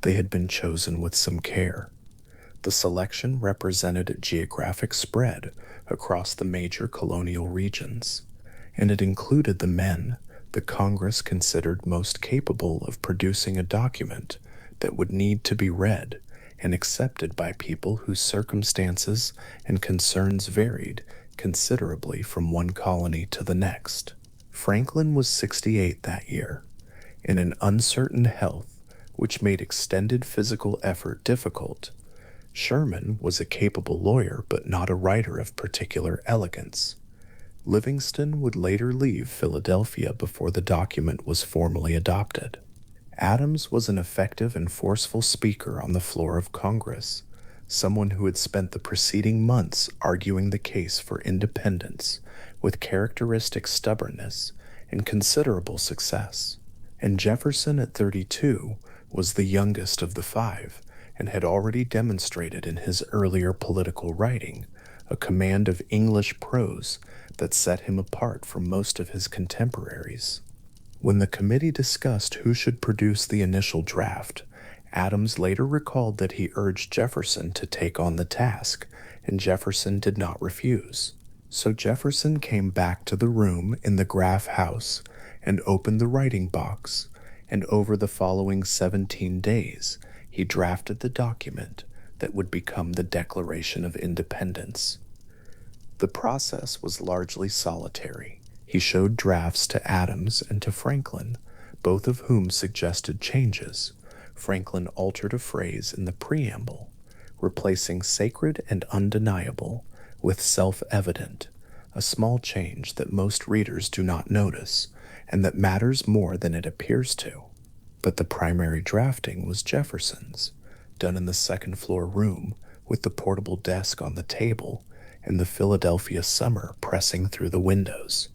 They had been chosen with some care. The selection represented a geographic spread across the major colonial regions, and it included the men the Congress considered most capable of producing a document that would need to be read and accepted by people whose circumstances and concerns varied considerably from one colony to the next. Franklin was 68 that year, in an uncertain health which made extended physical effort difficult. Sherman was a capable lawyer but not a writer of particular elegance. Livingston would later leave Philadelphia before the document was formally adopted. Adams was an effective and forceful speaker on the floor of Congress, someone who had spent the preceding months arguing the case for independence with characteristic stubbornness and considerable success. And Jefferson, at 32, was the youngest of the 5 and had already demonstrated in his earlier political writing a command of English prose that set him apart from most of his contemporaries. When the committee discussed who should produce the initial draft, Adams later recalled that he urged Jefferson to take on the task, and Jefferson did not refuse. So Jefferson came back to the room in the Graff House and opened the writing box, and over the following 17 days, he drafted the document that would become the Declaration of Independence. The process was largely solitary. He showed drafts to Adams and to Franklin, both of whom suggested changes. Franklin altered a phrase in the preamble, replacing sacred and undeniable with self-evident, a small change that most readers do not notice and that matters more than it appears to. But the primary drafting was Jefferson's, done in the second-floor room with the portable desk on the table and the Philadelphia summer pressing through the windows.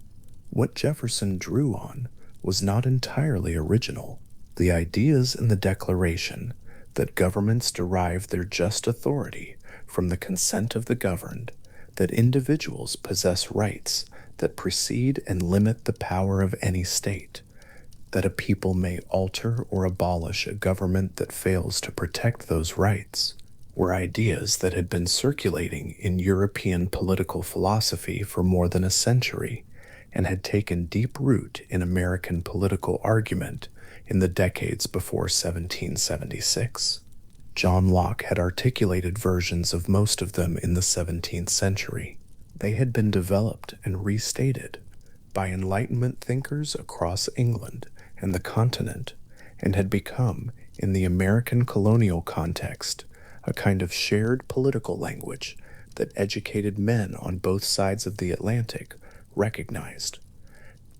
What Jefferson drew on was not entirely original. The ideas in the Declaration that governments derive their just authority from the consent of the governed, that individuals possess rights that precede and limit the power of any state, that a people may alter or abolish a government that fails to protect those rights, were ideas that had been circulating in European political philosophy for more than a century and had taken deep root in American political argument in the decades before 1776. John Locke had articulated versions of most of them in the 17th century. They had been developed and restated by Enlightenment thinkers across England and the continent, and had become, in the American colonial context, a kind of shared political language that educated men on both sides of the Atlantic recognized.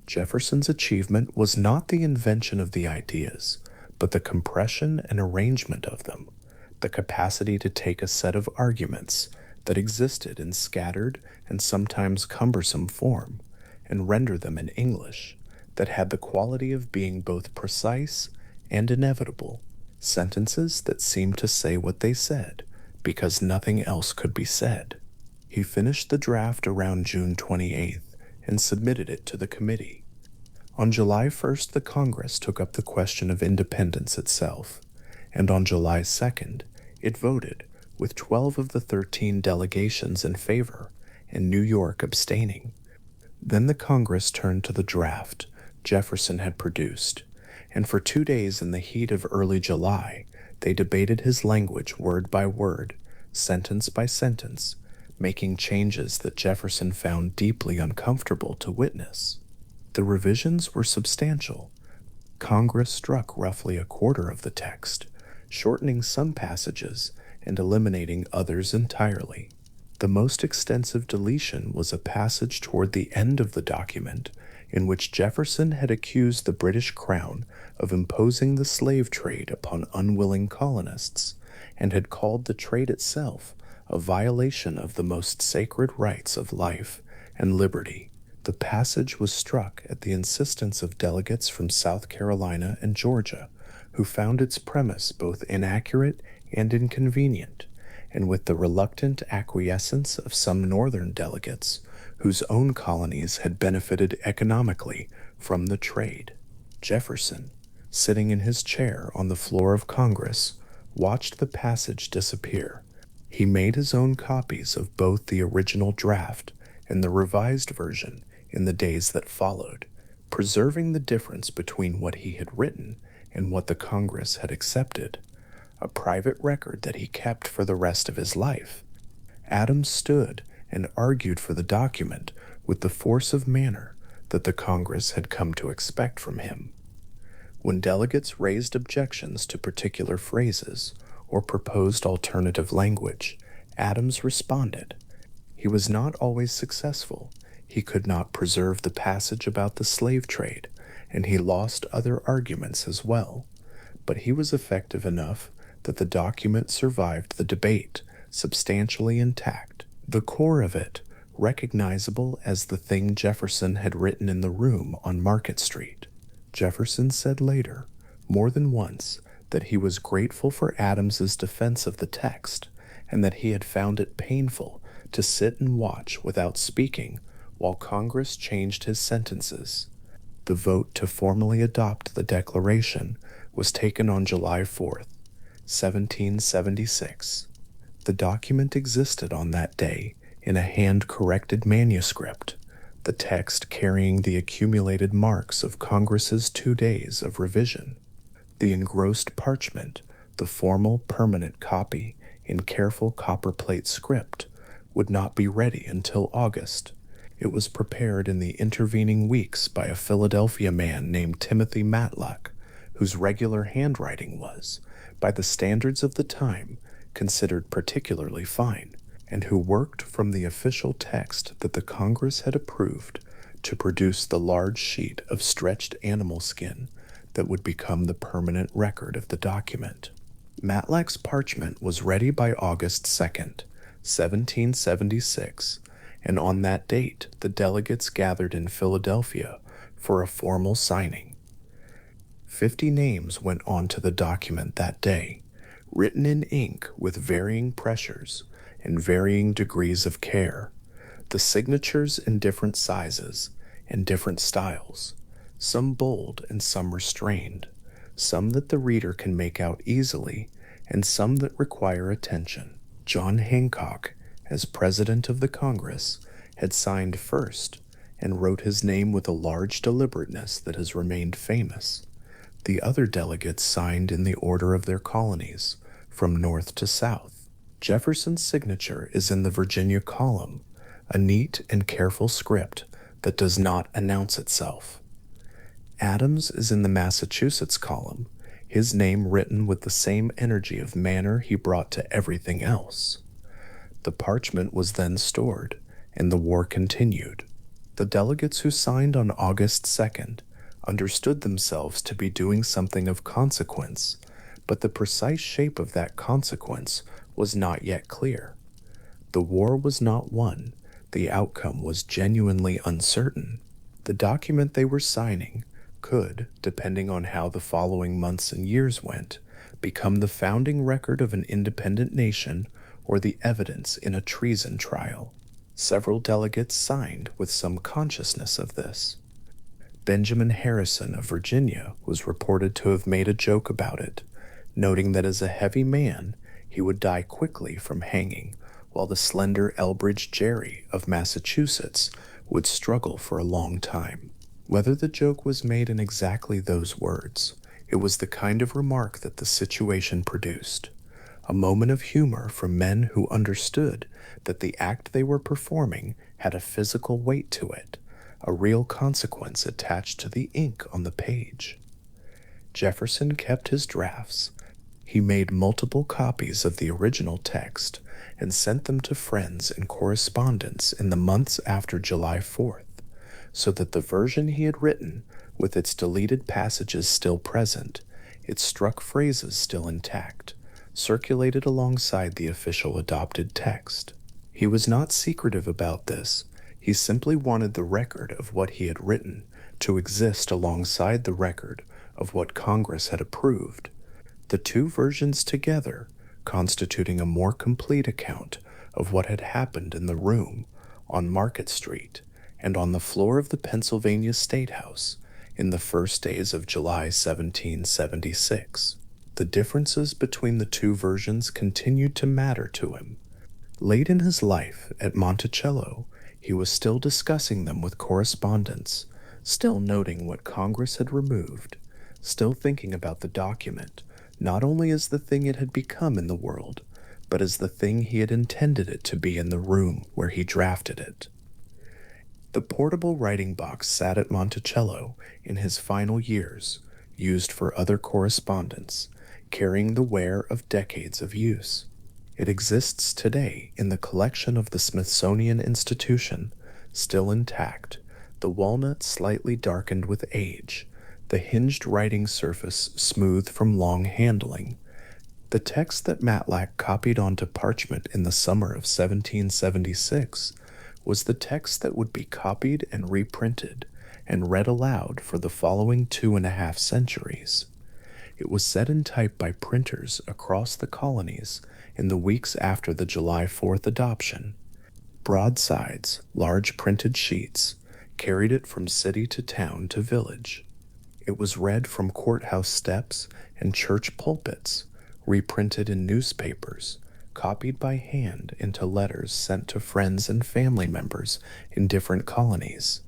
Jefferson's achievement was not the invention of the ideas, but the compression and arrangement of them, the capacity to take a set of arguments that existed in scattered and sometimes cumbersome form and render them in English that had the quality of being both precise and inevitable, sentences that seemed to say what they said because nothing else could be said. He finished the draft around June 28th and submitted it to the committee. On July 1st, the Congress took up the question of independence itself, and on July 2nd, it voted, with 12 of the 13 delegations in favor and New York abstaining. Then the Congress turned to the draft Jefferson had produced, and for 2 days in the heat of early July, they debated his language word by word, sentence by sentence, making changes that Jefferson found deeply uncomfortable to witness. The revisions were substantial. Congress struck roughly a quarter of the text, shortening some passages and eliminating others entirely. The most extensive deletion was a passage toward the end of the document in which Jefferson had accused the British Crown of imposing the slave trade upon unwilling colonists and had called the trade itself a violation of the most sacred rights of life and liberty. The passage was struck at the insistence of delegates from South Carolina and Georgia, who found its premise both inaccurate and inconvenient, and with the reluctant acquiescence of some northern delegates whose own colonies had benefited economically from the trade. Jefferson, sitting in his chair on the floor of Congress, watched the passage disappear. He made his own copies of both the original draft and the revised version in the days that followed, preserving the difference between what he had written and what the Congress had accepted, a private record that he kept for the rest of his life. Adams stood and argued for the document with the force of manner that the Congress had come to expect from him. When delegates raised objections to particular phrases or proposed alternative language, Adams responded. He was not always successful. He could not preserve the passage about the slave trade, and he lost other arguments as well. But he was effective enough that the document survived the debate, substantially intact. The core of it, recognizable as the thing Jefferson had written in the room on Market Street. Jefferson said later, more than once, that he was grateful for Adams's defense of the text, and that he had found it painful to sit and watch without speaking while Congress changed his sentences. The vote to formally adopt the Declaration was taken on July 4th, 1776. The document existed on that day in a hand-corrected manuscript, the text carrying the accumulated marks of Congress's 2 days of revision. The engrossed parchment, the formal permanent copy in careful copperplate script, would not be ready until August. It was prepared in the intervening weeks by a Philadelphia man named Timothy Matlock, whose regular handwriting was, by the standards of the time, considered particularly fine. and who worked from the official text that the Congress had approved to produce the large sheet of stretched animal skin that would become the permanent record of the document. Matlack's parchment was ready by August 2nd, 1776, and on that date the delegates gathered in Philadelphia for a formal signing. 50 names went onto the document that day, written in ink with varying pressures and varying degrees of care, the signatures in different sizes and different styles, some bold and some restrained, some that the reader can make out easily, and some that require attention. John Hancock, as President of the Congress, had signed first and wrote his name with a large deliberateness that has remained famous. The other delegates signed in the order of their colonies, from north to south. Jefferson's signature is in the Virginia column, a neat and careful script that does not announce itself. Adams is in the Massachusetts column, his name written with the same energy of manner he brought to everything else. The parchment was then stored, and the war continued. The delegates who signed on August 2nd understood themselves to be doing something of consequence, but the precise shape of that consequence was not yet clear. The war was not won, the outcome was genuinely uncertain. The document they were signing could, depending on how the following months and years went, become the founding record of an independent nation or the evidence in a treason trial. Several delegates signed with some consciousness of this. Benjamin Harrison of Virginia was reported to have made a joke about it, noting that as a heavy man, he would die quickly from hanging, while the slender Elbridge Gerry of Massachusetts would struggle for a long time. Whether the joke was made in exactly those words, it was the kind of remark that the situation produced. A moment of humor from men who understood that the act they were performing had a physical weight to it, a real consequence attached to the ink on the page. Jefferson kept his drafts. He made multiple copies of the original text and sent them to friends and correspondents in the months after July 4th, so that the version he had written, with its deleted passages still present, its struck phrases still intact, circulated alongside the official adopted text. He was not secretive about this. He simply wanted the record of what he had written to exist alongside the record of what Congress had approved, the two versions together constituting a more complete account of what had happened in the room on Market Street and on the floor of the Pennsylvania State House in the first days of July 1776. The differences between the two versions continued to matter to him. Late in his life at Monticello, he was still discussing them with correspondents, still noting what Congress had removed, still thinking about the document, not only as the thing it had become in the world, but as the thing he had intended it to be in the room where he drafted it. The portable writing box sat at Monticello in his final years, used for other correspondence, carrying the wear of decades of use. It exists today in the collection of the Smithsonian Institution, still intact, the walnut slightly darkened with age, the hinged writing surface smooth from long handling. The text that Matlack copied onto parchment in the summer of 1776 was the text that would be copied and reprinted and read aloud for the following 2.5 centuries. It was set in type by printers across the colonies in the weeks after the July 4th adoption. Broadsides, large printed sheets, carried it from city to town to village. It was read from courthouse steps and church pulpits, reprinted in newspapers, copied by hand into letters sent to friends and family members in different colonies.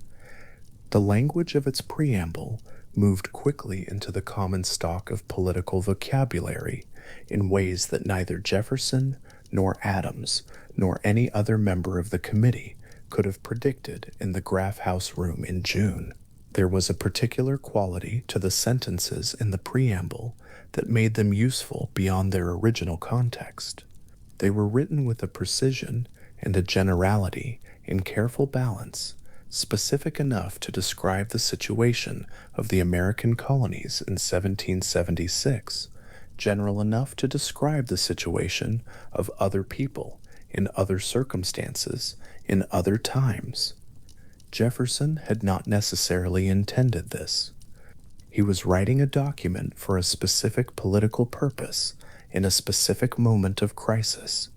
The language of its preamble moved quickly into the common stock of political vocabulary in ways that neither Jefferson nor Adams nor any other member of the committee could have predicted in the Graff House room in June. There was a particular quality to the sentences in the preamble that made them useful beyond their original context. They were written with a precision and a generality in careful balance, specific enough to describe the situation of the American colonies in 1776, general enough to describe the situation of other people in other circumstances in other times. Jefferson had not necessarily intended this. He was writing a document for a specific political purpose in a specific moment of crisis,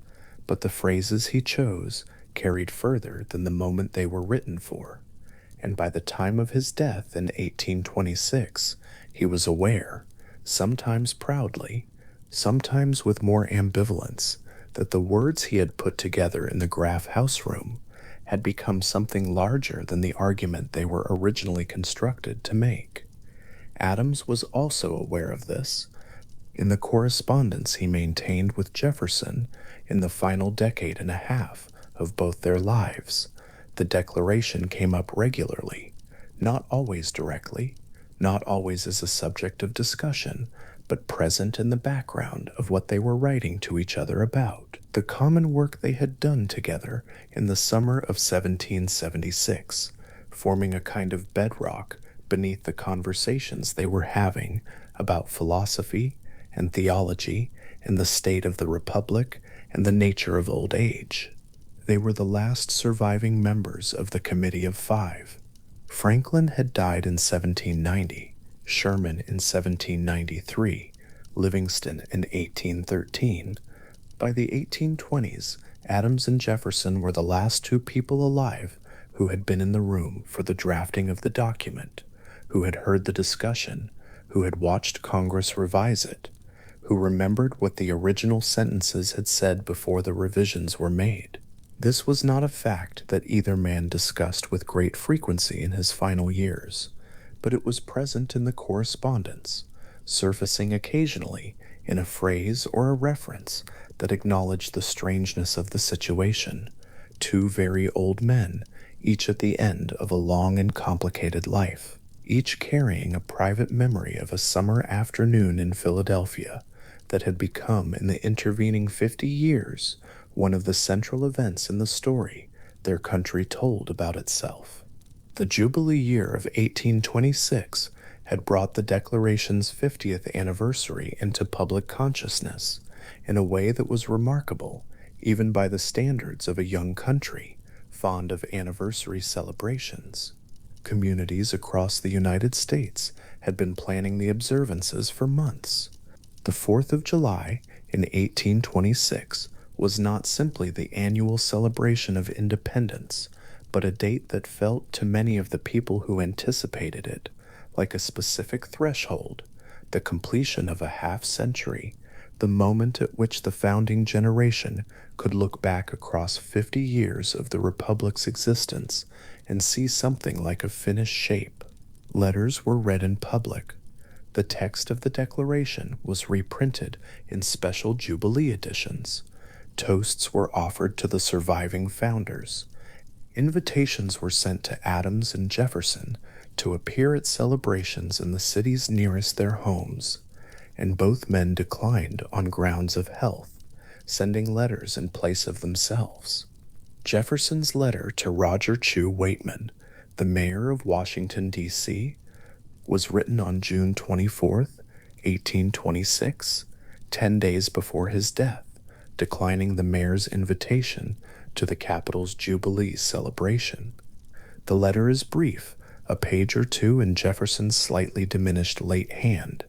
but the phrases he chose carried further than the moment they were written for, and by the time of his death in 1826, he was aware, sometimes proudly, sometimes with more ambivalence, that the words he had put together in the Graff house room had become something larger than the argument they were originally constructed to make. Adams was also aware of this. In the correspondence he maintained with Jefferson in the final decade and a half of both their lives, the Declaration came up regularly, not always directly, not always as a subject of discussion, but present in the background of what they were writing to each other about, the common work they had done together in the summer of 1776, forming a kind of bedrock beneath the conversations they were having about philosophy and theology and the state of the republic and the nature of old age. They were the last surviving members of the Committee of Five. Franklin had died in 1790, Sherman in 1793, Livingston in 1813. By the 1820s, Adams and Jefferson were the last two people alive who had been in the room for the drafting of the document, who had heard the discussion, who had watched Congress revise it, who remembered what the original sentences had said before the revisions were made. This was not a fact that either man discussed with great frequency in his final years, but it was present in the correspondence, surfacing occasionally in a phrase or a reference that acknowledged the strangeness of the situation. Two very old men, each at the end of a long and complicated life, each carrying a private memory of a summer afternoon in Philadelphia that had become, in the intervening 50 years, one of the central events in the story their country told about itself. The Jubilee year of 1826 had brought the Declaration's 50th anniversary into public consciousness in a way that was remarkable even by the standards of a young country fond of anniversary celebrations. Communities across the United States had been planning the observances for months. The 4th of July in 1826 was not simply the annual celebration of independence, but a date that felt to many of the people who anticipated it like a specific threshold, the completion of a half-century, the moment at which the founding generation could look back across 50 years of the Republic's existence and see something like a finished shape. Letters were read in public. The text of the Declaration was reprinted in special Jubilee editions. Toasts were offered to the surviving founders. Invitations were sent to Adams and Jefferson to appear at celebrations in the cities nearest their homes, and both men declined on grounds of health, sending letters in place of themselves. Jefferson's letter to Roger Chew Waitman, the mayor of Washington, D.C., was written on June 24, 1826, 10 days before his death, declining the mayor's invitation to the capital's Jubilee celebration. The letter is brief, a page or two in Jefferson's slightly diminished late hand,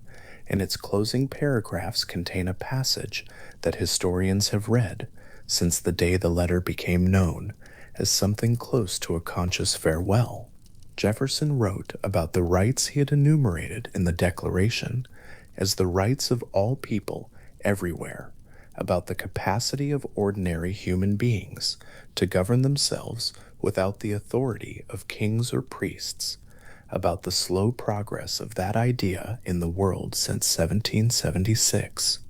and its closing paragraphs contain a passage that historians have read since the day the letter became known as something close to a conscious farewell. Jefferson wrote about the rights he had enumerated in the Declaration as the rights of all people everywhere, about the capacity of ordinary human beings to govern themselves without the authority of kings or priests, about the slow progress of that idea in the world since 1776.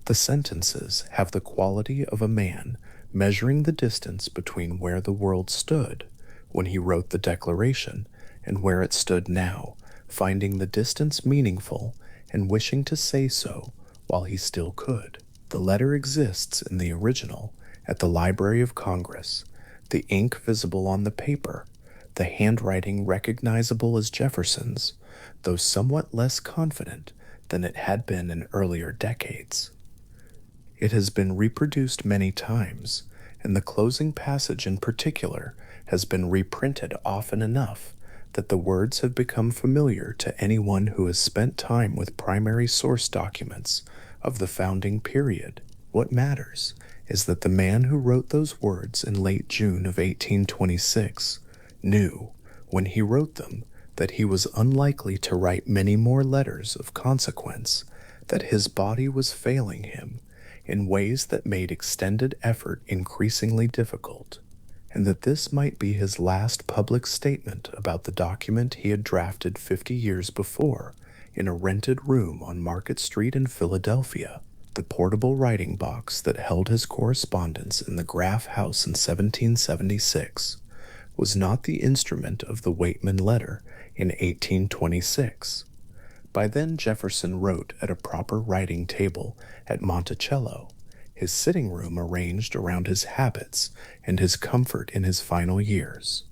The sentences have the quality of a man measuring the distance between where the world stood when he wrote the Declaration and where it stood now, finding the distance meaningful and wishing to say so while he still could. The letter exists in the original at the Library of Congress, the ink visible on the paper, the handwriting recognizable as Jefferson's, though somewhat less confident than it had been in earlier decades. It has been reproduced many times, and the closing passage in particular has been reprinted often enough that the words have become familiar to anyone who has spent time with primary source documents of the founding period. What matters is that the man who wrote those words in late June of 1826 knew, when he wrote them, that he was unlikely to write many more letters of consequence, that his body was failing him in ways that made extended effort increasingly difficult, and that this might be his last public statement about the document he had drafted 50 years before in a rented room on Market Street in Philadelphia. The portable writing box that held his correspondence in the Graff House in 1776 was not the instrument of the Waitman letter in 1826. By then Jefferson wrote at a proper writing table at Monticello, his sitting room arranged around his habits and his comfort in his final years.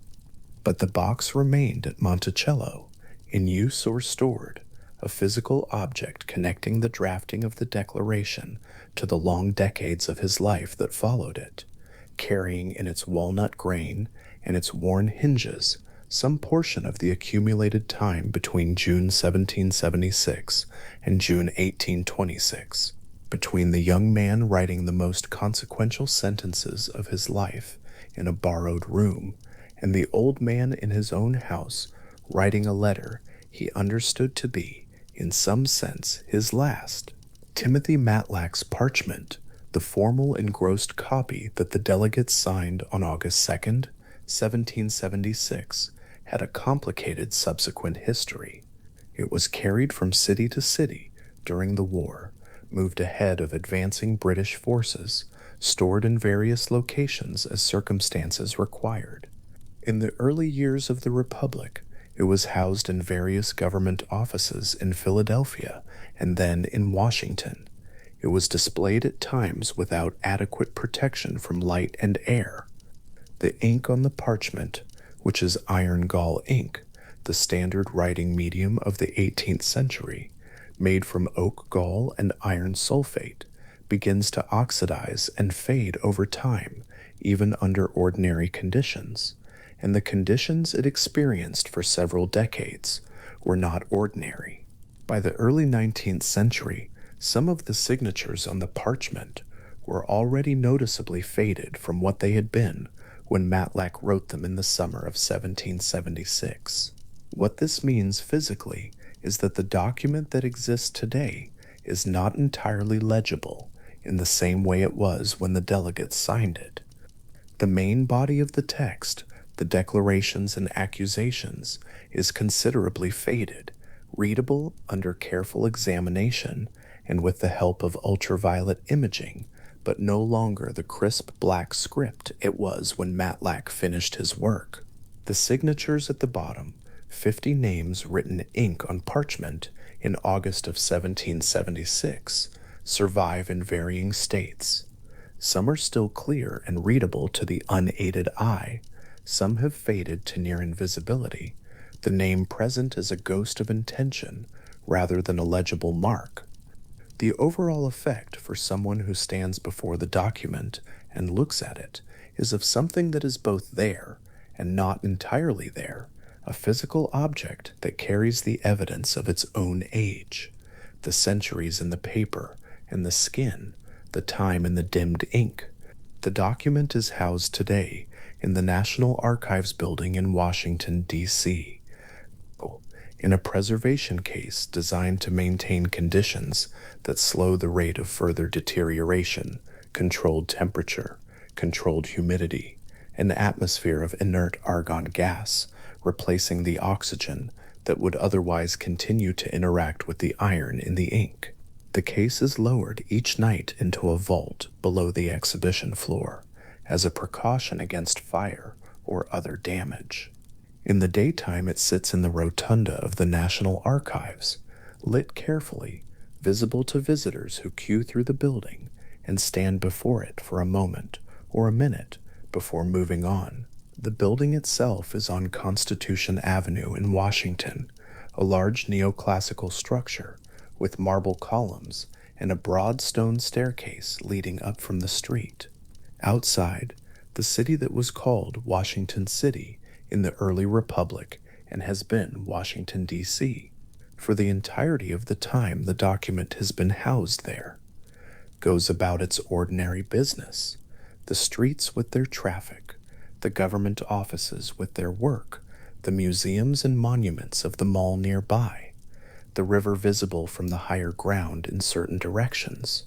But the box remained at Monticello, in use or stored, a physical object connecting the drafting of the Declaration to the long decades of his life that followed it, carrying in its walnut grain and its worn hinges some portion of the accumulated time between June 1776 and June 1826, between the young man writing the most consequential sentences of his life in a borrowed room and the old man in his own house writing a letter he understood to be, in some sense, his last. Timothy Matlack's parchment, the formal engrossed copy that the delegates signed on August 2nd, 1776, had a complicated subsequent history. It was carried from city to city during the war, moved ahead of advancing British forces, stored in various locations as circumstances required. In the early years of the Republic, it was housed in various government offices in Philadelphia and then in Washington. It was displayed at times without adequate protection from light and air. The ink on the parchment, which is iron gall ink, the standard writing medium of the 18th century, made from oak gall and iron sulfate, begins to oxidize and fade over time, even under ordinary conditions, and the conditions it experienced for several decades were not ordinary. By the early 19th century, some of the signatures on the parchment were already noticeably faded from what they had been when Matlack wrote them in the summer of 1776. What this means physically is that the document that exists today is not entirely legible in the same way it was when the delegates signed it. The main body of the text, the declarations and accusations, is considerably faded, readable under careful examination and with the help of ultraviolet imaging, but no longer the crisp black script it was when Matlack finished his work. The signatures at the bottom, 50 names written ink on parchment in August of 1776, survive in varying states. Some are still clear and readable to the unaided eye. Some have faded to near invisibility. The name present is a ghost of intention rather than a legible mark. The overall effect for someone who stands before the document and looks at it is of something that is both there and not entirely there, a physical object that carries the evidence of its own age, the centuries in the paper and the skin, the time in the dimmed ink. The document is housed today in the National Archives building in Washington, D.C., in a preservation case designed to maintain conditions that slow the rate of further deterioration, controlled temperature, controlled humidity, an atmosphere of inert argon gas, replacing the oxygen that would otherwise continue to interact with the iron in the ink. The case is lowered each night into a vault below the exhibition floor as a precaution against fire or other damage. In the daytime, it sits in the rotunda of the National Archives, lit carefully, visible to visitors who queue through the building, and stand before it for a moment or a minute before moving on. The building itself is on Constitution Avenue in Washington, a large neoclassical structure with marble columns and a broad stone staircase leading up from the street. Outside, the city that was called Washington City in the early Republic and has been Washington, D.C. for the entirety of the time the document has been housed there, goes about its ordinary business, the streets with their traffic, the government offices with their work, the museums and monuments of the mall nearby, the river visible from the higher ground in certain directions,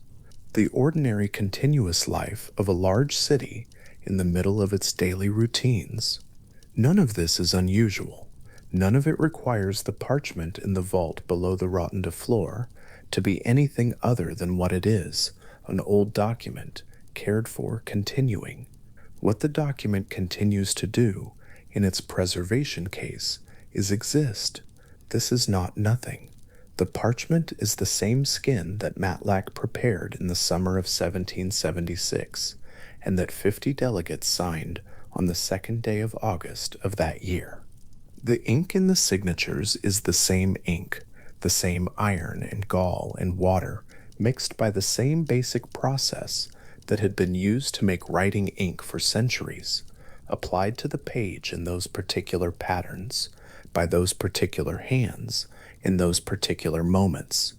the ordinary continuous life of a large city in the middle of its daily routines. None of this is unusual. None of it requires the parchment in the vault below the rotunda floor to be anything other than what it is, an old document, cared for, continuing. What the document continues to do, in its preservation case, is exist. This is not nothing. The parchment is the same skin that Matlack prepared in the summer of 1776, and that 50 delegates signed on the 2nd day of August of that year. The ink in the signatures is the same ink, the same iron and gall and water, mixed by the same basic process that had been used to make writing ink for centuries, applied to the page in those particular patterns, by those particular hands, in those particular moments.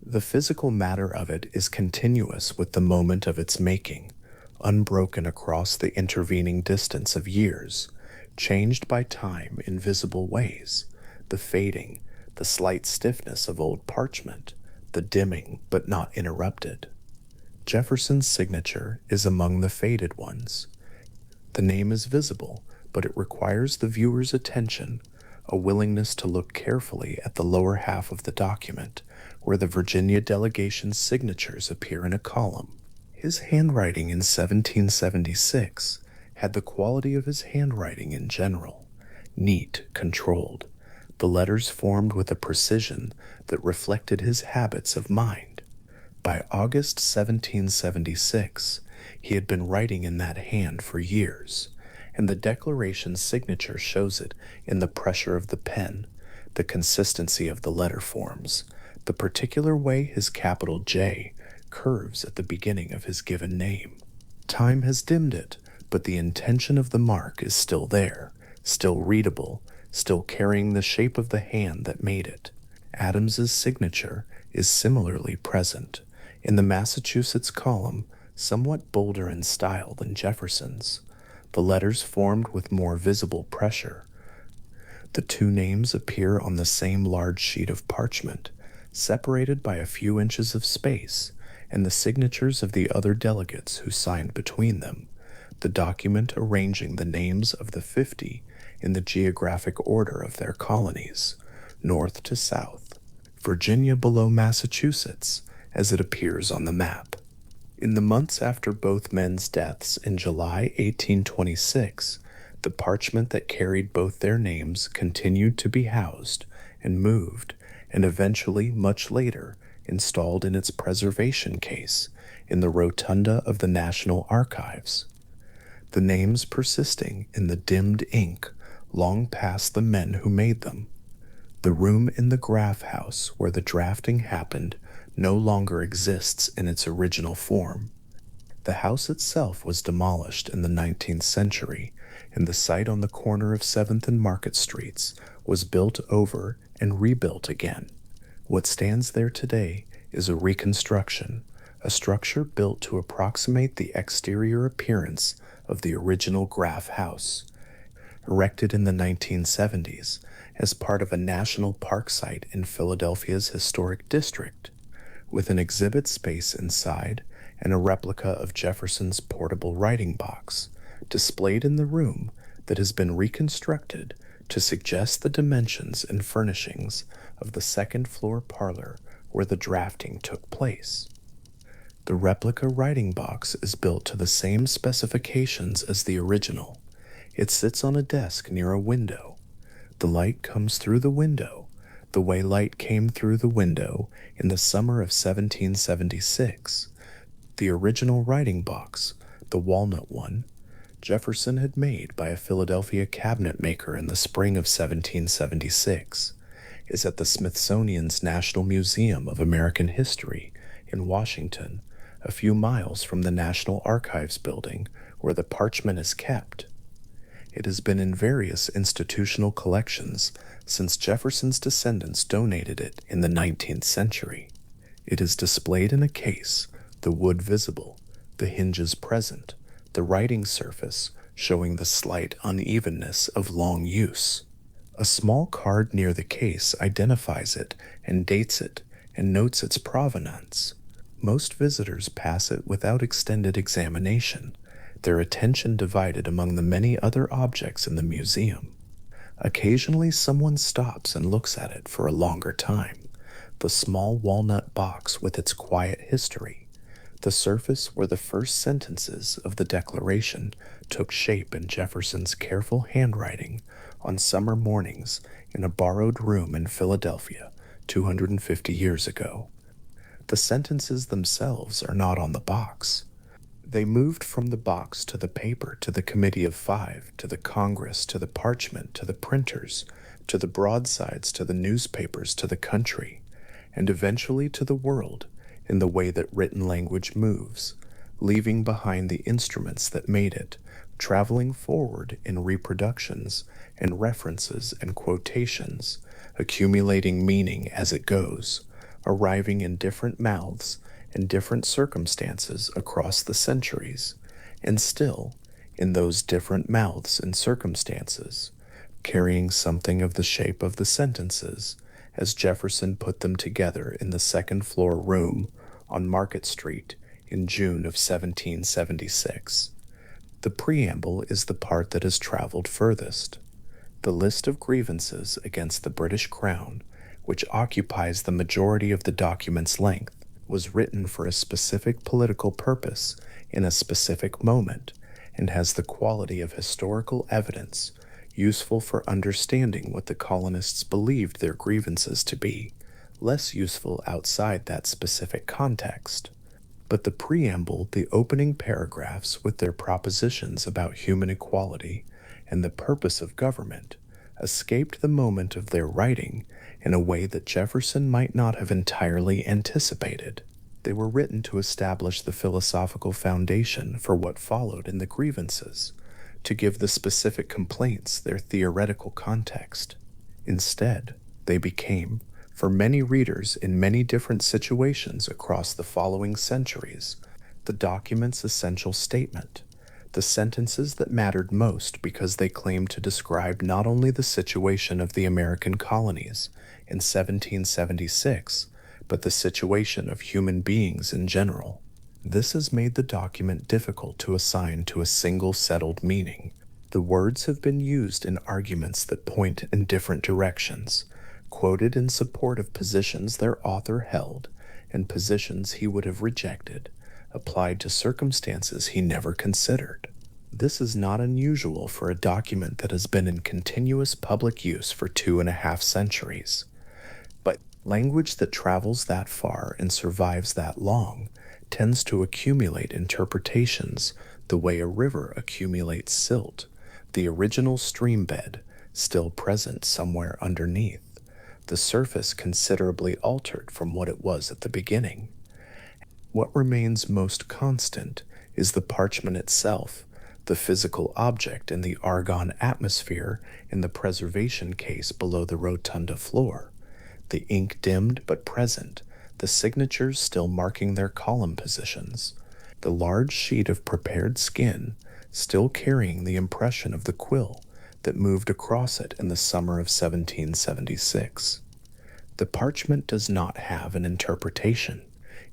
The physical matter of it is continuous with the moment of its making, unbroken across the intervening distance of years, changed by time in visible ways, the fading, the slight stiffness of old parchment, the dimming but not interrupted. Jefferson's signature is among the faded ones. The name is visible, but it requires the viewer's attention, a willingness to look carefully at the lower half of the document, where the Virginia delegation's signatures appear in a column. His handwriting in 1776 had the quality of his handwriting in general, neat, controlled, the letters formed with a precision that reflected his habits of mind. By August 1776, he had been writing in that hand for years, and the Declaration's signature shows it in the pressure of the pen, the consistency of the letter forms, the particular way his capital J curves at the beginning of his given name. Time has dimmed it, but the intention of the mark is still there, still readable, still carrying the shape of the hand that made it. Adams's signature is similarly present in the Massachusetts column, somewhat bolder in style than Jefferson's. The letters formed with more visible pressure. The two names appear on the same large sheet of parchment, separated by a few inches of space, and the signatures of the other delegates who signed between them, the document arranging the names of the 50 in the geographic order of their colonies, north to south, Virginia below Massachusetts, as it appears on the map. In the months after both men's deaths in July 1826, the parchment that carried both their names continued to be housed and moved, and eventually, much later, installed in its preservation case in the rotunda of the National Archives, the names persisting in the dimmed ink long past the men who made them. The room in the Graff House where the drafting happened no longer exists in its original form. The house itself was demolished in the 19th century, and the site on the corner of 7th and Market Streets was built over and rebuilt again. What stands there today is a reconstruction, a structure built to approximate the exterior appearance of the original Graff House, erected in the 1970s as part of a national park site in Philadelphia's historic district, with an exhibit space inside and a replica of Jefferson's portable writing box displayed in the room that has been reconstructed to suggest the dimensions and furnishings of the second-floor parlor where the drafting took place. The replica writing box is built to the same specifications as the original. It sits on a desk near a window. The light comes through the window, the way light came through the window in the summer of 1776. The original writing box, the walnut one, Jefferson had made by a Philadelphia cabinet maker in the spring of 1776, is at the Smithsonian's National Museum of American History in Washington, a few miles from the National Archives building where the parchment is kept. It has been in various institutional collections since Jefferson's descendants donated it in the 19th century. It is displayed in a case, the wood visible, the hinges present, the writing surface showing the slight unevenness of long use. A small card near the case identifies it and dates it and notes its provenance. Most visitors pass it without extended examination, their attention divided among the many other objects in the museum. Occasionally someone stops and looks at it for a longer time. The small walnut box with its quiet history, the surface where the first sentences of the Declaration took shape in Jefferson's careful handwriting on summer mornings in a borrowed room in Philadelphia 250 years ago. The sentences themselves are not on the box. They moved from the box to the paper, to the Committee of Five, to the Congress, to the parchment, to the printers, to the broadsides, to the newspapers, to the country, and eventually to the world in the way that written language moves, leaving behind the instruments that made it, traveling forward in reproductions and references and quotations, accumulating meaning as it goes, arriving in different mouths and different circumstances across the centuries, and still, in those different mouths and circumstances, carrying something of the shape of the sentences, as Jefferson put them together in the second-floor room on Market Street in June of 1776. The preamble is the part that has traveled furthest. The list of grievances against the British Crown, which occupies the majority of the document's length, was written for a specific political purpose in a specific moment and has the quality of historical evidence useful for understanding what the colonists believed their grievances to be, less useful outside that specific context. But the preamble, the opening paragraphs with their propositions about human equality and the purpose of government, escaped the moment of their writing in a way that Jefferson might not have entirely anticipated. They were written to establish the philosophical foundation for what followed in the grievances, to give the specific complaints their theoretical context. Instead, they became, for many readers in many different situations across the following centuries, the document's essential statement, the sentences that mattered most because they claimed to describe not only the situation of the American colonies in 1776, but the situation of human beings in general. This has made the document difficult to assign to a single settled meaning. The words have been used in arguments that point in different directions, quoted in support of positions their author held and positions he would have rejected, applied to circumstances he never considered. This is not unusual for a document that has been in continuous public use for 2.5 centuries. But language that travels that far and survives that long tends to accumulate interpretations the way a river accumulates silt, the original stream bed still present somewhere underneath, the surface considerably altered from what it was at the beginning. What remains most constant is the parchment itself, the physical object in the argon atmosphere in the preservation case below the rotunda floor, the ink dimmed but present, the signatures still marking their column positions, the large sheet of prepared skin still carrying the impression of the quill that moved across it in the summer of 1776. The parchment does not have an interpretation.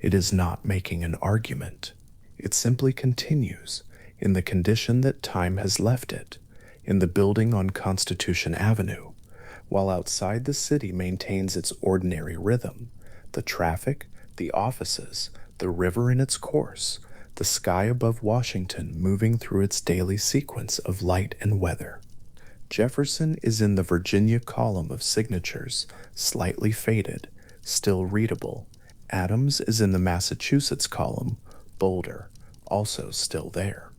It is not making an argument. It simply continues in the condition that time has left it, in the building on Constitution Avenue, while outside the city maintains its ordinary rhythm, the traffic, the offices, the river in its course, the sky above Washington moving through its daily sequence of light and weather. Jefferson is in the Virginia column of signatures, slightly faded, still readable. Adams is in the Massachusetts column, bolder, also still there.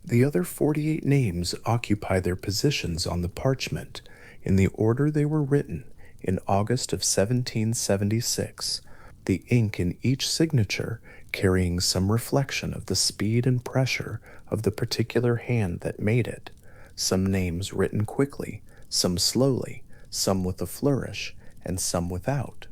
The other 48 names occupy their positions on the parchment in the order they were written in August of 1776, the ink in each signature carrying some reflection of the speed and pressure of the particular hand that made it, some names written quickly, some slowly, some with a flourish, and some without.